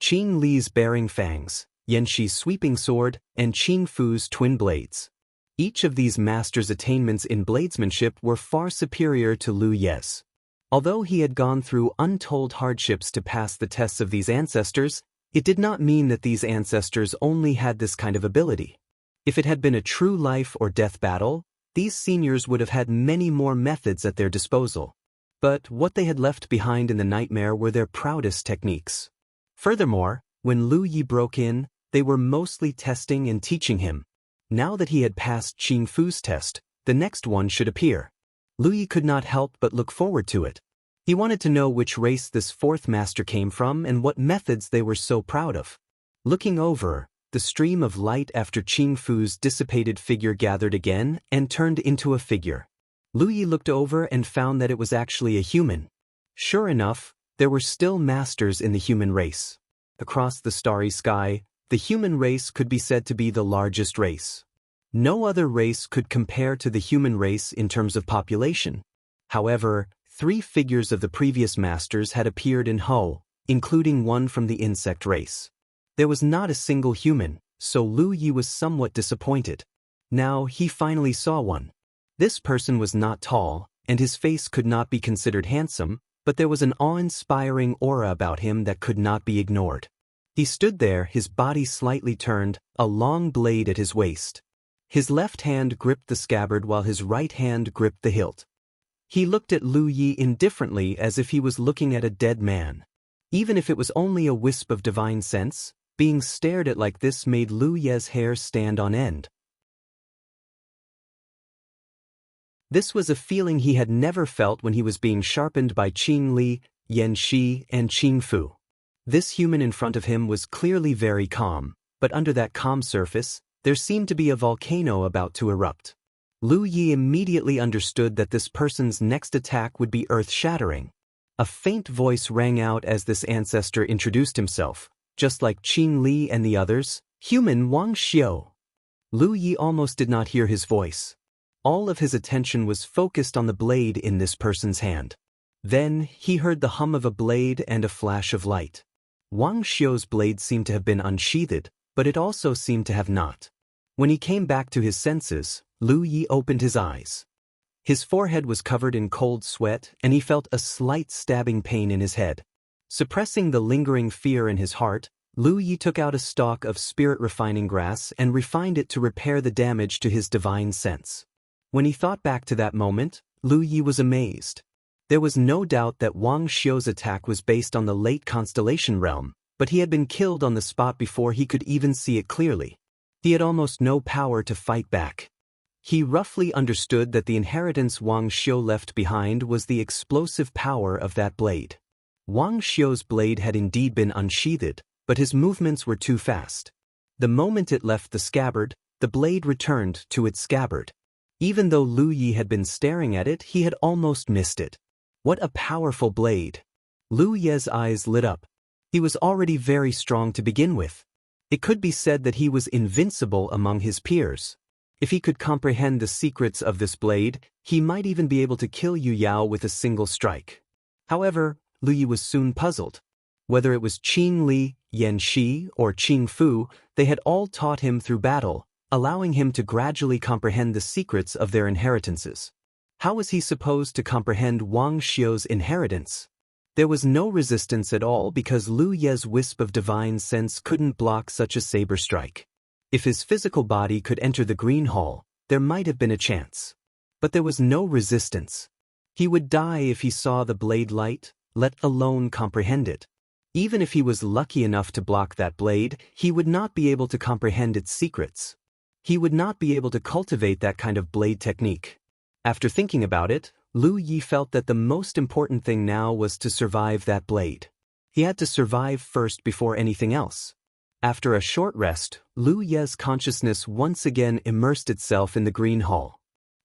Qing Li's bearing fangs, Yan Shi's sweeping sword, and Qing Fu's twin blades. Each of these masters' attainments in bladesmanship were far superior to Lu Ye's. Although he had gone through untold hardships to pass the tests of these ancestors, it did not mean that these ancestors only had this kind of ability. If it had been a true life or death battle, these seniors would have had many more methods at their disposal. But what they had left behind in the nightmare were their proudest techniques. Furthermore, when Lu Yi broke in, they were mostly testing and teaching him. Now that he had passed Qing Fu's test, the next one should appear. Lu Yi could not help but look forward to it. He wanted to know which race this 4th master came from and what methods they were so proud of. Looking over, the stream of light after Qing Fu's dissipated figure gathered again and turned into a figure. Lu Yi looked over and found that it was actually a human. Sure enough, there were still masters in the human race. Across the starry sky, the human race could be said to be the largest race. No other race could compare to the human race in terms of population. However, 3 figures of the previous masters had appeared in Ho, including one from the insect race. There was not a single human, so Lu Yi was somewhat disappointed. Now he finally saw one. This person was not tall, and his face could not be considered handsome, but there was an awe-inspiring aura about him that could not be ignored. He stood there, his body slightly turned, a long blade at his waist. His left hand gripped the scabbard while his right hand gripped the hilt. He looked at Lu Yi indifferently as if he was looking at a dead man. Even if it was only a wisp of divine sense, being stared at like this made Lu Ye's hair stand on end. This was a feeling he had never felt when he was being sharpened by Qing Li, Yan Shi, and Qing Fu. This human in front of him was clearly very calm, but under that calm surface, there seemed to be a volcano about to erupt. Lu Yi immediately understood that this person's next attack would be earth-shattering. A faint voice rang out as this ancestor introduced himself, just like Qing Li and the others, "Human Wang Xiu." Lu Yi almost did not hear his voice. All of his attention was focused on the blade in this person's hand. Then, he heard the hum of a blade and a flash of light. Wang Xiu's blade seemed to have been unsheathed, but it also seemed to have not. When he came back to his senses, Lu Yi opened his eyes. His forehead was covered in cold sweat, and he felt a slight stabbing pain in his head. Suppressing the lingering fear in his heart, Lu Yi took out a stalk of spirit-refining grass and refined it to repair the damage to his divine sense. When he thought back to that moment, Lu Yi was amazed. There was no doubt that Wang Xiu's attack was based on the late constellation realm, but he had been killed on the spot before he could even see it clearly. He had almost no power to fight back. He roughly understood that the inheritance Wang Xiu left behind was the explosive power of that blade. Wang Xiu's blade had indeed been unsheathed, but his movements were too fast. The moment it left the scabbard, the blade returned to its scabbard. Even though Lu Yi had been staring at it, he had almost missed it. What a powerful blade! Lu Ye's eyes lit up. He was already very strong to begin with. It could be said that he was invincible among his peers. If he could comprehend the secrets of this blade, he might even be able to kill Yu Yao with a single strike. However, Lu Yi was soon puzzled. Whether it was Qing Li, Yan Shi, or Qing Fu, they had all taught him through battle, allowing him to gradually comprehend the secrets of their inheritances. How was he supposed to comprehend Wang Xiu's inheritance? There was no resistance at all because Lu Ye's wisp of divine sense couldn't block such a saber strike. If his physical body could enter the green hall, there might have been a chance. But there was no resistance. He would die if he saw the blade light, let alone comprehend it. Even if he was lucky enough to block that blade, he would not be able to comprehend its secrets. He would not be able to cultivate that kind of blade technique. After thinking about it, Lu Yi felt that the most important thing now was to survive that blade. He had to survive first before anything else. After a short rest, Lu Ye's consciousness once again immersed itself in the green hall.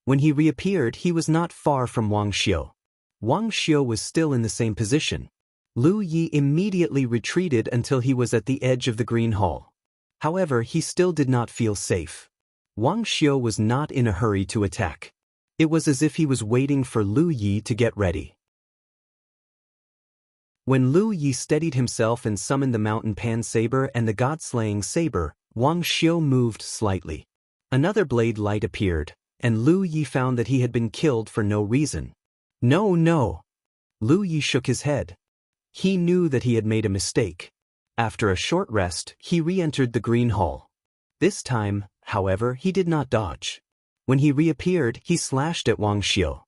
When he reappeared, he was not far from Wang Xiu. Wang Xiu was still in the same position. Lu Yi immediately retreated until he was at the edge of the green hall. However, he still did not feel safe. Wang Xiu was not in a hurry to attack. It was as if he was waiting for Lu Yi to get ready. When Lu Yi steadied himself and summoned the mountain pan saber and the god-slaying saber, Wang Xiu moved slightly. Another blade light appeared, and Lu Yi found that he had been killed for no reason. No, no! Lu Yi shook his head. He knew that he had made a mistake. After a short rest, he re-entered the green hall. This time, however, he did not dodge. When he reappeared, he slashed at Wang Xiu.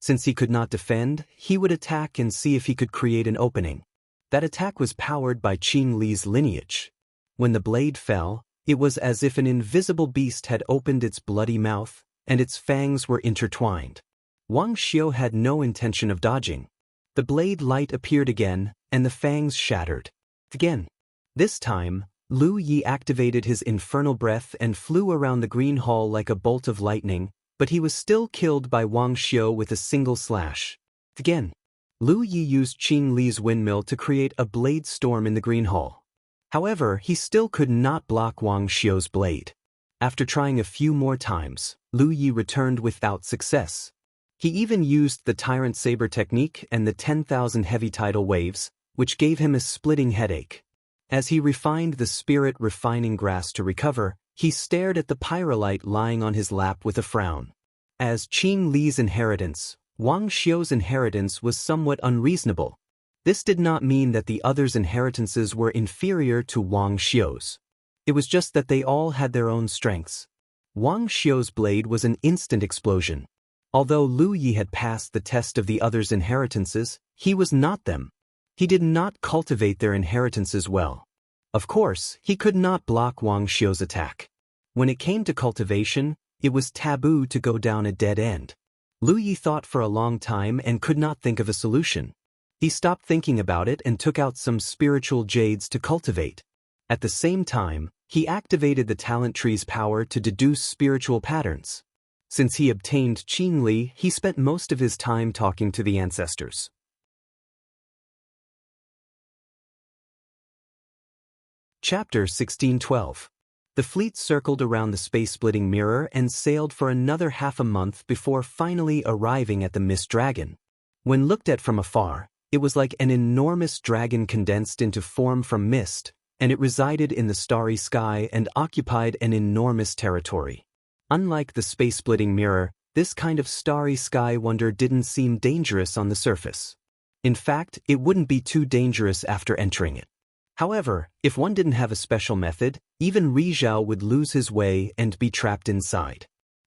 Since he could not defend, he would attack and see if he could create an opening. That attack was powered by Qing Li's lineage. When the blade fell, it was as if an invisible beast had opened its bloody mouth, and its fangs were intertwined. Wang Xiu had no intention of dodging. The blade light appeared again, and the fangs shattered. Again. This time, Lu Yi activated his infernal breath and flew around the green hall like a bolt of lightning, but he was still killed by Wang Xiu with a single slash. Again. Lu Yi used Qing Li's windmill to create a blade storm in the green hall. However, he still could not block Wang Xiu's blade. After trying a few more times, Lu Yi returned without success. He even used the Tyrant Saber technique and the 10,000 heavy tidal waves, which gave him a splitting headache. As he refined the spirit refining grass to recover, he stared at the pyrolite lying on his lap with a frown. As Qing Li's inheritance, Wang Xiu's inheritance was somewhat unreasonable. This did not mean that the others' inheritances were inferior to Wang Xiu's. It was just that they all had their own strengths. Wang Xiu's blade was an instant explosion. Although Lu Yi had passed the test of the others' inheritances, he was not them. He did not cultivate their inheritances well. Of course, he could not block Wang Xiu's attack. When it came to cultivation, it was taboo to go down a dead end. Lu Yi thought for a long time and could not think of a solution. He stopped thinking about it and took out some spiritual jades to cultivate. At the same time, he activated the talent tree's power to deduce spiritual patterns. Since he obtained Qing Li, he spent most of his time talking to the ancestors. Chapter 1612. The fleet circled around the space-splitting mirror and sailed for another half a month before finally arriving at the Mist Dragon. When looked at from afar, it was like an enormous dragon condensed into form from mist, and it resided in the starry sky and occupied an enormous territory. Unlike the space-splitting mirror, this kind of starry sky wonder didn't seem dangerous on the surface. In fact, it wouldn't be too dangerous after entering it. However, if one didn't have a special method, even Rizhao would lose his way and be trapped inside.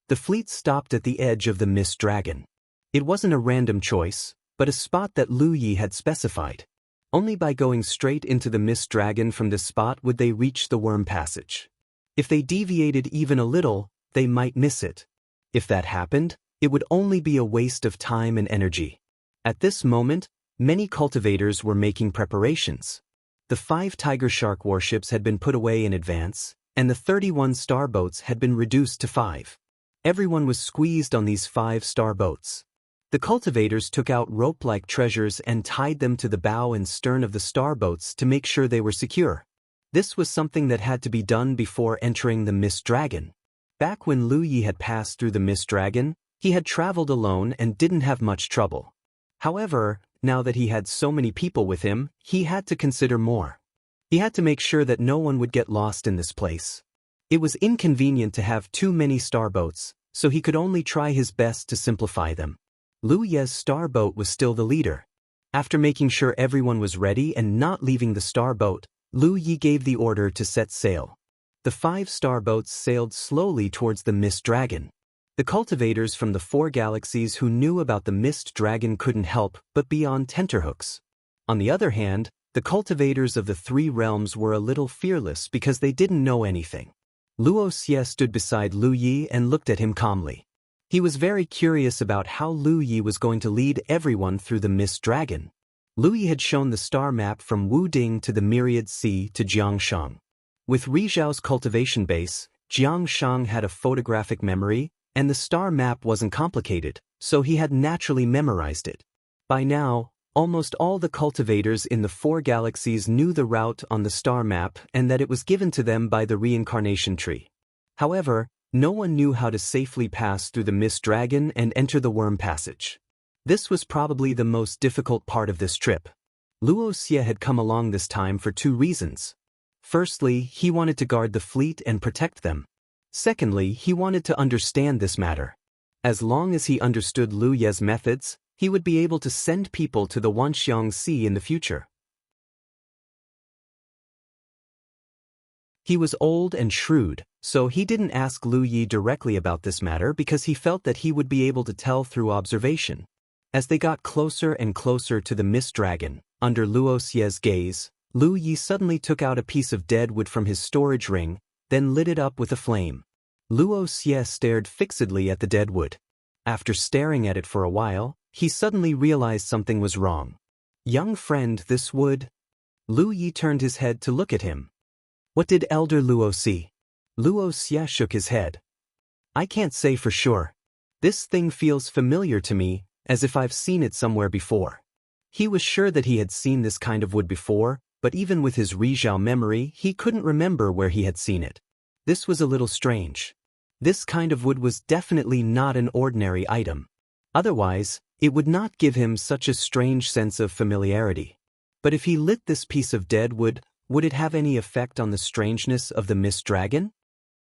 The fleet stopped at the edge of the Mist Dragon. It wasn't a random choice, but a spot that Lu Yi had specified. Only by going straight into the Mist Dragon from this spot would they reach the Worm Passage. If they deviated even a little, they might miss it. If that happened, it would only be a waste of time and energy. At this moment, many cultivators were making preparations. The 5 Tiger Shark warships had been put away in advance, and the 31 star boats had been reduced to 5. Everyone was squeezed on these 5-star boats. The cultivators took out rope-like treasures and tied them to the bow and stern of the star boats to make sure they were secure. This was something that had to be done before entering the Mist Dragon. Back when Lu Yi had passed through the Mist Dragon, he had traveled alone and didn't have much trouble. However, now that he had so many people with him, he had to consider more. He had to make sure that no one would get lost in this place. It was inconvenient to have too many star boats, so he could only try his best to simplify them. Lu Ye's star boat was still the leader. After making sure everyone was ready and not leaving the star boat, Lu Yi gave the order to set sail. The 5-star boats sailed slowly towards the Mist Dragon. The cultivators from the 4 galaxies who knew about the Mist Dragon couldn't help but be on tenterhooks. On the other hand, the cultivators of the 3 realms were a little fearless because they didn't know anything. Luo Xie stood beside Lu Yi and looked at him calmly. He was very curious about how Lu Yi was going to lead everyone through the Mist Dragon. Lu Yi had shown the star map from Wuding to the Myriad Sea to Jiangshang. With Rizhao's cultivation base, Jiangshang had a photographic memory, and the star map wasn't complicated, so he had naturally memorized it. By now, almost all the cultivators in the 4 galaxies knew the route on the star map and that it was given to them by the reincarnation tree. However, no one knew how to safely pass through the Mist Dragon and enter the Worm Passage. This was probably the most difficult part of this trip. Luo Xie had come along this time for 2 reasons. Firstly, he wanted to guard the fleet and protect them. Secondly, he wanted to understand this matter. As long as he understood Lu Ye's methods, he would be able to send people to the Wanxiang Sea in the future. He was old and shrewd, so he didn't ask Lu Yi directly about this matter because he felt that he would be able to tell through observation. As they got closer and closer to the Mist Dragon, under Luo Xie's gaze, Lu Yi suddenly took out a piece of dead wood from his storage ring, then lit it up with a flame. Luo Xie stared fixedly at the dead wood. After staring at it for a while, he suddenly realized something was wrong. "Young friend, this wood..." Lu Yi turned his head to look at him. "What did Elder Luo see?" Luo Xie shook his head. "I can't say for sure. This thing feels familiar to me, as if I've seen it somewhere before." He was sure that he had seen this kind of wood before, but even with his Rizhao memory, he couldn't remember where he had seen it. This was a little strange. This kind of wood was definitely not an ordinary item. Otherwise, it would not give him such a strange sense of familiarity. But if he lit this piece of dead wood, would it have any effect on the strangeness of the Mist Dragon?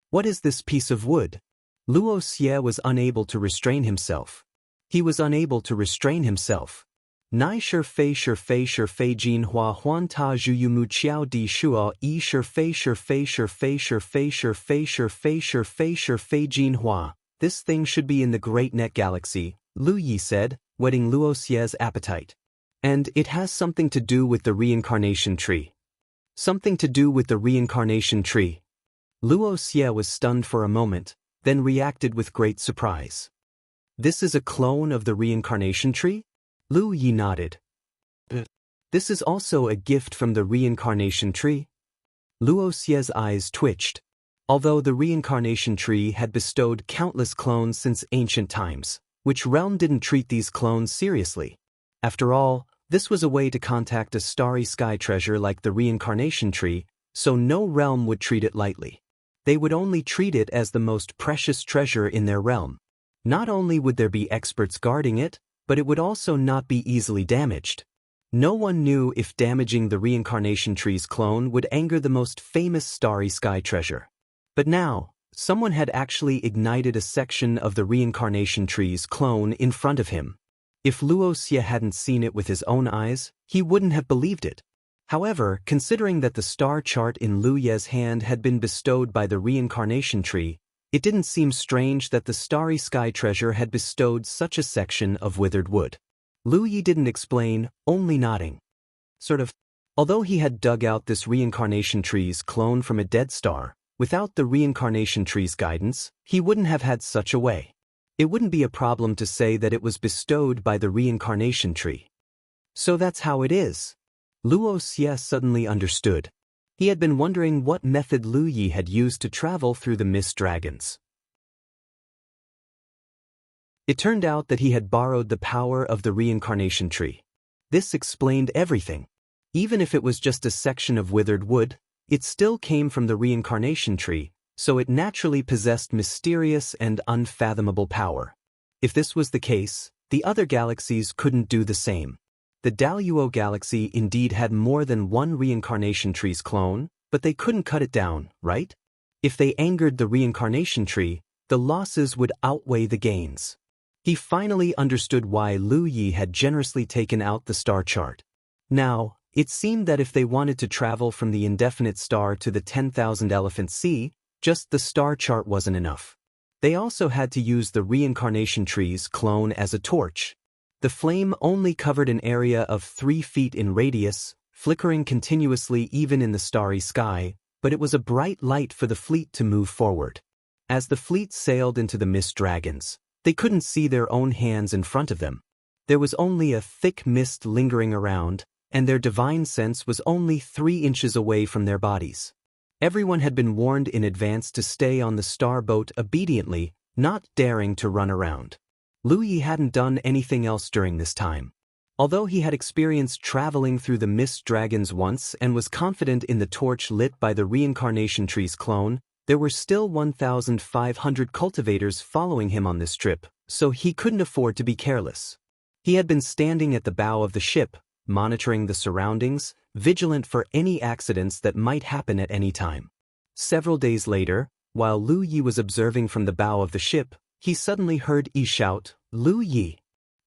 "What is this piece of wood?" Luo Xie was unable to restrain himself. He was unable to restrain himself. Nai shi fei jin hua huan ta zhu yu mu qiao di shuo yi shi fei jin hua. "This thing should be in the Great Net Galaxy," Lu Yi said, whetting Luo Xie's appetite. "And it has something to do with the reincarnation tree." "Something to do with the reincarnation tree." Luo Xie was stunned for a moment, then reacted with great surprise. "This is a clone of the reincarnation tree?" Lu Yi nodded. "But this is also a gift from the reincarnation tree?" Luo Xie's eyes twitched. Although the reincarnation tree had bestowed countless clones since ancient times, which realm didn't treat these clones seriously? After all, this was a way to contact a starry sky treasure like the reincarnation tree, so no realm would treat it lightly. They would only treat it as the most precious treasure in their realm. Not only would there be experts guarding it, but it would also not be easily damaged. No one knew if damaging the reincarnation tree's clone would anger the most famous starry sky treasure. But now, someone had actually ignited a section of the reincarnation tree's clone in front of him. If Luo Xie hadn't seen it with his own eyes, he wouldn't have believed it. However, considering that the star chart in Lu Ye's hand had been bestowed by the reincarnation tree, it didn't seem strange that the starry sky treasure had bestowed such a section of withered wood. Lu Yi didn't explain, only nodding. Sort of. Although he had dug out this reincarnation tree's clone from a dead star, without the reincarnation tree's guidance, he wouldn't have had such a way. It wouldn't be a problem to say that it was bestowed by the reincarnation tree. So that's how it is. Luo Xie suddenly understood. He had been wondering what method Lu Yi had used to travel through the mist dragons. It turned out that he had borrowed the power of the reincarnation tree. This explained everything. Even if it was just a section of withered wood, it still came from the reincarnation tree, so it naturally possessed mysterious and unfathomable power. If this was the case, the other galaxies couldn't do the same. The Daluo galaxy indeed had more than one reincarnation tree's clone, but they couldn't cut it down, right? If they angered the reincarnation tree, the losses would outweigh the gains. He finally understood why Lu Yi had generously taken out the star chart. Now, it seemed that if they wanted to travel from the indefinite star to the 10,000 Elephant Sea, just the star chart wasn't enough. They also had to use the reincarnation tree's clone as a torch. The flame only covered an area of 3 feet in radius, flickering continuously even in the starry sky, but it was a bright light for the fleet to move forward. As the fleet sailed into the mist dragons, they couldn't see their own hands in front of them. There was only a thick mist lingering around, and their divine sense was only 3 inches away from their bodies. Everyone had been warned in advance to stay on the star boat obediently, not daring to run around. Lu Yi hadn't done anything else during this time. Although he had experienced traveling through the mist dragons once and was confident in the torch lit by the reincarnation tree's clone, there were still 1,500 cultivators following him on this trip, so he couldn't afford to be careless. He had been standing at the bow of the ship, monitoring the surroundings, vigilant for any accidents that might happen at any time. Several days later, while Lu Yi was observing from the bow of the ship, he suddenly heard Yi shout, "Lu Yi!"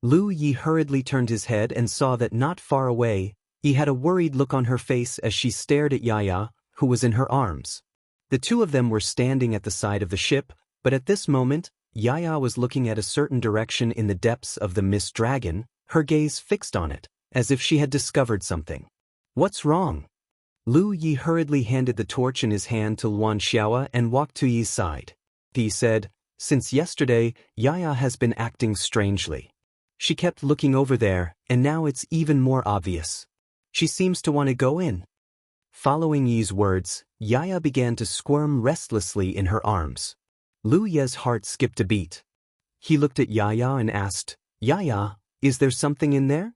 Lu Yi hurriedly turned his head and saw that not far away, Yi had a worried look on her face as she stared at Yaya, who was in her arms. The two of them were standing at the side of the ship, but at this moment, Yaya was looking at a certain direction in the depths of the mist dragon, her gaze fixed on it, as if she had discovered something. "What's wrong?" Lu Yi hurriedly handed the torch in his hand to Luan Xiaoa and walked to Yi's side. He said, "Since yesterday, Yaya has been acting strangely. She kept looking over there, and now it's even more obvious. She seems to want to go in." Following Yi's words, Yaya began to squirm restlessly in her arms. Lu Ye's heart skipped a beat. He looked at Yaya and asked, "Yaya, is there something in there?"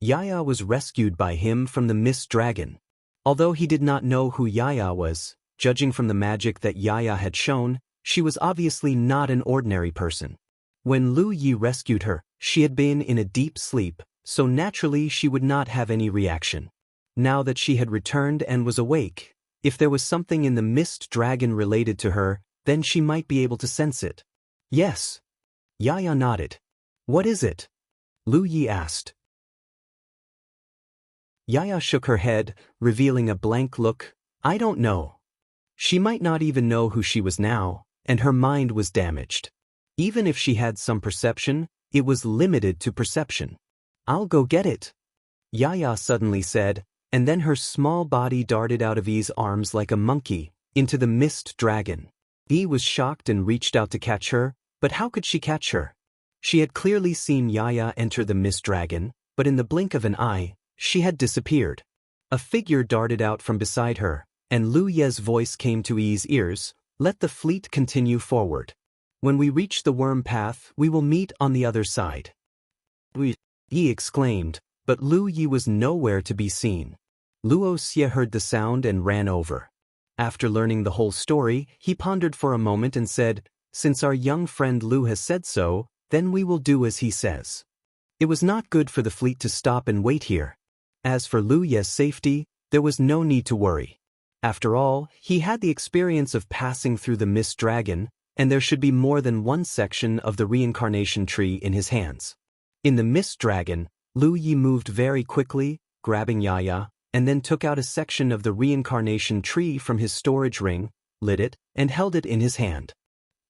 Yaya was rescued by him from the mist dragon. Although he did not know who Yaya was, judging from the magic that Yaya had shown, she was obviously not an ordinary person. When Lu Yi rescued her, she had been in a deep sleep, so naturally she would not have any reaction. Now that she had returned and was awake, if there was something in the mist dragon related to her, then she might be able to sense it. "Yes." Yaya nodded. "What is it?" Lu Yi asked. Yaya shook her head, revealing a blank look. "I don't know." She might not even know who she was now, and her mind was damaged. Even if she had some perception, it was limited to perception. "I'll go get it," Yaya suddenly said, and then her small body darted out of Yi's arms like a monkey, into the mist dragon. Yi was shocked and reached out to catch her, but how could she catch her? She had clearly seen Yaya enter the mist dragon, but in the blink of an eye, she had disappeared. A figure darted out from beside her, and Lu Ye's voice came to Yi's ears, "Let the fleet continue forward. When we reach the worm path, we will meet on the other side." Yi exclaimed, but Lu Yi was nowhere to be seen. Luo Xie heard the sound and ran over. After learning the whole story, he pondered for a moment and said, "Since our young friend Lu has said so, then we will do as he says." It was not good for the fleet to stop and wait here. As for Lu Ye's safety, there was no need to worry. After all, he had the experience of passing through the mist dragon, and there should be more than one section of the reincarnation tree in his hands. In the mist dragon, Lu Yi moved very quickly, grabbing Yaya, and then took out a section of the reincarnation tree from his storage ring, lit it, and held it in his hand.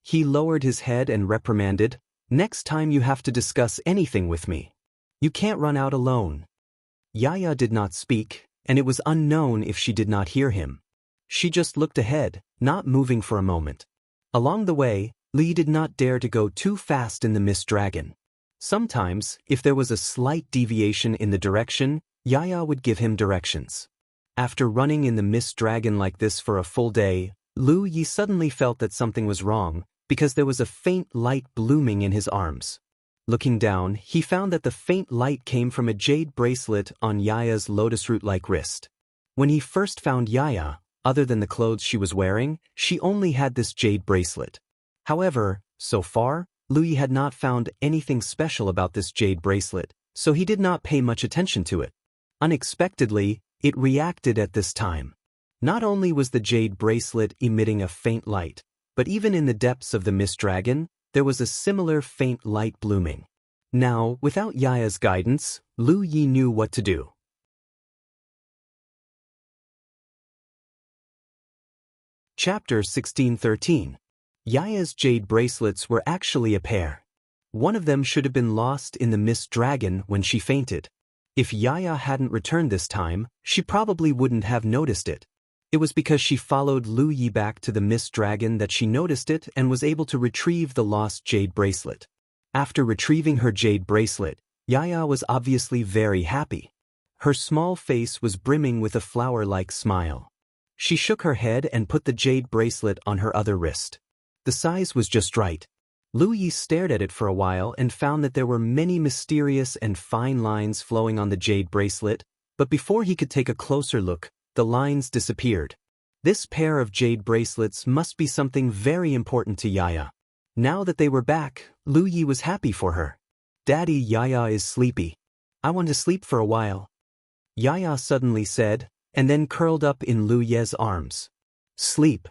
He lowered his head and reprimanded, "Next time you have to discuss anything with me. You can't run out alone." Yaya did not speak, and it was unknown if she did not hear him. She just looked ahead, not moving for a moment. Along the way, Li did not dare to go too fast in the mist dragon. Sometimes, if there was a slight deviation in the direction, Yaya would give him directions. After running in the mist dragon like this for a full day, Lu Yi suddenly felt that something was wrong, because there was a faint light blooming in his arms. Looking down, he found that the faint light came from a jade bracelet on Yaya's lotus root-like wrist. When he first found Yaya, other than the clothes she was wearing, she only had this jade bracelet. However, so far, Lu Yi had not found anything special about this jade bracelet, so he did not pay much attention to it. Unexpectedly, it reacted at this time. Not only was the jade bracelet emitting a faint light, but even in the depths of the mist dragon, there was a similar faint light blooming. Now, without Yaya's guidance, Lu Yi knew what to do. Chapter 1613. Yaya's jade bracelets were actually a pair. One of them should have been lost in the mist dragon when she fainted. If Yaya hadn't returned this time, she probably wouldn't have noticed it. It was because she followed Lu Yi back to the mist dragon that she noticed it and was able to retrieve the lost jade bracelet. After retrieving her jade bracelet, Yaya was obviously very happy. Her small face was brimming with a flower-like smile. She shook her head and put the jade bracelet on her other wrist. The size was just right. Lu Yi stared at it for a while and found that there were many mysterious and fine lines flowing on the jade bracelet, but before he could take a closer look, the lines disappeared. This pair of jade bracelets must be something very important to Yaya. Now that they were back, Lu Yi was happy for her. "Daddy, Yaya is sleepy. I want to sleep for a while," Yaya suddenly said, and then curled up in Lu Ye's arms. "Sleep."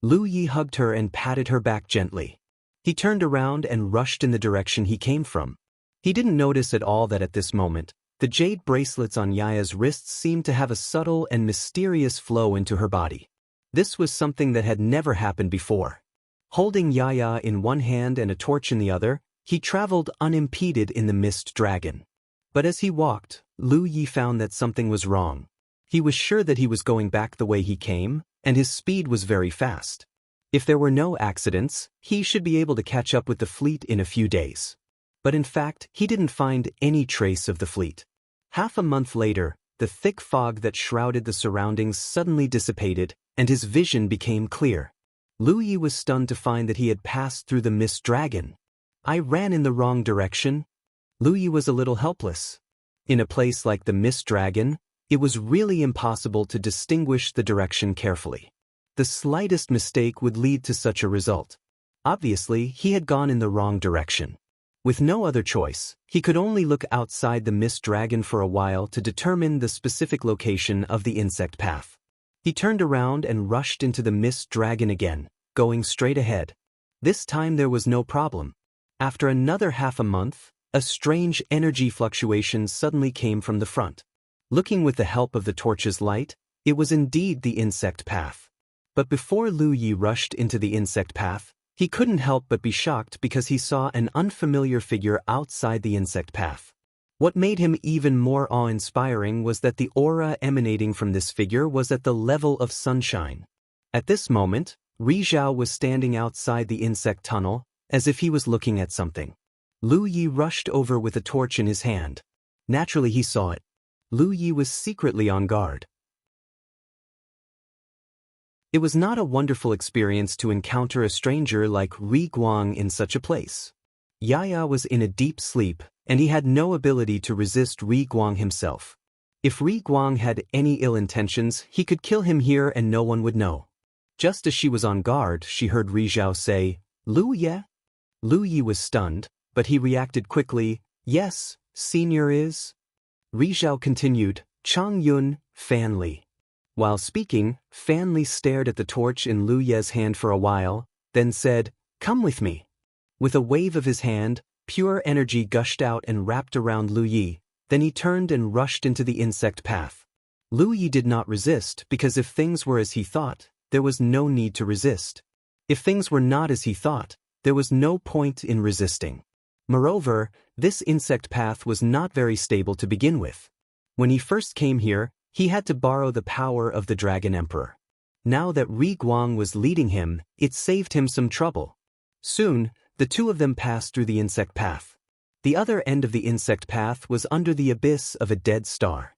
Lu Yi hugged her and patted her back gently. He turned around and rushed in the direction he came from. He didn't notice at all that at this moment, the jade bracelets on Yaya's wrists seemed to have a subtle and mysterious flow into her body. This was something that had never happened before. Holding Yaya in one hand and a torch in the other, he traveled unimpeded in the mist dragon. But as he walked, Lu Yi found that something was wrong. He was sure that he was going back the way he came, and his speed was very fast. If there were no accidents, he should be able to catch up with the fleet in a few days. But in fact, he didn't find any trace of the fleet. Half a month later, the thick fog that shrouded the surroundings suddenly dissipated, and his vision became clear. Lu Yi was stunned to find that he had passed through the mist dragon. "I ran in the wrong direction." Lu Yi was a little helpless. In a place like the mist dragon, it was really impossible to distinguish the direction carefully. The slightest mistake would lead to such a result. Obviously, he had gone in the wrong direction. With no other choice, he could only look outside the mist dragon for a while to determine the specific location of the insect path. He turned around and rushed into the mist dragon again, going straight ahead. This time there was no problem. After another half a month, a strange energy fluctuation suddenly came from the front. Looking with the help of the torch's light, it was indeed the insect path. But before Lu Yi rushed into the insect path, he couldn't help but be shocked because he saw an unfamiliar figure outside the insect path. What made him even more awe-inspiring was that the aura emanating from this figure was at the level of sunshine. At this moment, Rizhao was standing outside the insect tunnel, as if he was looking at something. Lu Yi rushed over with a torch in his hand. Naturally he saw it. Lu Yi was secretly on guard. It was not a wonderful experience to encounter a stranger like Ri Guang in such a place. Yaya was in a deep sleep, and he had no ability to resist Ri Guang himself. If Ri Guang had any ill intentions, he could kill him here and no one would know. Just as she was on guard, she heard Rizhao say, "Lu Ye?" Lu Yi was stunned, but he reacted quickly, "Yes, senior is." Rizhao continued, "Chang Yun, Fan Li." While speaking, Fan Li stared at the torch in Lu Ye's hand for a while, then said, "Come with me." With a wave of his hand, pure energy gushed out and wrapped around Lu Yi, then he turned and rushed into the insect path. Lu Yi did not resist because if things were as he thought, there was no need to resist. If things were not as he thought, there was no point in resisting. Moreover, this insect path was not very stable to begin with. When he first came here, he had to borrow the power of the Dragon Emperor. Now that Ri Guang was leading him, it saved him some trouble. Soon, the two of them passed through the insect path. The other end of the insect path was under the abyss of a dead star.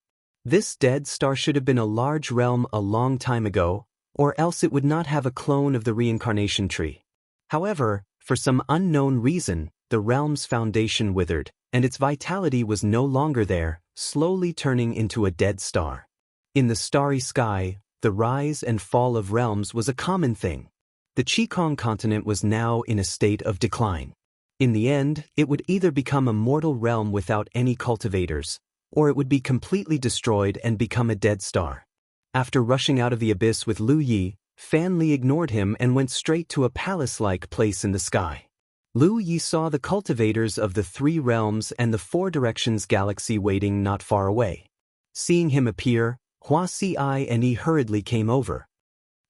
This dead star should have been a large realm a long time ago, or else it would not have a clone of the reincarnation tree. However, for some unknown reason, the realm's foundation withered, and its vitality was no longer there, slowly turning into a dead star. In the starry sky, the rise and fall of realms was a common thing. The Qikong continent was now in a state of decline. In the end, it would either become a mortal realm without any cultivators, or it would be completely destroyed and become a dead star. After rushing out of the abyss with Lu Yi, Fan Li ignored him and went straight to a palace-like place in the sky. Lu Yi saw the cultivators of the 3 realms and the 4 directions galaxy waiting not far away. Seeing him appear, Hua Si and Yi hurriedly came over.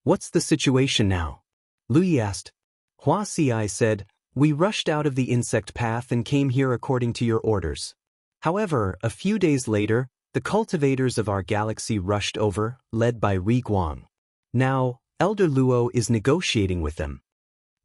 "What's the situation now?" Lu Yi asked. Hua Si said, "We rushed out of the insect path and came here according to your orders. However, a few days later, the cultivators of our galaxy rushed over, led by Ri Guang. Now, Elder Luo is negotiating with them."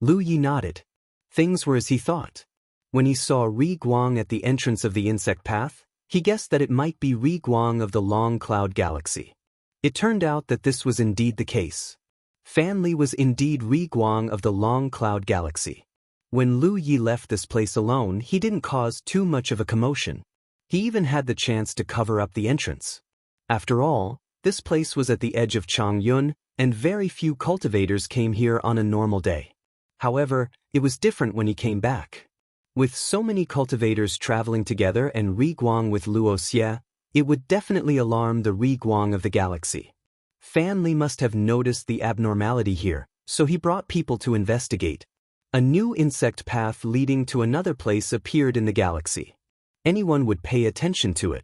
Lu Yi nodded. Things were as he thought. When he saw Ri Guang at the entrance of the insect path, he guessed that it might be Ri Guang of the Long Cloud Galaxy. It turned out that this was indeed the case. Fan Li was indeed Ri Guang of the Long Cloud Galaxy. When Lu Yi left this place alone, he didn't cause too much of a commotion. He even had the chance to cover up the entrance. After all, this place was at the edge of Changyun, and very few cultivators came here on a normal day. However, it was different when he came back. With so many cultivators traveling together and Ri Guang with Luo Xie, it would definitely alarm the Ri Guang of the galaxy. Fan Li must have noticed the abnormality here, so he brought people to investigate. A new insect path leading to another place appeared in the galaxy. Anyone would pay attention to it.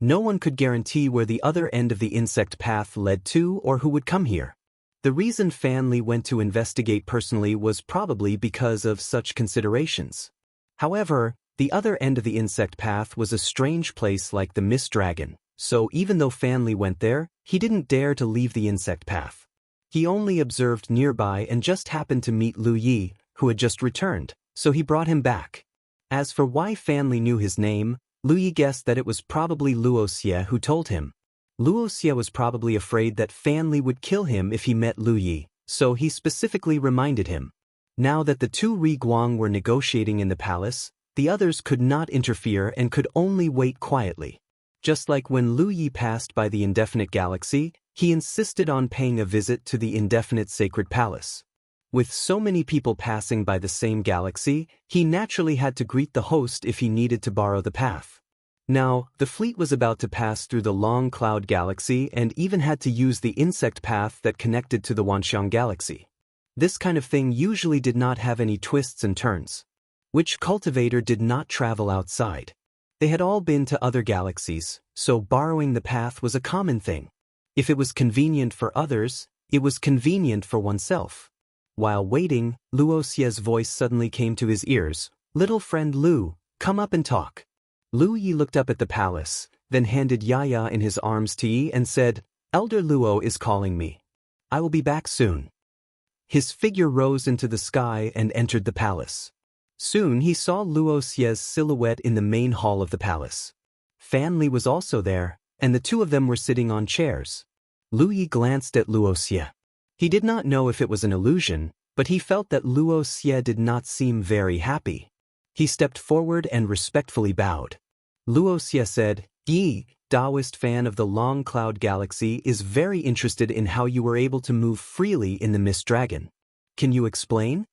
No one could guarantee where the other end of the insect path led to or who would come here. The reason Fan Li went to investigate personally was probably because of such considerations. However, the other end of the insect path was a strange place like the Mist Dragon, so even though Fan Li went there, he didn't dare to leave the insect path. He only observed nearby and just happened to meet Lu Yi, who had just returned, so he brought him back. As for why Fan Li knew his name, Lu Yi guessed that it was probably Luo Xie who told him. Luo Xie was probably afraid that Fan Li would kill him if he met Lu Yi, so he specifically reminded him. Now that the 2 Ri Guang were negotiating in the palace, the others could not interfere and could only wait quietly. Just like when Lu Yi passed by the indefinite galaxy, he insisted on paying a visit to the indefinite sacred palace. With so many people passing by the same galaxy, he naturally had to greet the host if he needed to borrow the path. Now, the fleet was about to pass through the Long Cloud Galaxy and even had to use the insect path that connected to the Wanxiang Galaxy. This kind of thing usually did not have any twists and turns. Which cultivator did not travel outside? They had all been to other galaxies, so borrowing the path was a common thing. If it was convenient for others, it was convenient for oneself. While waiting, Luo Xie's voice suddenly came to his ears. "Little friend Lu, come up and talk." Lu Yi looked up at the palace, then handed Yaya in his arms to Yi and said, "Elder Luo is calling me. I will be back soon." His figure rose into the sky and entered the palace. Soon he saw Luo Xie's silhouette in the main hall of the palace. Fan Li was also there, and the 2 of them were sitting on chairs. Lu Yi glanced at Luo Xie. He did not know if it was an illusion, but he felt that Luo Xie did not seem very happy. He stepped forward and respectfully bowed. Luo Xie said, "Yi, Taoist fan of the Long Cloud Galaxy, is very interested in how you were able to move freely in the Mist Dragon. Can you explain?"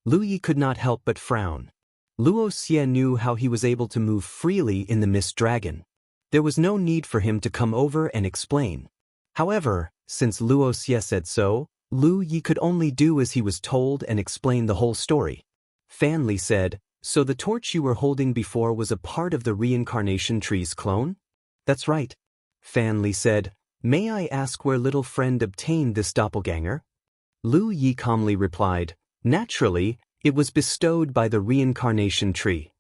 Lu Yi could not help but frown. Luo Xie knew how he was able to move freely in the Mist Dragon. There was no need for him to come over and explain. However, since Luo Xie said so, Lu Yi could only do as he was told and explain the whole story. Fan Li said, "So the torch you were holding before was a part of the reincarnation tree's clone?" "That's right." Fan Li said, "May I ask where little friend obtained this doppelganger?" Lu Yi calmly replied, "Naturally, it was bestowed by the reincarnation tree."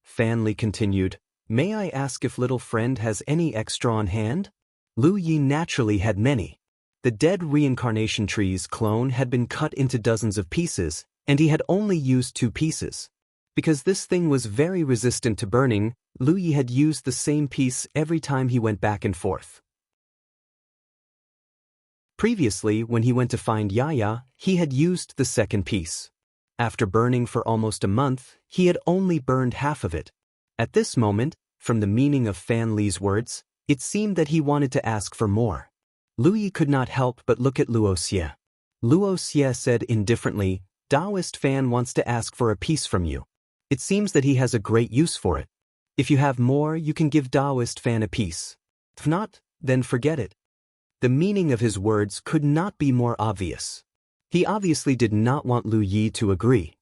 Fan Li continued, "May I ask if little friend has any extra on hand?" Lu Yi naturally had many. The dead reincarnation tree's clone had been cut into dozens of pieces, and he had only used 2 pieces. Because this thing was very resistant to burning, Lu Yi had used the same piece every time he went back and forth. Previously, when he went to find Yaya, he had used the second piece. After burning for almost a month, he had only burned half of it. At this moment, from the meaning of Fan Li's words, it seemed that he wanted to ask for more. Lu Yi could not help but look at Luo Xie. Luo Xie said indifferently, "Taoist Fan wants to ask for a piece from you. It seems that he has a great use for it. If you have more, you can give Taoist Fan a piece. If not, then forget it." The meaning of his words could not be more obvious. He obviously did not want Lu Yi to agree.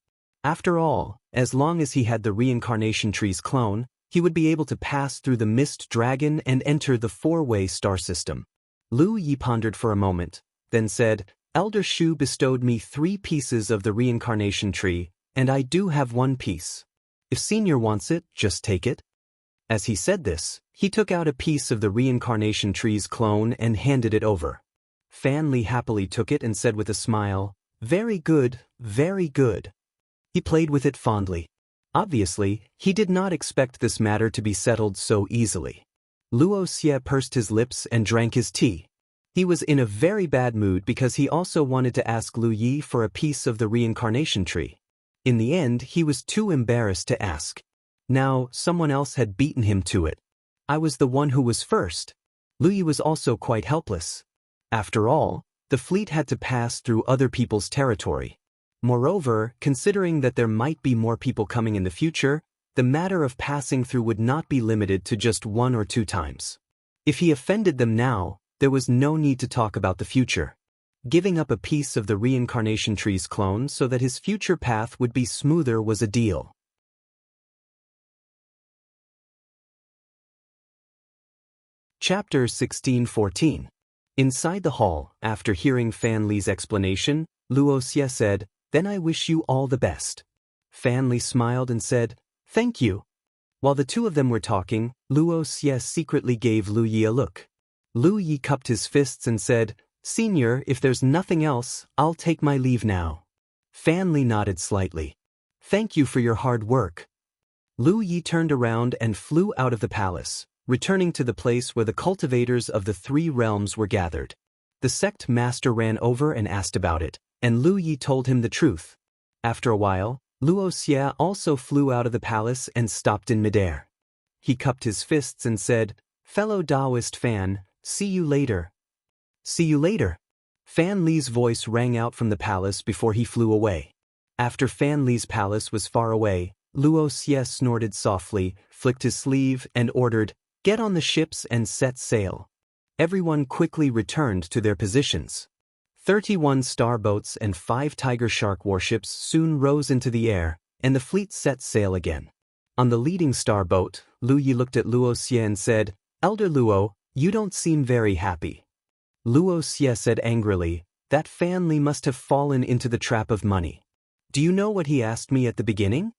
After all, as long as he had the reincarnation tree's clone, he would be able to pass through the mist dragon and enter the four-way star system. Lu Yi pondered for a moment, then said, "Elder Shu bestowed me 3 pieces of the reincarnation tree, and I do have 1 piece. If Senior wants it, just take it." As he said this, he took out a piece of the reincarnation tree's clone and handed it over. Fan Li happily took it and said with a smile, "Very good, very good." He played with it fondly. Obviously, he did not expect this matter to be settled so easily. Luo Xie pursed his lips and drank his tea. He was in a very bad mood because he also wanted to ask Lu Yi for a piece of the reincarnation tree. In the end, he was too embarrassed to ask. Now, someone else had beaten him to it. I was the one who was first. Lu Yi was also quite helpless. After all, the fleet had to pass through other people's territory. Moreover, considering that there might be more people coming in the future, the matter of passing through would not be limited to just 1 or 2 times. If he offended them now, there was no need to talk about the future. Giving up a piece of the reincarnation tree's clone so that his future path would be smoother was a deal. Chapter 16:14. Inside the hall, after hearing Fan Li's explanation, Luo Xie said, "Then I wish you all the best." Fan Li smiled and said, "Thank you." While the two of them were talking, Luo Xie secretly gave Lu Yi a look. Lu Yi cupped his fists and said, "Senior, if there's nothing else, I'll take my leave now." Fan Li nodded slightly. "Thank you for your hard work." Lu Yi turned around and flew out of the palace, returning to the place where the cultivators of the 3 realms were gathered. The sect master ran over and asked about it, and Lu Yi told him the truth. After a while, Luo Xie also flew out of the palace and stopped in midair. He cupped his fists and said, "Fellow Taoist Fan, see you later." "See you later." Fan Li's voice rang out from the palace before he flew away. After Fan Li's palace was far away, Luo Xie snorted softly, flicked his sleeve, and ordered, "Get on the ships and set sail." Everyone quickly returned to their positions. 31 starboats and 5 tiger shark warships soon rose into the air, and the fleet set sail again. On the leading starboat, Lu Yi looked at Luo Xie and said, "Elder Luo, you don't seem very happy." Luo Xie said angrily, "That Fan Li must have fallen into the trap of money. Do you know what he asked me at the beginning?"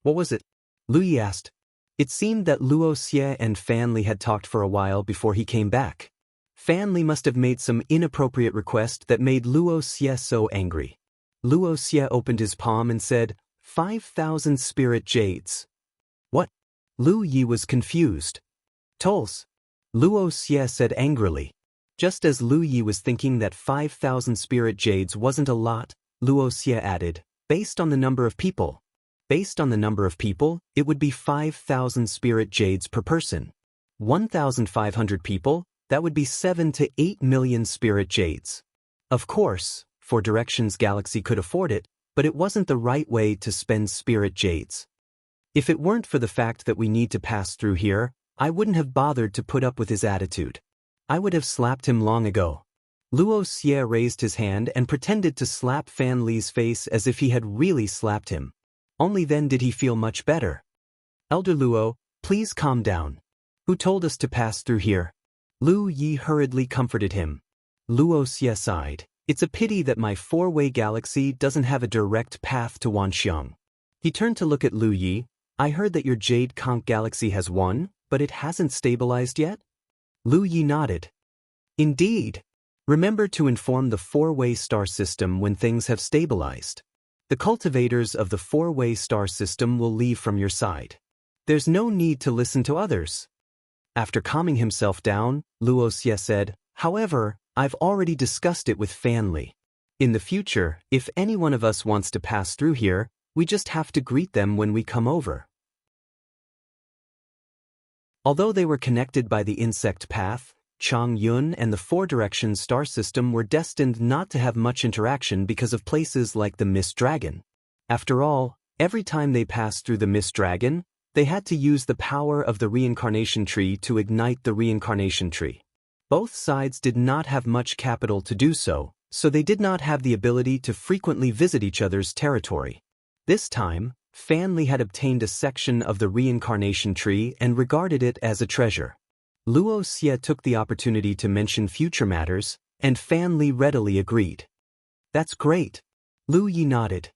"What was it?" Lu Yi asked. It seemed that Luo Xie and Fan Li had talked for a while before he came back. Fan Li must have made some inappropriate request that made Luo Xie so angry. Luo Xie opened his palm and said, 5,000 spirit jades. "What?" Lu Yi was confused. "Tolls." Luo Xie said angrily. Just as Lu Yi was thinking that 5,000 spirit jades wasn't a lot, Luo Xie added, "Based on the number of people." Based on the number of people, it would be 5,000 spirit jades per person. 1,500 people, that would be 7 to 8 million spirit jades. Of course, for Directions Galaxy could afford it, but it wasn't the right way to spend spirit jades. If it weren't for the fact that we need to pass through here, I wouldn't have bothered to put up with his attitude. I would have slapped him long ago. Luo Xie raised his hand and pretended to slap Fan Li's face as if he had really slapped him. Only then did he feel much better. "Elder Luo, please calm down. Who told us to pass through here?" Lu Yi hurriedly comforted him. Luo Xie sighed. "It's a pity that my 4-way galaxy doesn't have a direct path to Wanxiang." He turned to look at Lu Yi. "I heard that your Jade Conch galaxy has one, but it hasn't stabilized yet?" Lu Yi nodded. "Indeed. Remember to inform the 4-way star system when things have stabilized." The cultivators of the four-way star system will leave from your side. There's no need to listen to others. After calming himself down, Luo Xie said, however, I've already discussed it with Fan Li. In the future, if any one of us wants to pass through here, we just have to greet them when we come over. Although they were connected by the insect path, Chang Yun and the four-direction star system were destined not to have much interaction because of places like the Mist Dragon. After all, every time they passed through the Mist Dragon, they had to use the power of the reincarnation tree to ignite the reincarnation tree. Both sides did not have much capital to do so, so they did not have the ability to frequently visit each other's territory. This time, Fan Li had obtained a section of the reincarnation tree and regarded it as a treasure. Luo Xie took the opportunity to mention future matters, and Fan Li readily agreed. That's great. Lu Yi nodded.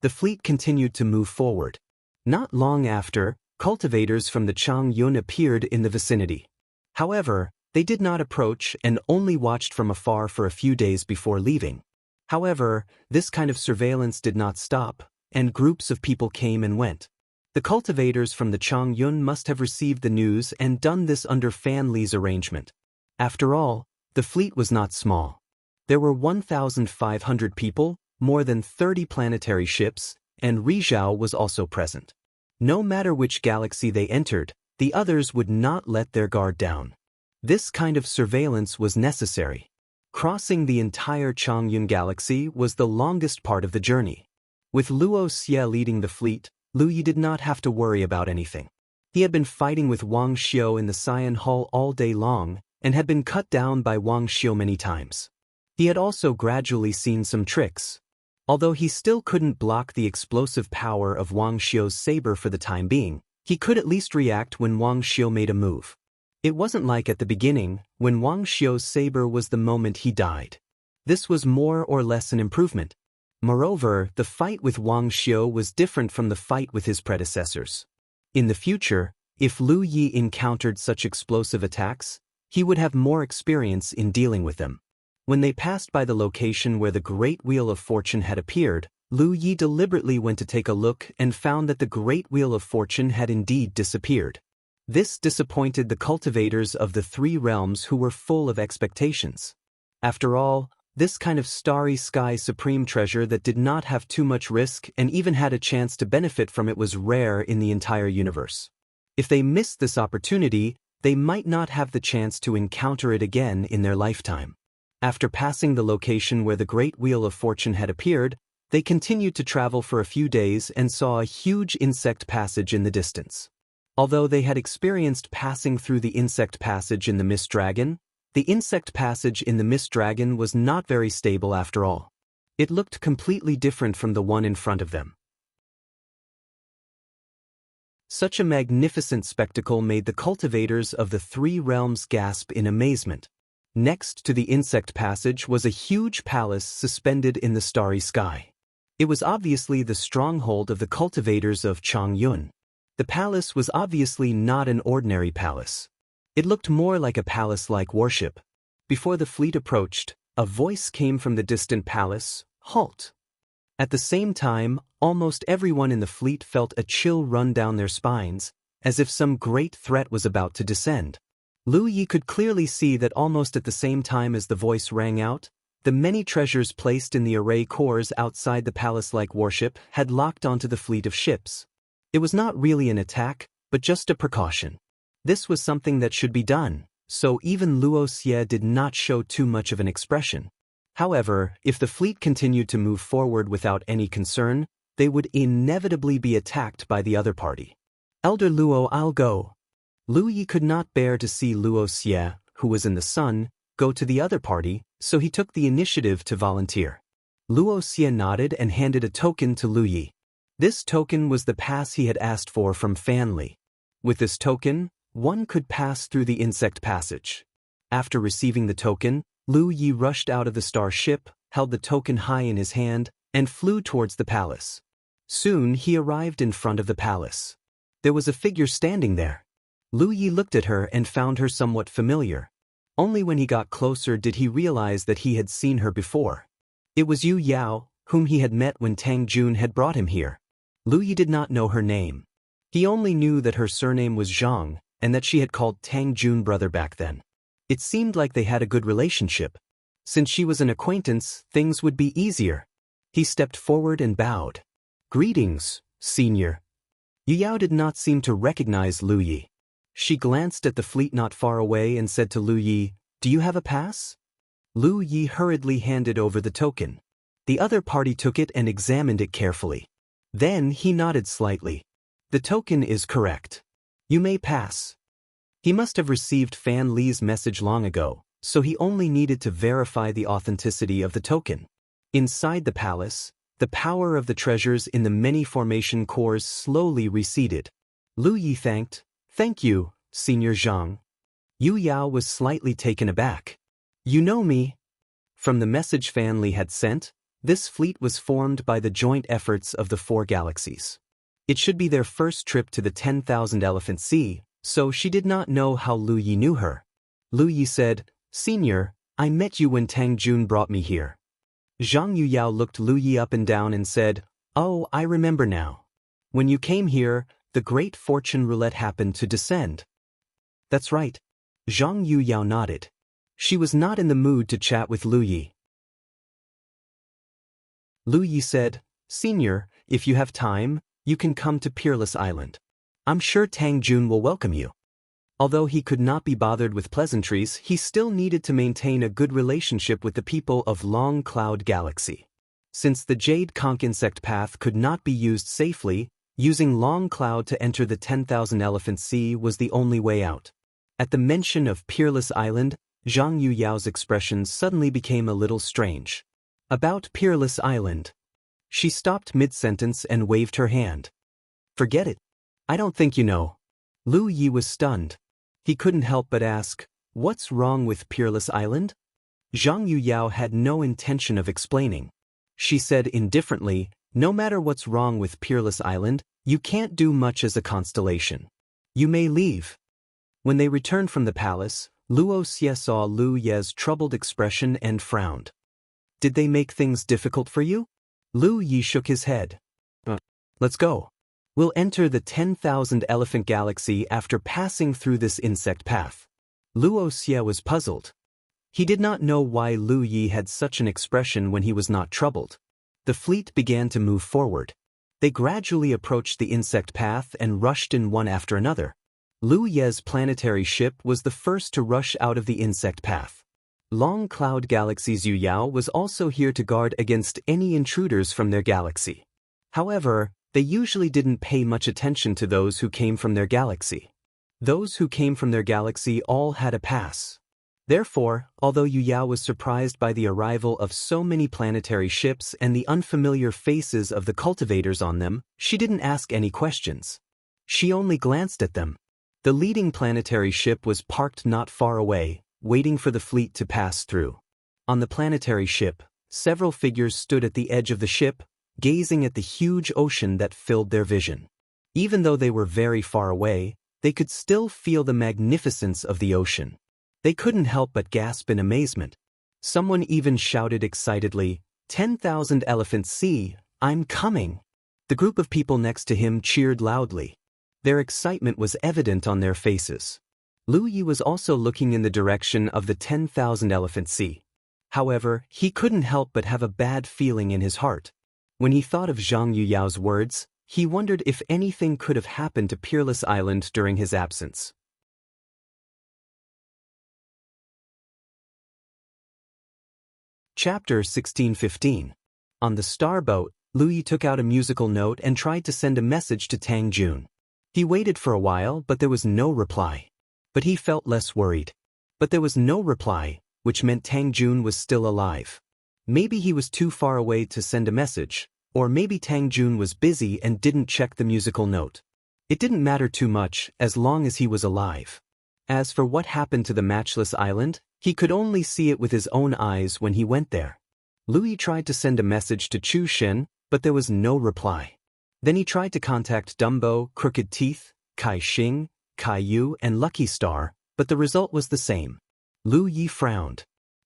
The fleet continued to move forward. Not long after, cultivators from the Chang Yun appeared in the vicinity. However, they did not approach and only watched from afar for a few days before leaving. However, this kind of surveillance did not stop, and groups of people came and went. The cultivators from the Chang Yun must have received the news and done this under Fan Li's arrangement. After all, the fleet was not small. There were 1,500 people, more than 30 planetary ships, and Rizhao was also present. No matter which galaxy they entered, the others would not let their guard down. This kind of surveillance was necessary. Crossing the entire Chang Yun galaxy was the longest part of the journey. With Luo Xie leading the fleet, Lu Yi did not have to worry about anything. He had been fighting with Wang Xiu in the Cyan Hall all day long, and had been cut down by Wang Xiu many times. He had also gradually seen some tricks. Although he still couldn't block the explosive power of Wang Xiu's saber for the time being, he could at least react when Wang Xiu made a move. It wasn't like at the beginning, when Wang Xiu's saber was the moment he died. This was more or less an improvement. Moreover, the fight with Wang Xiu was different from the fight with his predecessors. In the future, if Lu Yi encountered such explosive attacks, he would have more experience in dealing with them. When they passed by the location where the Great Wheel of Fortune had appeared, Lu Yi deliberately went to take a look and found that the Great Wheel of Fortune had indeed disappeared. This disappointed the cultivators of the three realms who were full of expectations. After all, this kind of starry sky supreme treasure that did not have too much risk and even had a chance to benefit from it was rare in the entire universe. If they missed this opportunity, they might not have the chance to encounter it again in their lifetime. After passing the location where the Great Wheel of Fortune had appeared, they continued to travel for a few days and saw a huge insect passage in the distance. Although they had experienced passing through the insect passage in the Mist Dragon, the insect passage in the Mist Dragon was not very stable after all. It looked completely different from the one in front of them. Such a magnificent spectacle made the cultivators of the three realms gasp in amazement. Next to the insect passage was a huge palace suspended in the starry sky. It was obviously the stronghold of the cultivators of Chang Yun. The palace was obviously not an ordinary palace. It looked more like a palace-like worship. Before the fleet approached, a voice came from the distant palace, "Halt!" At the same time, almost everyone in the fleet felt a chill run down their spines, as if some great threat was about to descend. Lu Yi could clearly see that almost at the same time as the voice rang out, the many treasures placed in the array cores outside the palace-like worship had locked onto the fleet of ships. It was not really an attack, but just a precaution. This was something that should be done, so even Luo Xie did not show too much of an expression. However, if the fleet continued to move forward without any concern, they would inevitably be attacked by the other party. "Elder Luo, I'll go." Lu Yi could not bear to see Luo Xie, who was in the sun, go to the other party, so he took the initiative to volunteer. Luo Xie nodded and handed a token to Lu Yi. This token was the pass he had asked for from Fan Li. With this token, one could pass through the insect passage. After receiving the token, Lu Yi rushed out of the star ship, held the token high in his hand, and flew towards the palace. Soon he arrived in front of the palace. There was a figure standing there. Lu Yi looked at her and found her somewhat familiar. Only when he got closer did he realize that he had seen her before. It was Yu Yao, whom he had met when Tang Jun had brought him here. Lu Yi did not know her name. He only knew that her surname was Zhang, and that she had called Tang Jun brother back then. It seemed like they had a good relationship. Since she was an acquaintance, things would be easier. He stepped forward and bowed. "Greetings, senior." Yu Yao did not seem to recognize Lu Yi. She glanced at the fleet not far away and said to Lu Yi, "Do you have a pass?" Lu Yi hurriedly handed over the token. The other party took it and examined it carefully. Then he nodded slightly. "The token is correct. You may pass." He must have received Fan Li's message long ago, so he only needed to verify the authenticity of the token. Inside the palace, the power of the treasures in the many formation cores slowly receded. Lu Yi thanked, "Thank you, Senior Zhang." Yu Yao was slightly taken aback. "You know me?" From the message Fan Li had sent, this fleet was formed by the joint efforts of the 4 galaxies. It should be their first trip to the 10,000 Elephant Sea, so she did not know how Lu Yi knew her. Lu Yi said, "Senior, I met you when Tang Jun brought me here." Zhang Yu Yao looked Lu Yi up and down and said, "Oh, I remember now. When you came here, the great fortune roulette happened to descend." "That's right." Zhang Yu Yao nodded. She was not in the mood to chat with Lu Yi. Lu Yi said, "Senior, if you have time, you can come to Peerless Island. I'm sure Tang Jun will welcome you." Although he could not be bothered with pleasantries, he still needed to maintain a good relationship with the people of Long Cloud Galaxy. Since the Jade Conch insect path could not be used safely, using Long Cloud to enter the 10,000 Elephant Sea was the only way out. At the mention of Peerless Island, Zhang Yu Yao's expression suddenly became a little strange. "About Peerless Island." She stopped mid-sentence and waved her hand. "Forget it. I don't think you know." Lu Yi was stunned. He couldn't help but ask, "What's wrong with Peerless Island?" Zhang Yu Yao had no intention of explaining. She said indifferently, "No matter what's wrong with Peerless Island, you can't do much as a constellation. You may leave." When they returned from the palace, Luo Xie saw Lu Ye's troubled expression and frowned. "Did they make things difficult for you?" Lu Yi shook his head. Let's go. We'll enter the 10,000 Elephant Galaxy after passing through this insect path." Luo Xie was puzzled. He did not know why Lu Yi had such an expression when he was not troubled. The fleet began to move forward. They gradually approached the insect path and rushed in one after another. Lu Ye's planetary ship was the first to rush out of the insect path. Long Cloud Galaxy's Yu Yao was also here to guard against any intruders from their galaxy. However, they usually didn't pay much attention to those who came from their galaxy. Those who came from their galaxy all had a pass. Therefore, although Yu Yao was surprised by the arrival of so many planetary ships and the unfamiliar faces of the cultivators on them, she didn't ask any questions. She only glanced at them. The leading planetary ship was parked not far away, waiting for the fleet to pass through. On the planetary ship, several figures stood at the edge of the ship, gazing at the huge ocean that filled their vision. Even though they were very far away, they could still feel the magnificence of the ocean. They couldn't help but gasp in amazement. Someone even shouted excitedly, 10,000 Elephant Sea, I'm coming!" The group of people next to him cheered loudly. Their excitement was evident on their faces. Lu Yi was also looking in the direction of the 10,000 Elephant Sea. However, he couldn't help but have a bad feeling in his heart. When he thought of Zhang Yu Yao's words, he wondered if anything could have happened to Peerless Island during his absence. Chapter 1615. On the starboat, Lu Yi took out a musical note and tried to send a message to Tang Jun. He waited for a while, but there was no reply. But he felt less worried. But there was no reply, which meant Tang Jun was still alive. Maybe he was too far away to send a message, or maybe Tang Jun was busy and didn't check the musical note. It didn't matter too much as long as he was alive. As for what happened to the Matchless Island, he could only see it with his own eyes when he went there. Lu Yi tried to send a message to Chu Shen, but there was no reply. Then he tried to contact Dumbo, Crooked Teeth, Kai Xing, Kai Yu, and Lucky Star, but the result was the same. Lu Yi frowned.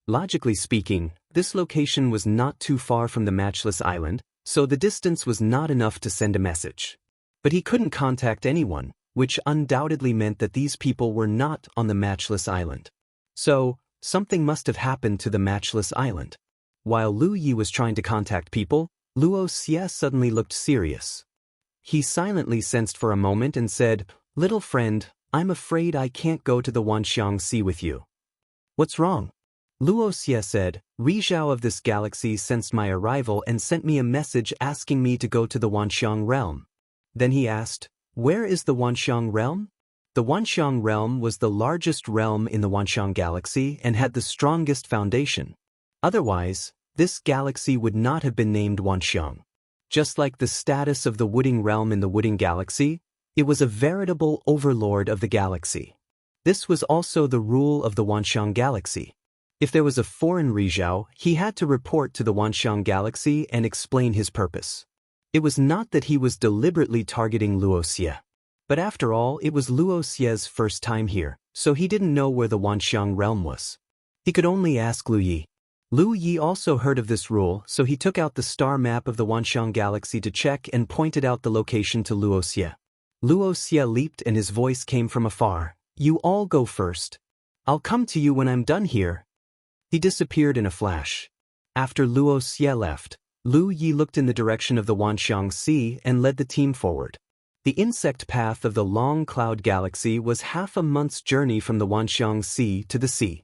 Logically speaking, this location was not too far from the Matchless Island, so the distance was not enough to send a message. But he couldn't contact anyone, which undoubtedly meant that these people were not on the Matchless Island. So, something must have happened to the Matchless Island. While Lu Yi was trying to contact people, Luo Xie suddenly looked serious. He silently sensed for a moment and said, "Little friend, I'm afraid I can't go to the Wanxiang Sea with you." "What's wrong?" Luo Xie said, "Rizhao of this galaxy sensed my arrival and sent me a message asking me to go to the Wanxiang realm." Then he asked, "Where is the Wanxiang realm?" The Wanxiang realm was the largest realm in the Wanxiang galaxy and had the strongest foundation. Otherwise, this galaxy would not have been named Wanxiang. Just like the status of the Wooding realm in the Wooding galaxy, it was a veritable overlord of the galaxy. This was also the rule of the Wanxiang galaxy. If there was a foreign Rizhao, he had to report to the Wanxiang galaxy and explain his purpose. It was not that he was deliberately targeting Luo Xie. But after all, it was Luo Xie's first time here, so he didn't know where the Wanxiang realm was. He could only ask Lu Yi. Lu Yi also heard of this rule, so he took out the star map of the Wanxiang galaxy to check and pointed out the location to Luo Xie. Luo Xie leaped and his voice came from afar. "You all go first. I'll come to you when I'm done here." He disappeared in a flash. After Luo Xie left, Lu Yi looked in the direction of the Wanxiang Sea and led the team forward. The insect path of the Long Cloud Galaxy was half a month's journey from the Wanxiang Sea to the sea.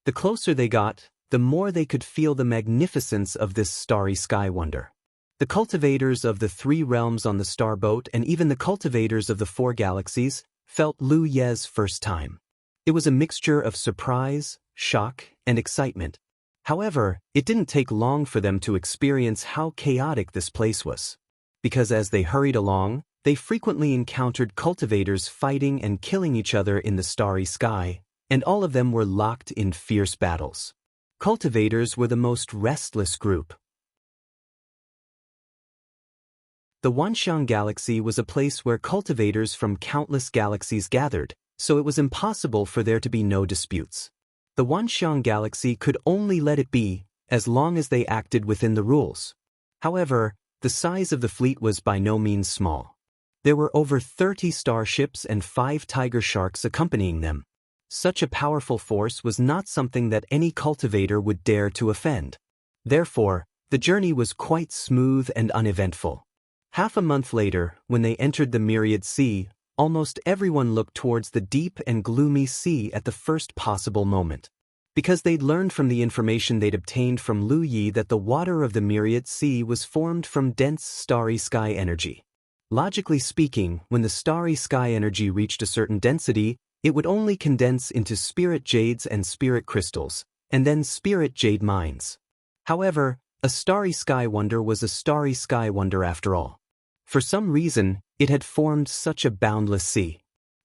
The closer they got, the more they could feel the magnificence of this starry sky wonder. The cultivators of the 3 realms on the starboat and even the cultivators of the 4 galaxies felt Lu Ye's first time. It was a mixture of surprise, shock, and excitement. However, it didn't take long for them to experience how chaotic this place was. Because as they hurried along, they frequently encountered cultivators fighting and killing each other in the starry sky, and all of them were locked in fierce battles. Cultivators were the most restless group. The Wanxiang Galaxy was a place where cultivators from countless galaxies gathered, so it was impossible for there to be no disputes. The Wanxiang Galaxy could only let it be, as long as they acted within the rules. However, the size of the fleet was by no means small. There were over 30 starships and 5 tiger sharks accompanying them. Such a powerful force was not something that any cultivator would dare to offend. Therefore, the journey was quite smooth and uneventful. Half a month later, when they entered the Myriad Sea, almost everyone looked towards the deep and gloomy sea at the first possible moment. Because they'd learned from the information they'd obtained from Lu Yi that the water of the Myriad Sea was formed from dense starry sky energy. Logically speaking, when the starry sky energy reached a certain density, it would only condense into spirit jades and spirit crystals, and then spirit jade mines. However, a starry sky wonder was a starry sky wonder after all. For some reason, it had formed such a boundless sea.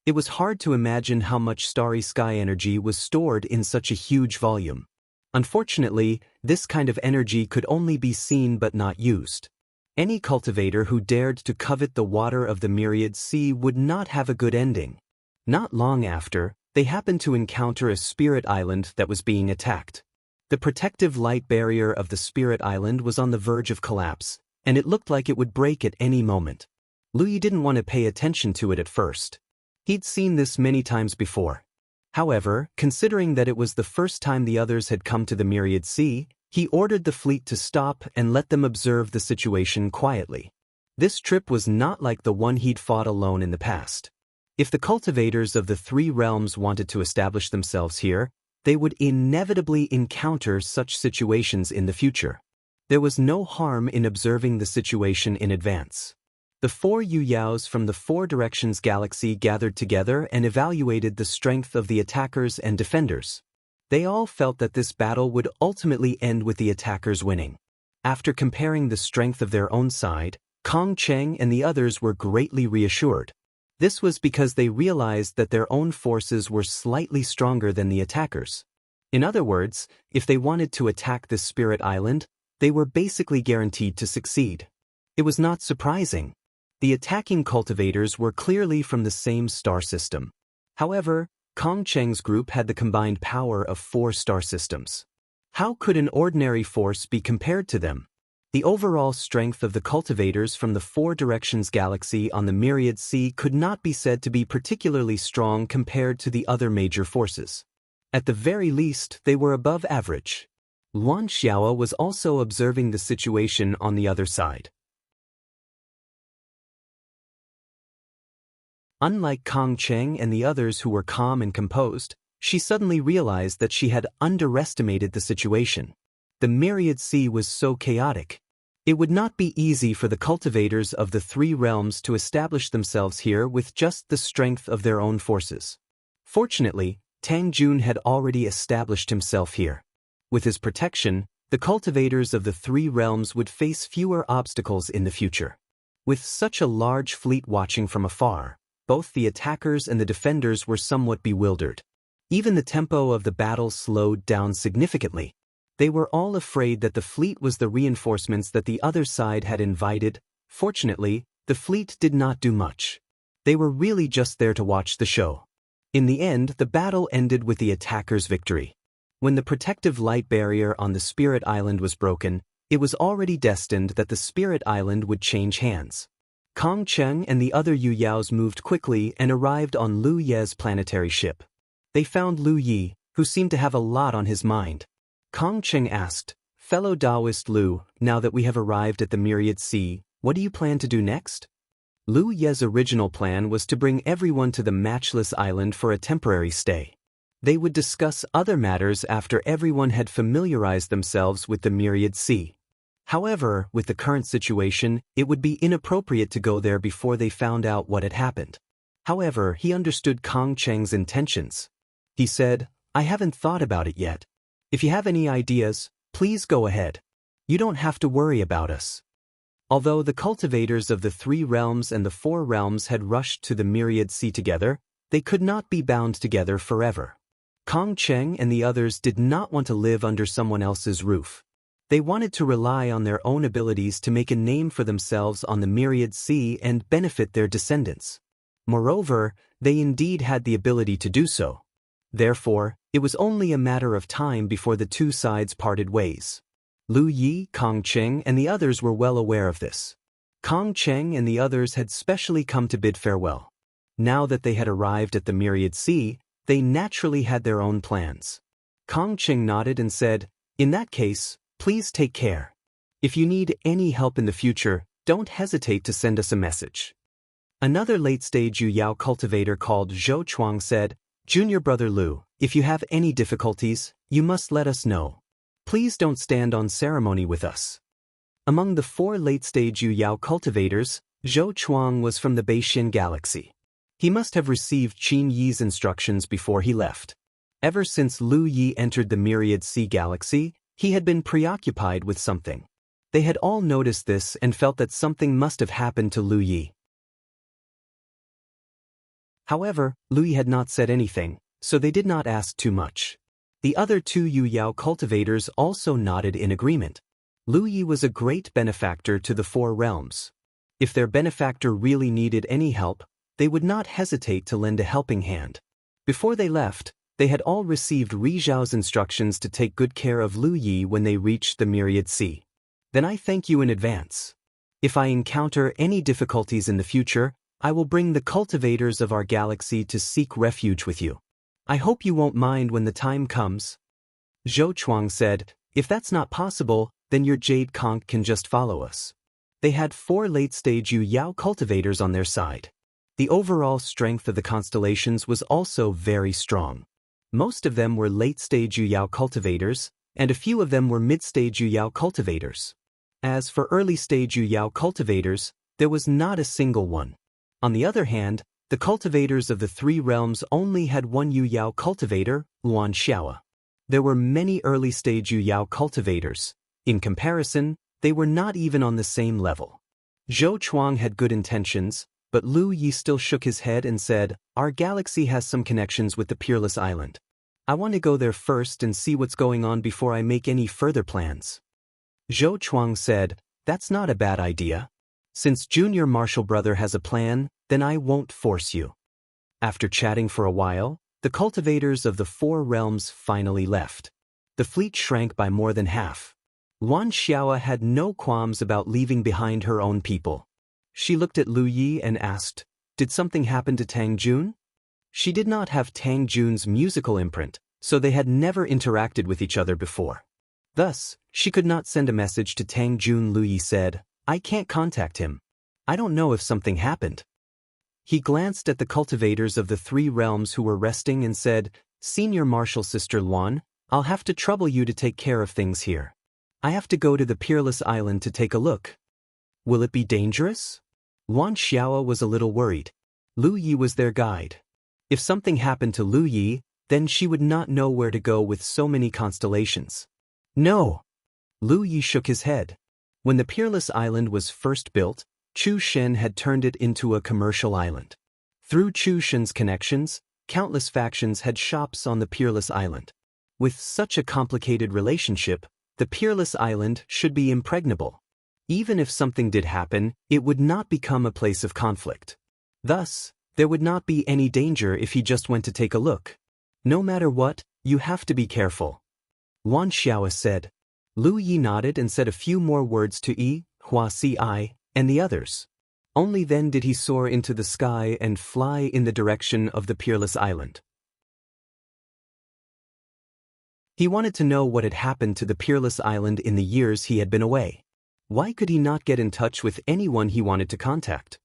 It was hard to imagine how much starry sky energy was stored in such a huge volume. Unfortunately, this kind of energy could only be seen but not used. Any cultivator who dared to covet the water of the Myriad Sea would not have a good ending. Not long after, they happened to encounter a spirit island that was being attacked. The protective light barrier of the spirit island was on the verge of collapse, and it looked like it would break at any moment. Lu Yi didn't want to pay attention to it at first. He'd seen this many times before. However, considering that it was the first time the others had come to the Myriad Sea, he ordered the fleet to stop and let them observe the situation quietly. This trip was not like the one he'd fought alone in the past. If the cultivators of the 3 realms wanted to establish themselves here, they would inevitably encounter such situations in the future. There was no harm in observing the situation in advance. The 4 Yuyaos from the 4 Directions Galaxy gathered together and evaluated the strength of the attackers and defenders. They all felt that this battle would ultimately end with the attackers winning. After comparing the strength of their own side, Kong Cheng and the others were greatly reassured. This was because they realized that their own forces were slightly stronger than the attackers. In other words, if they wanted to attack this spirit island, they were basically guaranteed to succeed. It was not surprising. The attacking cultivators were clearly from the same star system. However, Kong Cheng's group had the combined power of 4 star systems. How could an ordinary force be compared to them? The overall strength of the cultivators from the Four Directions galaxy on the Myriad Sea could not be said to be particularly strong compared to the other major forces. At the very least, they were above average. Luan Xiao was also observing the situation on the other side. Unlike Kong Cheng and the others who were calm and composed, she suddenly realized that she had underestimated the situation. The Myriad Sea was so chaotic. It would not be easy for the cultivators of the three realms to establish themselves here with just the strength of their own forces. Fortunately, Tang Jun had already established himself here. With his protection, the cultivators of the three realms would face fewer obstacles in the future. With such a large fleet watching from afar, both the attackers and the defenders were somewhat bewildered. Even the tempo of the battle slowed down significantly. They were all afraid that the fleet was the reinforcements that the other side had invited. Fortunately, the fleet did not do much. They were really just there to watch the show. In the end, the battle ended with the attackers' victory. When the protective light barrier on the Spirit Island was broken, it was already destined that the Spirit Island would change hands. Kong Cheng and the other Yu Yaos moved quickly and arrived on Lu Ye's planetary ship. They found Lu Yi, who seemed to have a lot on his mind. Kong Cheng asked, "Fellow Taoist Lu, now that we have arrived at the Myriad Sea, what do you plan to do next?" Lu Ye's original plan was to bring everyone to the Matchless Island for a temporary stay. They would discuss other matters after everyone had familiarized themselves with the Myriad Sea. However, with the current situation, it would be inappropriate to go there before they found out what had happened. However, he understood Kong Cheng's intentions. He said, "I haven't thought about it yet. If you have any ideas, please go ahead. You don't have to worry about us." Although the cultivators of the three realms and the four realms had rushed to the Myriad Sea together, they could not be bound together forever. Kong Cheng and the others did not want to live under someone else's roof. They wanted to rely on their own abilities to make a name for themselves on the Myriad Sea and benefit their descendants. Moreover, they indeed had the ability to do so. Therefore, it was only a matter of time before the two sides parted ways. Lu Yi, Kong Cheng, and the others were well aware of this. Kong Cheng and the others had specially come to bid farewell. Now that they had arrived at the Myriad Sea, they naturally had their own plans. Kong Cheng nodded and said, "In that case, please take care. If you need any help in the future, don't hesitate to send us a message." Another late-stage Yu Yao cultivator called Zhou Chuang said, "Junior brother Lu, if you have any difficulties, you must let us know. Please don't stand on ceremony with us." Among the four late-stage Yu Yao cultivators, Zhou Chuang was from the Beixin galaxy. He must have received Qin Yi's instructions before he left. Ever since Lu Yi entered the Myriad Sea galaxy, he had been preoccupied with something. They had all noticed this and felt that something must have happened to Lu Yi. However, Lu Yi had not said anything, so they did not ask too much. The other two Yu Yao cultivators also nodded in agreement. Lu Yi was a great benefactor to the four realms. If their benefactor really needed any help, they would not hesitate to lend a helping hand. Before they left, they had all received Ri Zhao's instructions to take good care of Lu Yi when they reached the Myriad Sea. "Then I thank you in advance. If I encounter any difficulties in the future, I will bring the cultivators of our galaxy to seek refuge with you. I hope you won't mind when the time comes." Zhou Chuang said, "If that's not possible, then your Jade Conch can just follow us." They had four late-stage Yu Yao cultivators on their side. The overall strength of the constellations was also very strong. Most of them were late-stage Yu Yao cultivators, and a few of them were mid-stage Yu Yao cultivators. As for early-stage Yu Yao cultivators, there was not a single one. On the other hand, the cultivators of the three realms only had one Yu Yao cultivator, Luan Xiao. There were many early-stage Yu Yao cultivators. In comparison, they were not even on the same level. Zhou Chuang had good intentions, but Lu Yi still shook his head and said, "Our galaxy has some connections with the Peerless Island. I want to go there first and see what's going on before I make any further plans." Zhou Chuang said, "That's not a bad idea. Since Junior Marshall Brother has a plan, then I won't force you." After chatting for a while, the cultivators of the four realms finally left. The fleet shrank by more than half. Wan Xiao had no qualms about leaving behind her own people. She looked at Lu Yi and asked, "Did something happen to Tang Jun?" She did not have Tang Jun's musical imprint, so they had never interacted with each other before. Thus, she could not send a message to Tang Jun. Lu Yi said, "I can't contact him. I don't know if something happened." He glanced at the cultivators of the 3 realms who were resting and said, "Senior Martial Sister Luan, I'll have to trouble you to take care of things here. I have to go to the Peerless Island to take a look." "Will it be dangerous?" Wan Xiao was a little worried. Lu Yi was their guide. If something happened to Lu Yi, then she would not know where to go with so many constellations. "No." Lu Yi shook his head. When the Peerless Island was first built, Chu Shen had turned it into a commercial island. Through Chu Shen's connections, countless factions had shops on the Peerless Island. With such a complicated relationship, the Peerless Island should be impregnable. Even if something did happen, it would not become a place of conflict. Thus, there would not be any danger if he just went to take a look. "No matter what, you have to be careful," Wan Xiao said. Lu Yi nodded and said a few more words to Yi, Hua Si, and the others. Only then did he soar into the sky and fly in the direction of the Peerless Island. He wanted to know what had happened to the Peerless Island in the years he had been away. Why could he not get in touch with anyone he wanted to contact?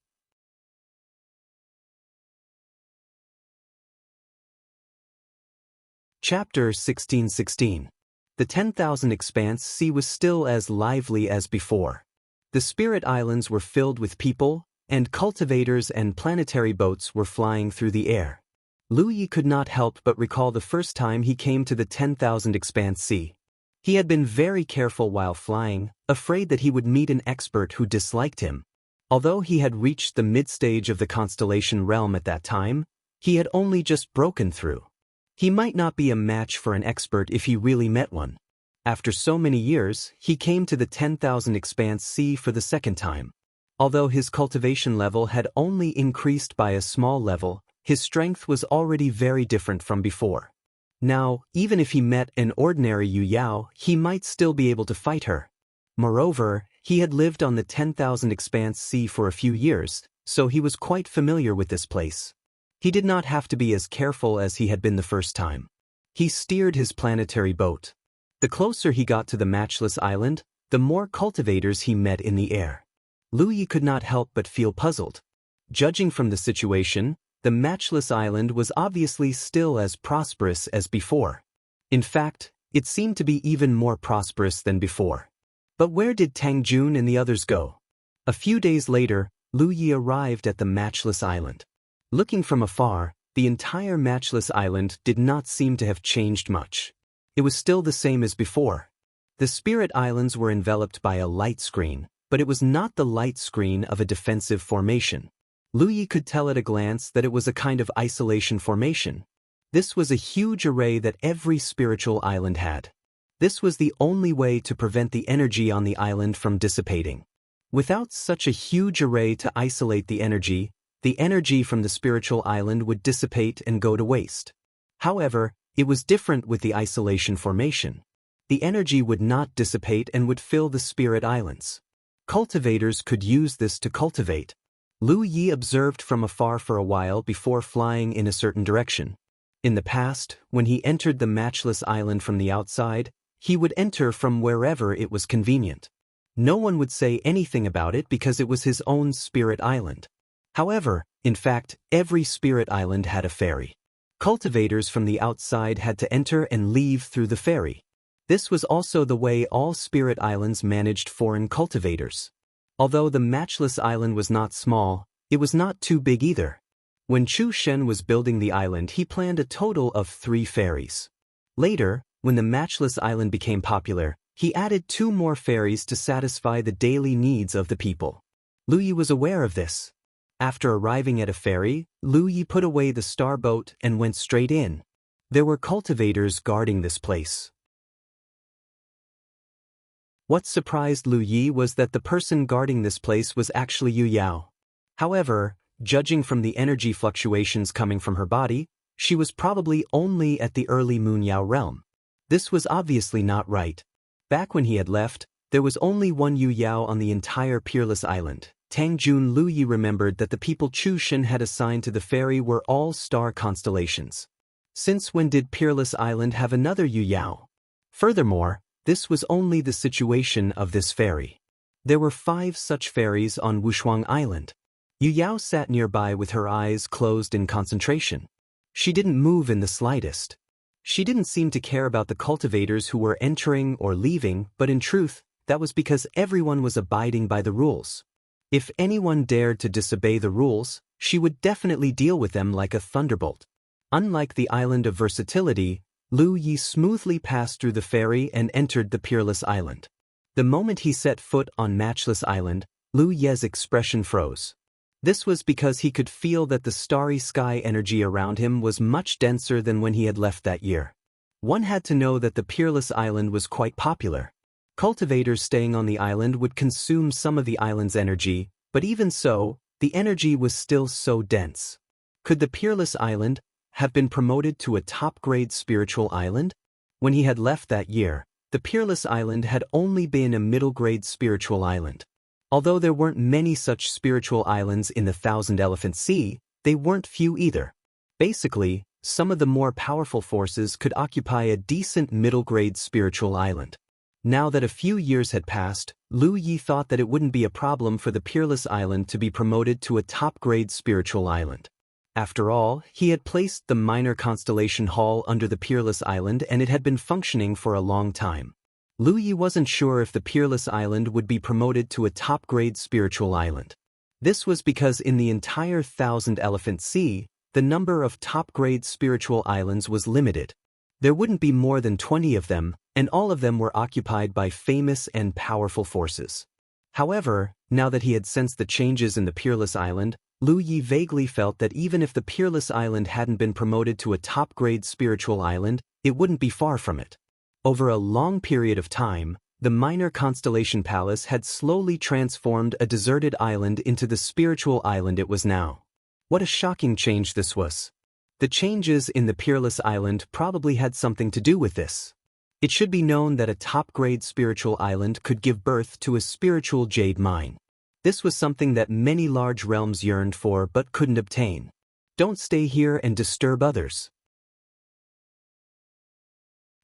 Chapter 16:16. The 10,000 expanse sea was still as lively as before. The spirit islands were filled with people, and cultivators and planetary boats were flying through the air. Lu Yi could not help but recall the first time he came to the 10,000 expanse sea. He had been very careful while flying, afraid that he would meet an expert who disliked him. Although he had reached the mid-stage of the constellation realm at that time, he had only just broken through. He might not be a match for an expert if he really met one. After so many years, he came to the 10,000 expanse sea for the second time. Although his cultivation level had only increased by a small level, his strength was already very different from before. Now, even if he met an ordinary Yu Yao, he might still be able to fight her. Moreover, he had lived on the 10,000 expanse sea for a few years, so he was quite familiar with this place. He did not have to be as careful as he had been the first time. He steered his planetary boat. The closer he got to the Matchless Island, the more cultivators he met in the air. Lu Yi could not help but feel puzzled. Judging from the situation, the Matchless Island was obviously still as prosperous as before. In fact, it seemed to be even more prosperous than before. But where did Tang Jun and the others go? A few days later, Lu Yi arrived at the Matchless Island. Looking from afar, the entire Matchless Island did not seem to have changed much. It was still the same as before. The Spirit Islands were enveloped by a light screen, but it was not the light screen of a defensive formation. Lu Yi could tell at a glance that it was a kind of isolation formation. This was a huge array that every spiritual island had. This was the only way to prevent the energy on the island from dissipating. Without such a huge array to isolate the energy from the spiritual island would dissipate and go to waste. However, it was different with the isolation formation. The energy would not dissipate and would fill the spirit islands. Cultivators could use this to cultivate. Lu Yi observed from afar for a while before flying in a certain direction. In the past, when he entered the Matchless Island from the outside, he would enter from wherever it was convenient. No one would say anything about it because it was his own spirit island. However, in fact, every spirit island had a ferry. Cultivators from the outside had to enter and leave through the ferry. This was also the way all spirit islands managed foreign cultivators. Although the Matchless Island was not small, it was not too big either. When Chu Shen was building the island, he planned a total of 3 ferries. Later, when the Matchless Island became popular, he added 2 more ferries to satisfy the daily needs of the people. Lu Yi was aware of this. After arriving at a ferry, Lu Yi put away the star boat and went straight in. There were cultivators guarding this place. What surprised Lu Yi was that the person guarding this place was actually Yu Yao. However, judging from the energy fluctuations coming from her body, she was probably only at the early Moon Yao realm. This was obviously not right. Back when he had left, there was only one Yu Yao on the entire Peerless Island. Tang Jun Lu Yi remembered that the people Chu Shen had assigned to the ferry were all star constellations. Since when did Peerless Island have another Yu Yao? Furthermore, this was only the situation of this ferry. There were 5 such ferries on Wushuang Island. Yu Yao sat nearby with her eyes closed in concentration. She didn't move in the slightest. She didn't seem to care about the cultivators who were entering or leaving, but in truth, that was because everyone was abiding by the rules. If anyone dared to disobey the rules, she would definitely deal with them like a thunderbolt. Unlike the island of versatility, Lu Yi smoothly passed through the ferry and entered the Peerless Island. The moment he set foot on Matchless Island, Lu Ye's expression froze. This was because he could feel that the starry sky energy around him was much denser than when he had left that year. One had to know that the Peerless Island was quite popular. Cultivators staying on the island would consume some of the island's energy, but even so, the energy was still so dense. Could the Peerless Island have been promoted to a top-grade spiritual island? When he had left that year, the Peerless Island had only been a middle-grade spiritual island. Although there weren't many such spiritual islands in the Thousand Elephant Sea, they weren't few either. Basically, some of the more powerful forces could occupy a decent middle-grade spiritual island. Now that a few years had passed, Lu Yi thought that it wouldn't be a problem for the Peerless Island to be promoted to a top-grade spiritual island. After all, he had placed the minor constellation hall under the Peerless Island and it had been functioning for a long time. Lu Yi wasn't sure if the Peerless Island would be promoted to a top-grade spiritual island. This was because in the entire Thousand Elephant Sea, the number of top-grade spiritual islands was limited. There wouldn't be more than 20 of them, and all of them were occupied by famous and powerful forces. However, now that he had sensed the changes in the Peerless Island, Lu Yi vaguely felt that even if the Peerless Island hadn't been promoted to a top-grade spiritual island, it wouldn't be far from it. Over a long period of time, the minor constellation palace had slowly transformed a deserted island into the spiritual island it was now. What a shocking change this was. The changes in the Peerless Island probably had something to do with this. It should be known that a top-grade spiritual island could give birth to a spiritual jade mine. This was something that many large realms yearned for but couldn't obtain. Don't stay here and disturb others.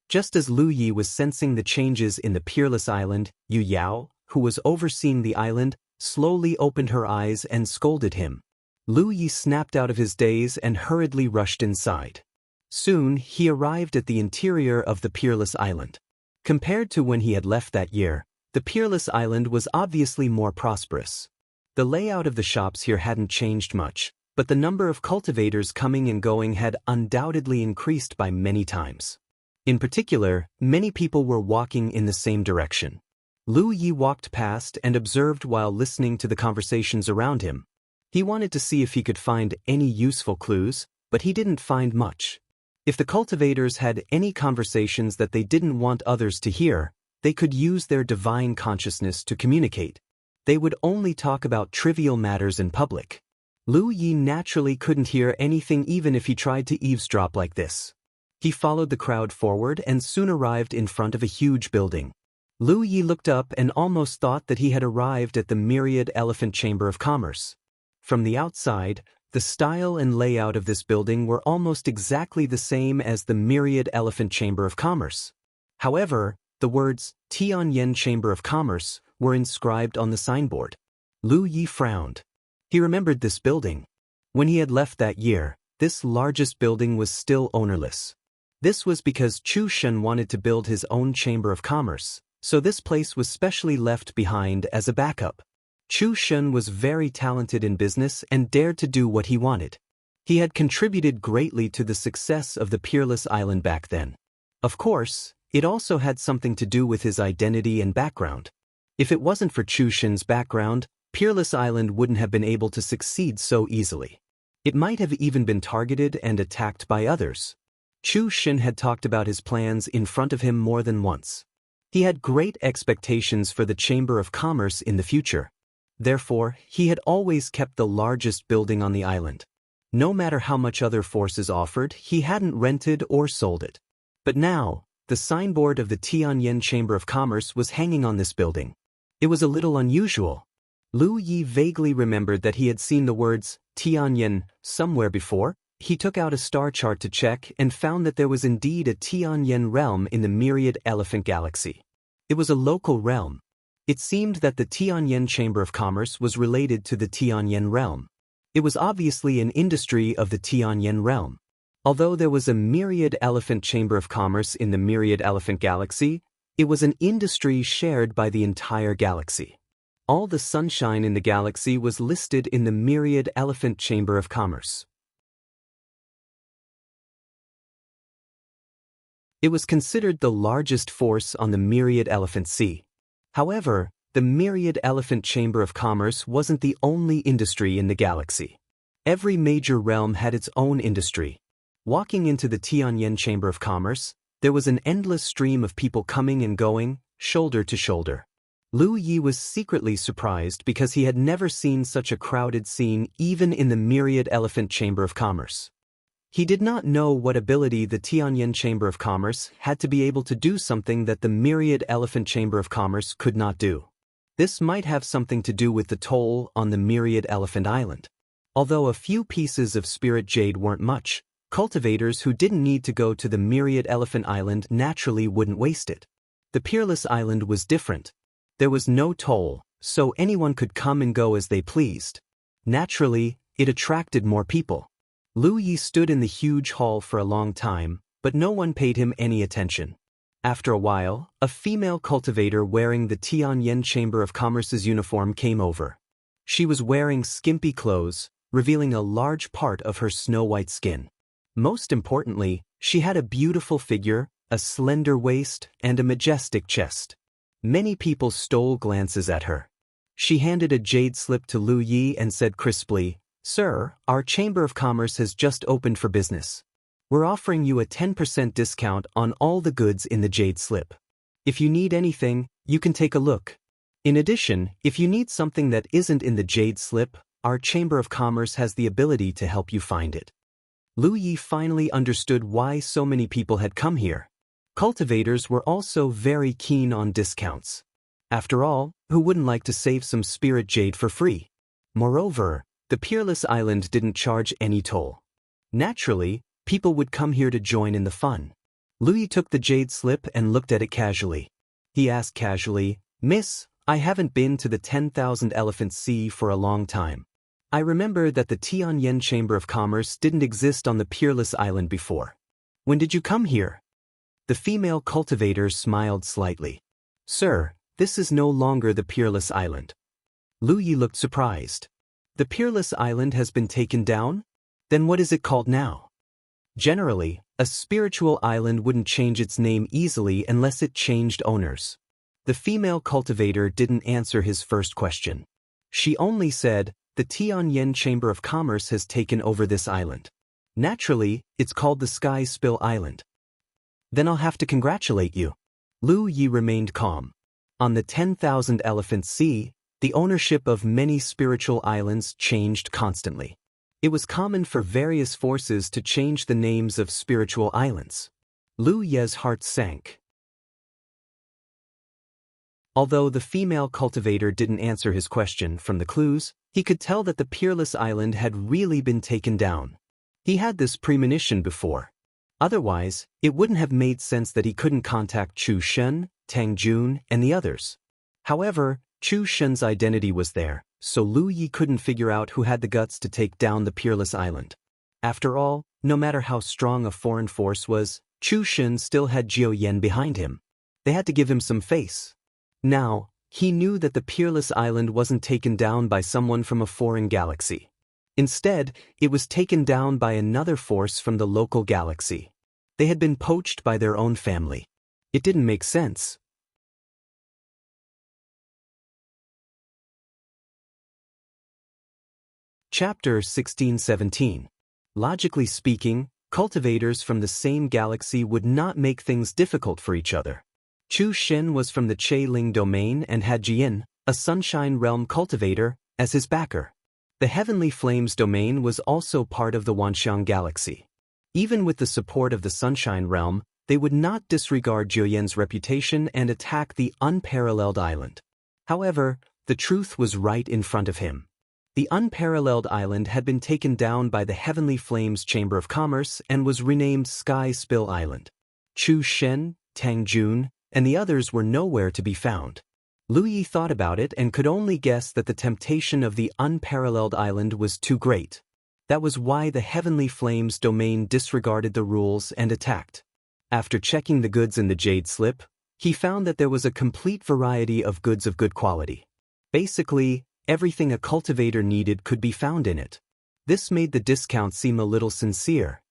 Just as Lu Yi was sensing the changes in the Peerless Island, Yu Yao, who was overseeing the island, slowly opened her eyes and scolded him. Lu Yi snapped out of his daze and hurriedly rushed inside. Soon, he arrived at the interior of the Peerless Island. Compared to when he had left that year, the Peerless Island was obviously more prosperous. The layout of the shops here hadn't changed much, but the number of cultivators coming and going had undoubtedly increased by many times. In particular, many people were walking in the same direction. Lu Yi walked past and observed while listening to the conversations around him. He wanted to see if he could find any useful clues, but he didn't find much. If the cultivators had any conversations that they didn't want others to hear, they could use their divine consciousness to communicate. They would only talk about trivial matters in public. Lu Yi naturally couldn't hear anything even if he tried to eavesdrop like this. He followed the crowd forward and soon arrived in front of a huge building. Lu Yi looked up and almost thought that he had arrived at the Myriad Elephant Chamber of Commerce. From the outside, the style and layout of this building were almost exactly the same as the Myriad Elephant Chamber of Commerce. However, the words Tianyan Chamber of Commerce were inscribed on the signboard. Lu Yi frowned. He remembered this building. When he had left that year, this largest building was still ownerless. This was because Chu Shen wanted to build his own Chamber of Commerce, so this place was specially left behind as a backup. Chu Shen was very talented in business and dared to do what he wanted. He had contributed greatly to the success of the Peerless Island back then. Of course, it also had something to do with his identity and background. If it wasn't for Chu Shen's background, Peerless Island wouldn't have been able to succeed so easily. It might have even been targeted and attacked by others. Chu Shen had talked about his plans in front of him more than once. He had great expectations for the Chamber of Commerce in the future. Therefore, he had always kept the largest building on the island. No matter how much other forces offered, he hadn't rented or sold it. But now, The signboard of the Tianyan Chamber of Commerce was hanging on this building. It was a little unusual. Lu Yi vaguely remembered that he had seen the words Tianyan somewhere before. He took out a star chart to check and found that there was indeed a Tianyan realm in the Myriad Elephant Galaxy. It was a local realm. It seemed that the Tianyan Chamber of Commerce was related to the Tianyan realm. It was obviously an industry of the Tianyan realm. Although there was a Myriad Elephant Chamber of Commerce in the Myriad Elephant Galaxy, it was an industry shared by the entire galaxy. All the sunshine in the galaxy was listed in the Myriad Elephant Chamber of Commerce. It was considered the largest force on the Myriad Elephant Sea. However, the Myriad Elephant Chamber of Commerce wasn't the only industry in the galaxy. Every major realm had its own industry. Walking into the Tianyan Chamber of Commerce, there was an endless stream of people coming and going, shoulder to shoulder. Lu Yi was secretly surprised because he had never seen such a crowded scene even in the Myriad Elephant Chamber of Commerce. He did not know what ability the Tianyan Chamber of Commerce had to be able to do something that the Myriad Elephant Chamber of Commerce could not do. This might have something to do with the toll on the Myriad Elephant Island. Although a few pieces of spirit jade weren't much, cultivators who didn't need to go to the Myriad Elephant Island naturally wouldn't waste it. The Peerless Island was different. There was no toll, so anyone could come and go as they pleased. Naturally, it attracted more people. Lu Yi stood in the huge hall for a long time, but no one paid him any attention. After a while, a female cultivator wearing the Tianyan Chamber of Commerce's uniform came over. She was wearing skimpy clothes, revealing a large part of her snow-white skin. Most importantly, she had a beautiful figure, a slender waist, and a majestic chest. Many people stole glances at her. She handed a jade slip to Lu Yi and said crisply, "Sir, our Chamber of Commerce has just opened for business. We're offering you a 10% discount on all the goods in the jade slip. If you need anything, you can take a look. In addition, if you need something that isn't in the jade slip, our Chamber of Commerce has the ability to help you find it." Lu Yi finally understood why so many people had come here. Cultivators were also very keen on discounts. After all, who wouldn't like to save some spirit jade for free? Moreover, the Peerless Island didn't charge any toll. Naturally, people would come here to join in the fun. Lu Yi took the jade slip and looked at it casually. He asked casually, "Miss, I haven't been to the 10,000 Elephant Sea for a long time. I remember that the Tianyan Chamber of Commerce didn't exist on the Peerless Island before. When did you come here?" The female cultivator smiled slightly. "Sir, this is no longer the Peerless Island." Lu Yi looked surprised. "The Peerless Island has been taken down? Then what is it called now?" Generally, a spiritual island wouldn't change its name easily unless it changed owners. The female cultivator didn't answer his first question. She only said, "The Tianyan Chamber of Commerce has taken over this island. Naturally, it's called the Sky Spill Island." "Then I'll have to congratulate you." Lu Yi remained calm. On the 10,000 Elephant Sea, the ownership of many spiritual islands changed constantly. It was common for various forces to change the names of spiritual islands. Lu Ye's heart sank. Although the female cultivator didn't answer his question from the clues, he could tell that the Peerless Island had really been taken down. He had this premonition before. Otherwise, it wouldn't have made sense that he couldn't contact Chu Shen, Tang Jun, and the others. However, Chu Shen's identity was there, so Lu Yi couldn't figure out who had the guts to take down the Peerless Island. After all, no matter how strong a foreign force was, Chu Shen still had Jiao Yan behind him. They had to give him some face. Now, he knew that the Peerless Island wasn't taken down by someone from a foreign galaxy. Instead, it was taken down by another force from the local galaxy. They had been poached by their own family. It didn't make sense. Chapter 16-17. Logically speaking, cultivators from the same galaxy would not make things difficult for each other. Chu Shen was from the Che Ling domain and had Jian, a Sunshine Realm cultivator, as his backer. The Heavenly Flames domain was also part of the Wanxiang galaxy. Even with the support of the Sunshine Realm, They would not disregard Julian's reputation and attack the unparalleled island. However, the truth was right in front of him. The unparalleled island had been taken down by the Heavenly Flames Chamber of Commerce and was renamed Sky Spill Island. Chu Shen, Tang Jun, and the others were nowhere to be found. Lu Yi thought about it and could only guess that the temptation of the unparalleled island was too great. That was why the Heavenly Flames domain disregarded the rules and attacked. After checking the goods in the jade slip, he found that there was a complete variety of goods of good quality. Basically, everything a cultivator needed could be found in it. This made the discount seem a little sincere.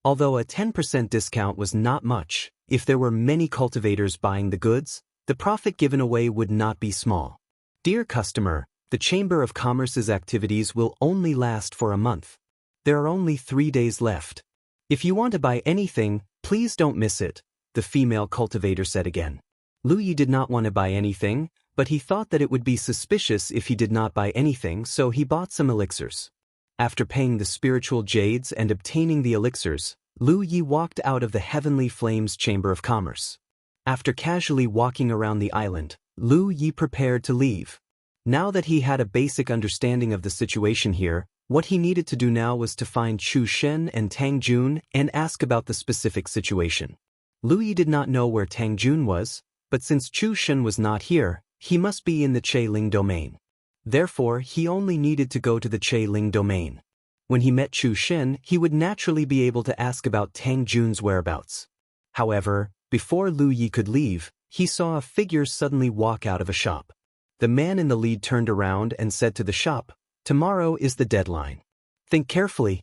Although a 10% discount was not much, if there were many cultivators buying the goods, the profit given away would not be small. Dear customer, the Chamber of Commerce's activities will only last for a month. There are only 3 days left. If you want to buy anything, please don't miss it, the female cultivator said again. Lu Yi did not want to buy anything, but he thought that it would be suspicious if he did not buy anything, so he bought some elixirs. After paying the spiritual jades and obtaining the elixirs, Lu Yi walked out of the Heavenly Flames Chamber of Commerce. After casually walking around the island, Lu Yi prepared to leave. Now that he had a basic understanding of the situation here, what he needed to do now was to find Chu Shen and Tang Jun and ask about the specific situation. Lu Yi did not know where Tang Jun was, but since Chu Shen was not here, he must be in the Che Ling domain. Therefore, he only needed to go to the Che Ling domain. When he met Chu Shen, he would naturally be able to ask about Tang Jun's whereabouts. However, before Lu Yi could leave, he saw a figure suddenly walk out of a shop. The man in the lead turned around and said to the shop, "Tomorrow is the deadline. Think carefully."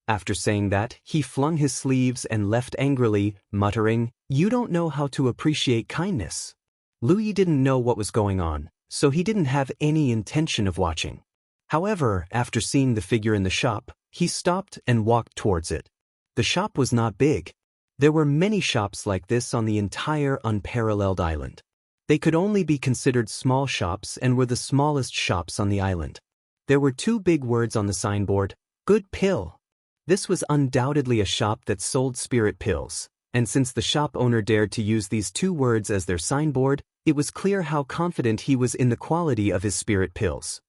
After saying that, he flung his sleeves and left angrily, muttering, "You don't know how to appreciate kindness." Lu Yi didn't know what was going on, so he didn't have any intention of watching. However, after seeing the figure in the shop, he stopped and walked towards it. The shop was not big. There were many shops like this on the entire unparalleled island. They could only be considered small shops and were the smallest shops on the island. There were 2 big words on the signboard, "Good Pill." This was undoubtedly a shop that sold spirit pills, and since the shop owner dared to use these 2 words as their signboard, it was clear how confident he was in the quality of his spirit pills.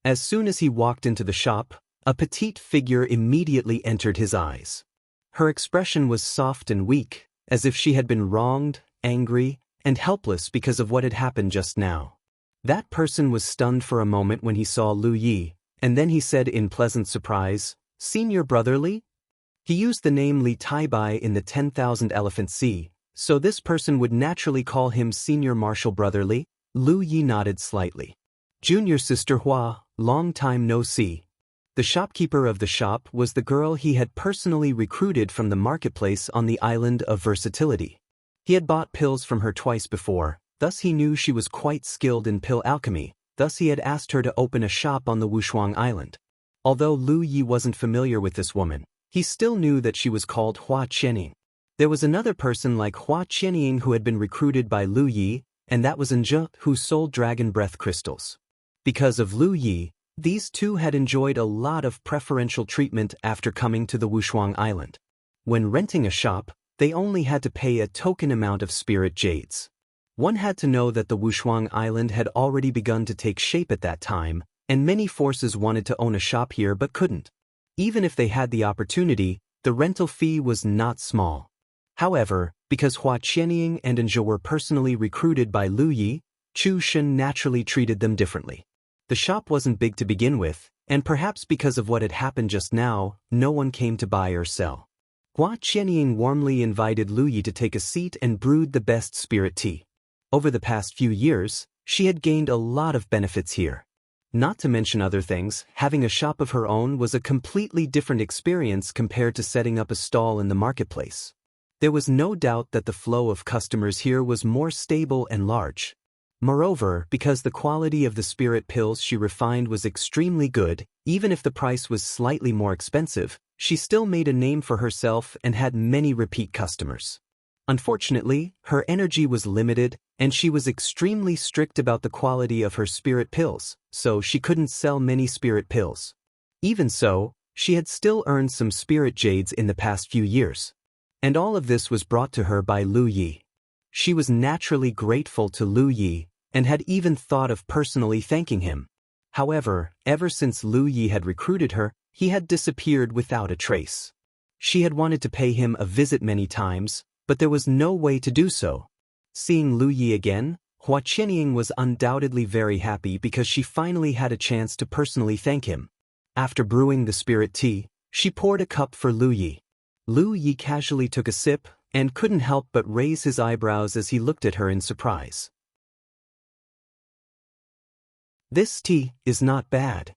As soon as he walked into the shop, a petite figure immediately entered his eyes. Her expression was soft and weak, as if she had been wronged, angry, and helpless because of what had happened just now. That person was stunned for a moment when he saw Lu Yi, and then he said in pleasant surprise, "Senior Brotherly?" He used the name Li Taibai in the 10,000 Elephant Sea, so this person would naturally call him Senior Marshal Brotherly. Lu Yi nodded slightly. "Junior Sister Hua, long time no see." The shopkeeper of the shop was the girl he had personally recruited from the marketplace on the island of Versatility. He had bought pills from her twice before, thus he knew she was quite skilled in pill alchemy, thus he had asked her to open a shop on the Wushuang Island. Although Lu Yi wasn't familiar with this woman, he still knew that she was called Hua Qianying. There was another person like Hua Qianying who had been recruited by Lu Yi, and that was Nje, who sold dragon breath crystals. Because of Lu Yi, these 2 had enjoyed a lot of preferential treatment after coming to the Wushuang Island. When renting a shop, they only had to pay a token amount of spirit jades. One had to know that the Wushuang Island had already begun to take shape at that time, and many forces wanted to own a shop here but couldn't. Even if they had the opportunity, the rental fee was not small. However, because Hua Qianying and Nje were personally recruited by Lu Yi, Chu Shen naturally treated them differently. The shop wasn't big to begin with, and perhaps because of what had happened just now, no one came to buy or sell. Hua Qianying warmly invited Lu Yi to take a seat and brewed the best spirit tea. Over the past few years, she had gained a lot of benefits here. Not to mention other things, having a shop of her own was a completely different experience compared to setting up a stall in the marketplace. There was no doubt that the flow of customers here was more stable and large. Moreover, because the quality of the spirit pills she refined was extremely good, even if the price was slightly more expensive, she still made a name for herself and had many repeat customers. Unfortunately, her energy was limited, and she was extremely strict about the quality of her spirit pills, so she couldn't sell many spirit pills. Even so, She had still earned some spirit jades in the past few years. And all of this was brought to her by Lu Yi. She was naturally grateful to Lu Yi, and had even thought of personally thanking him. However, ever since Lu Yi had recruited her, he had disappeared without a trace. She had wanted to pay him a visit many times, but there was no way to do so. Seeing Lu Yi again, Hua Qianying was undoubtedly very happy because she finally had a chance to personally thank him. After brewing the spirit tea, she poured a cup for Lu Yi. Lu Yi casually took a sip, and couldn't help but raise his eyebrows as he looked at her in surprise. This tea is not bad.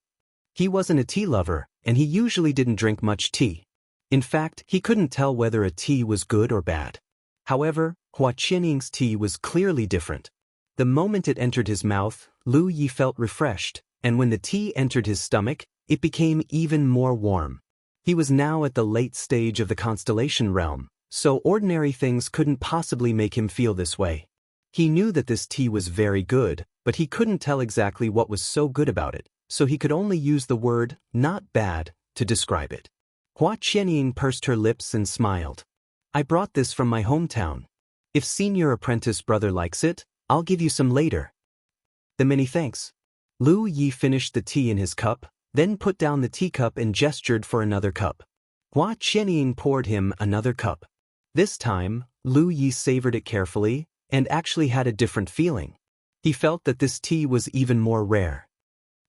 He wasn't a tea lover, and he usually didn't drink much tea. In fact, he couldn't tell whether a tea was good or bad. However, Hua Qianying's tea was clearly different. The moment it entered his mouth, Lu Yi felt refreshed, and when the tea entered his stomach, it became even more warm. He was now at the late stage of the constellation realm, so ordinary things couldn't possibly make him feel this way. He knew that this tea was very good, but he couldn't tell exactly what was so good about it, so he could only use the word, not bad, to describe it. Hua Qianying pursed her lips and smiled. I brought this from my hometown. If senior apprentice brother likes it, I'll give you some later. The many thanks. Lu Yi finished the tea in his cup, then put down the teacup and gestured for another cup. Hua Qianying poured him another cup. This time, Lu Yi savored it carefully, and actually had a different feeling. He felt that this tea was even more rare.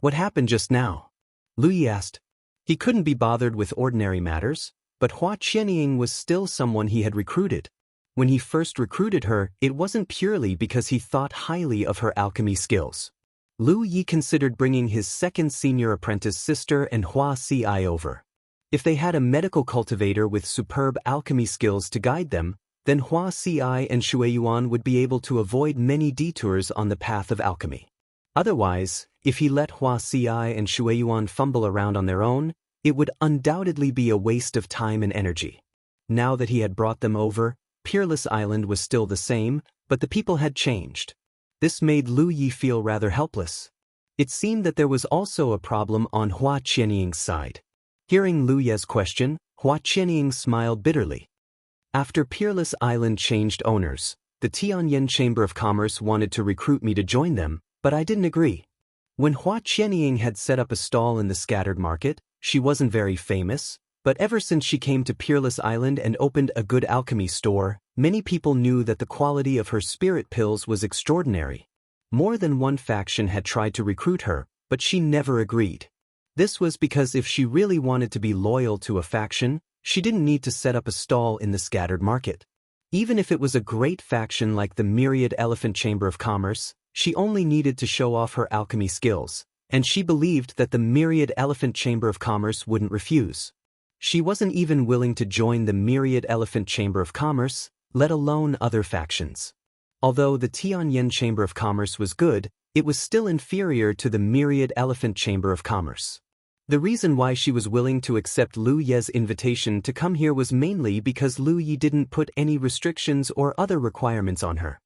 What happened just now? Lu Yi asked. He couldn't be bothered with ordinary matters, but Hua Qianying was still someone he had recruited. When he first recruited her, it wasn't purely because he thought highly of her alchemy skills. Lu Yi considered bringing his second senior apprentice sister and Hua Ci over. If they had a medical cultivator with superb alchemy skills to guide them, then Hua Ci and Shueyuan would be able to avoid many detours on the path of alchemy. Otherwise, if he let Hua Ci and Shueyuan fumble around on their own, it would undoubtedly be a waste of time and energy. Now that he had brought them over, Peerless Island was still the same, but the people had changed. This made Lu Yi feel rather helpless. It seemed that there was also a problem on Hua Qianying's side. Hearing Lu Ye's question, Hua Qianying smiled bitterly. After Peerless Island changed owners, the Tianyan Chamber of Commerce wanted to recruit me to join them, but I didn't agree. When Hua Qianying had set up a stall in the scattered market, she wasn't very famous, but ever since she came to Peerless Island and opened a good alchemy store, many people knew that the quality of her spirit pills was extraordinary. More than one faction had tried to recruit her, but she never agreed. This was because if she really wanted to be loyal to a faction, she didn't need to set up a stall in the scattered market. Even if it was a great faction like the Myriad Elephant Chamber of Commerce, she only needed to show off her alchemy skills, and she believed that the Myriad Elephant Chamber of Commerce wouldn't refuse. She wasn't even willing to join the Myriad Elephant Chamber of Commerce, let alone other factions. Although the Tianyan Chamber of Commerce was good, it was still inferior to the Myriad Elephant Chamber of Commerce. The reason why she was willing to accept Lu Ye's invitation to come here was mainly because Lu Yi didn't put any restrictions or other requirements on her.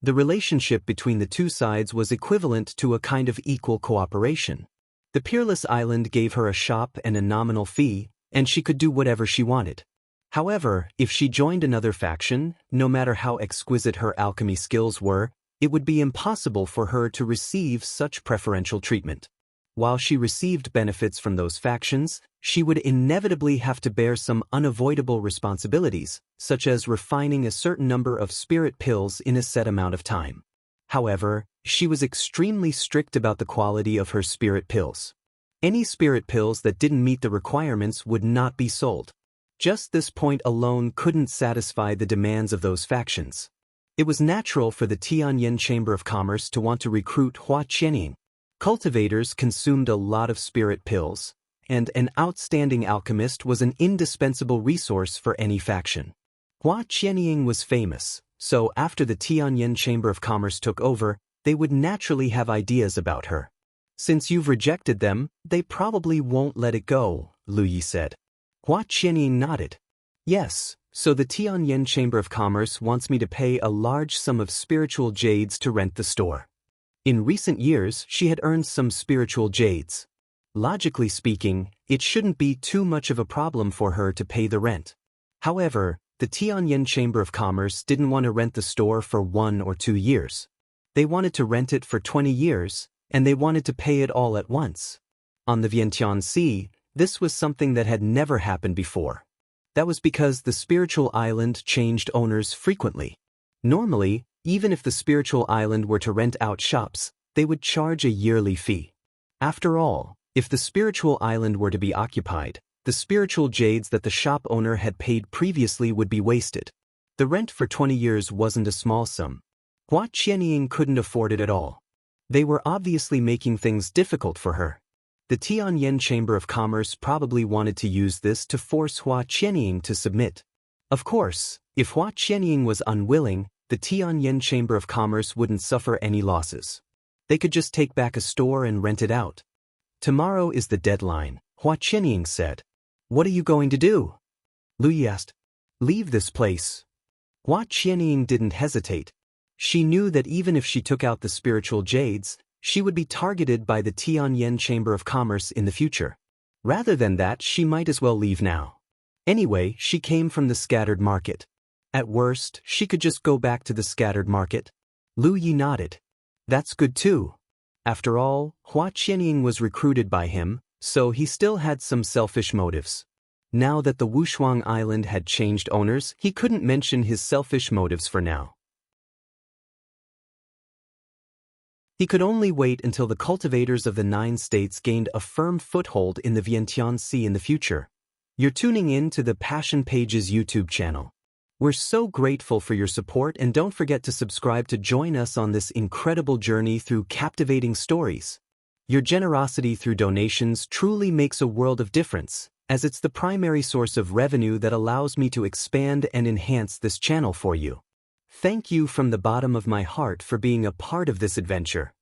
The relationship between the two sides was equivalent to a kind of equal cooperation. The Peerless Island gave her a shop and a nominal fee, and she could do whatever she wanted. However, if she joined another faction, no matter how exquisite her alchemy skills were, it would be impossible for her to receive such preferential treatment. While she received benefits from those factions, she would inevitably have to bear some unavoidable responsibilities, such as refining a certain number of spirit pills in a set amount of time. However, she was extremely strict about the quality of her spirit pills. Any spirit pills that didn't meet the requirements would not be sold. Just this point alone couldn't satisfy the demands of those factions. It was natural for the Tianyan Chamber of Commerce to want to recruit Hua Qianying. Cultivators consumed a lot of spirit pills, and an outstanding alchemist was an indispensable resource for any faction. Hua Qianying was famous, so after the Tianyan Chamber of Commerce took over, they would naturally have ideas about her. Since you've rejected them, they probably won't let it go, Lu Yi said. Hua Qianying nodded. Yes, so the Tianyan Chamber of Commerce wants me to pay a large sum of spiritual jades to rent the store. In recent years, she had earned some spiritual jades. Logically speaking, it shouldn't be too much of a problem for her to pay the rent. However, the Tianjin Chamber of Commerce didn't want to rent the store for 1 or 2 years. They wanted to rent it for 20 years, and they wanted to pay it all at once. On the Vientiane Sea, this was something that had never happened before. That was because the spiritual island changed owners frequently. Normally, even if the spiritual island were to rent out shops, they would charge a yearly fee. After all, if the spiritual island were to be occupied, the spiritual jades that the shop owner had paid previously would be wasted. The rent for 20 years wasn't a small sum. Hua Qianying couldn't afford it at all. They were obviously making things difficult for her. The Tianjin Chamber of Commerce probably wanted to use this to force Hua Qianying to submit. Of course, if Hua Qianying was unwilling, the Tianjin Chamber of Commerce wouldn't suffer any losses. They could just take back a store and rent it out. Tomorrow is the deadline, Hua Qianying said. What are you going to do? Lu Yi asked. Leave this place. Hua Qianying didn't hesitate. She knew that even if she took out the spiritual jades, she would be targeted by the Tianjin Chamber of Commerce in the future. Rather than that, she might as well leave now. Anyway, she came from the scattered market. At worst, she could just go back to the scattered market. Lu Yi nodded. That's good too. After all, Hua Qianying was recruited by him, so he still had some selfish motives. Now that the Wushuang Island had changed owners, he couldn't mention his selfish motives for now. He could only wait until the cultivators of the 9 states gained a firm foothold in the Vientiane Sea in the future. You're tuning in to the Passion Pages YouTube channel. We're so grateful for your support, and don't forget to subscribe to join us on this incredible journey through captivating stories. Your generosity through donations truly makes a world of difference, as it's the primary source of revenue that allows me to expand and enhance this channel for you. Thank you from the bottom of my heart for being a part of this adventure.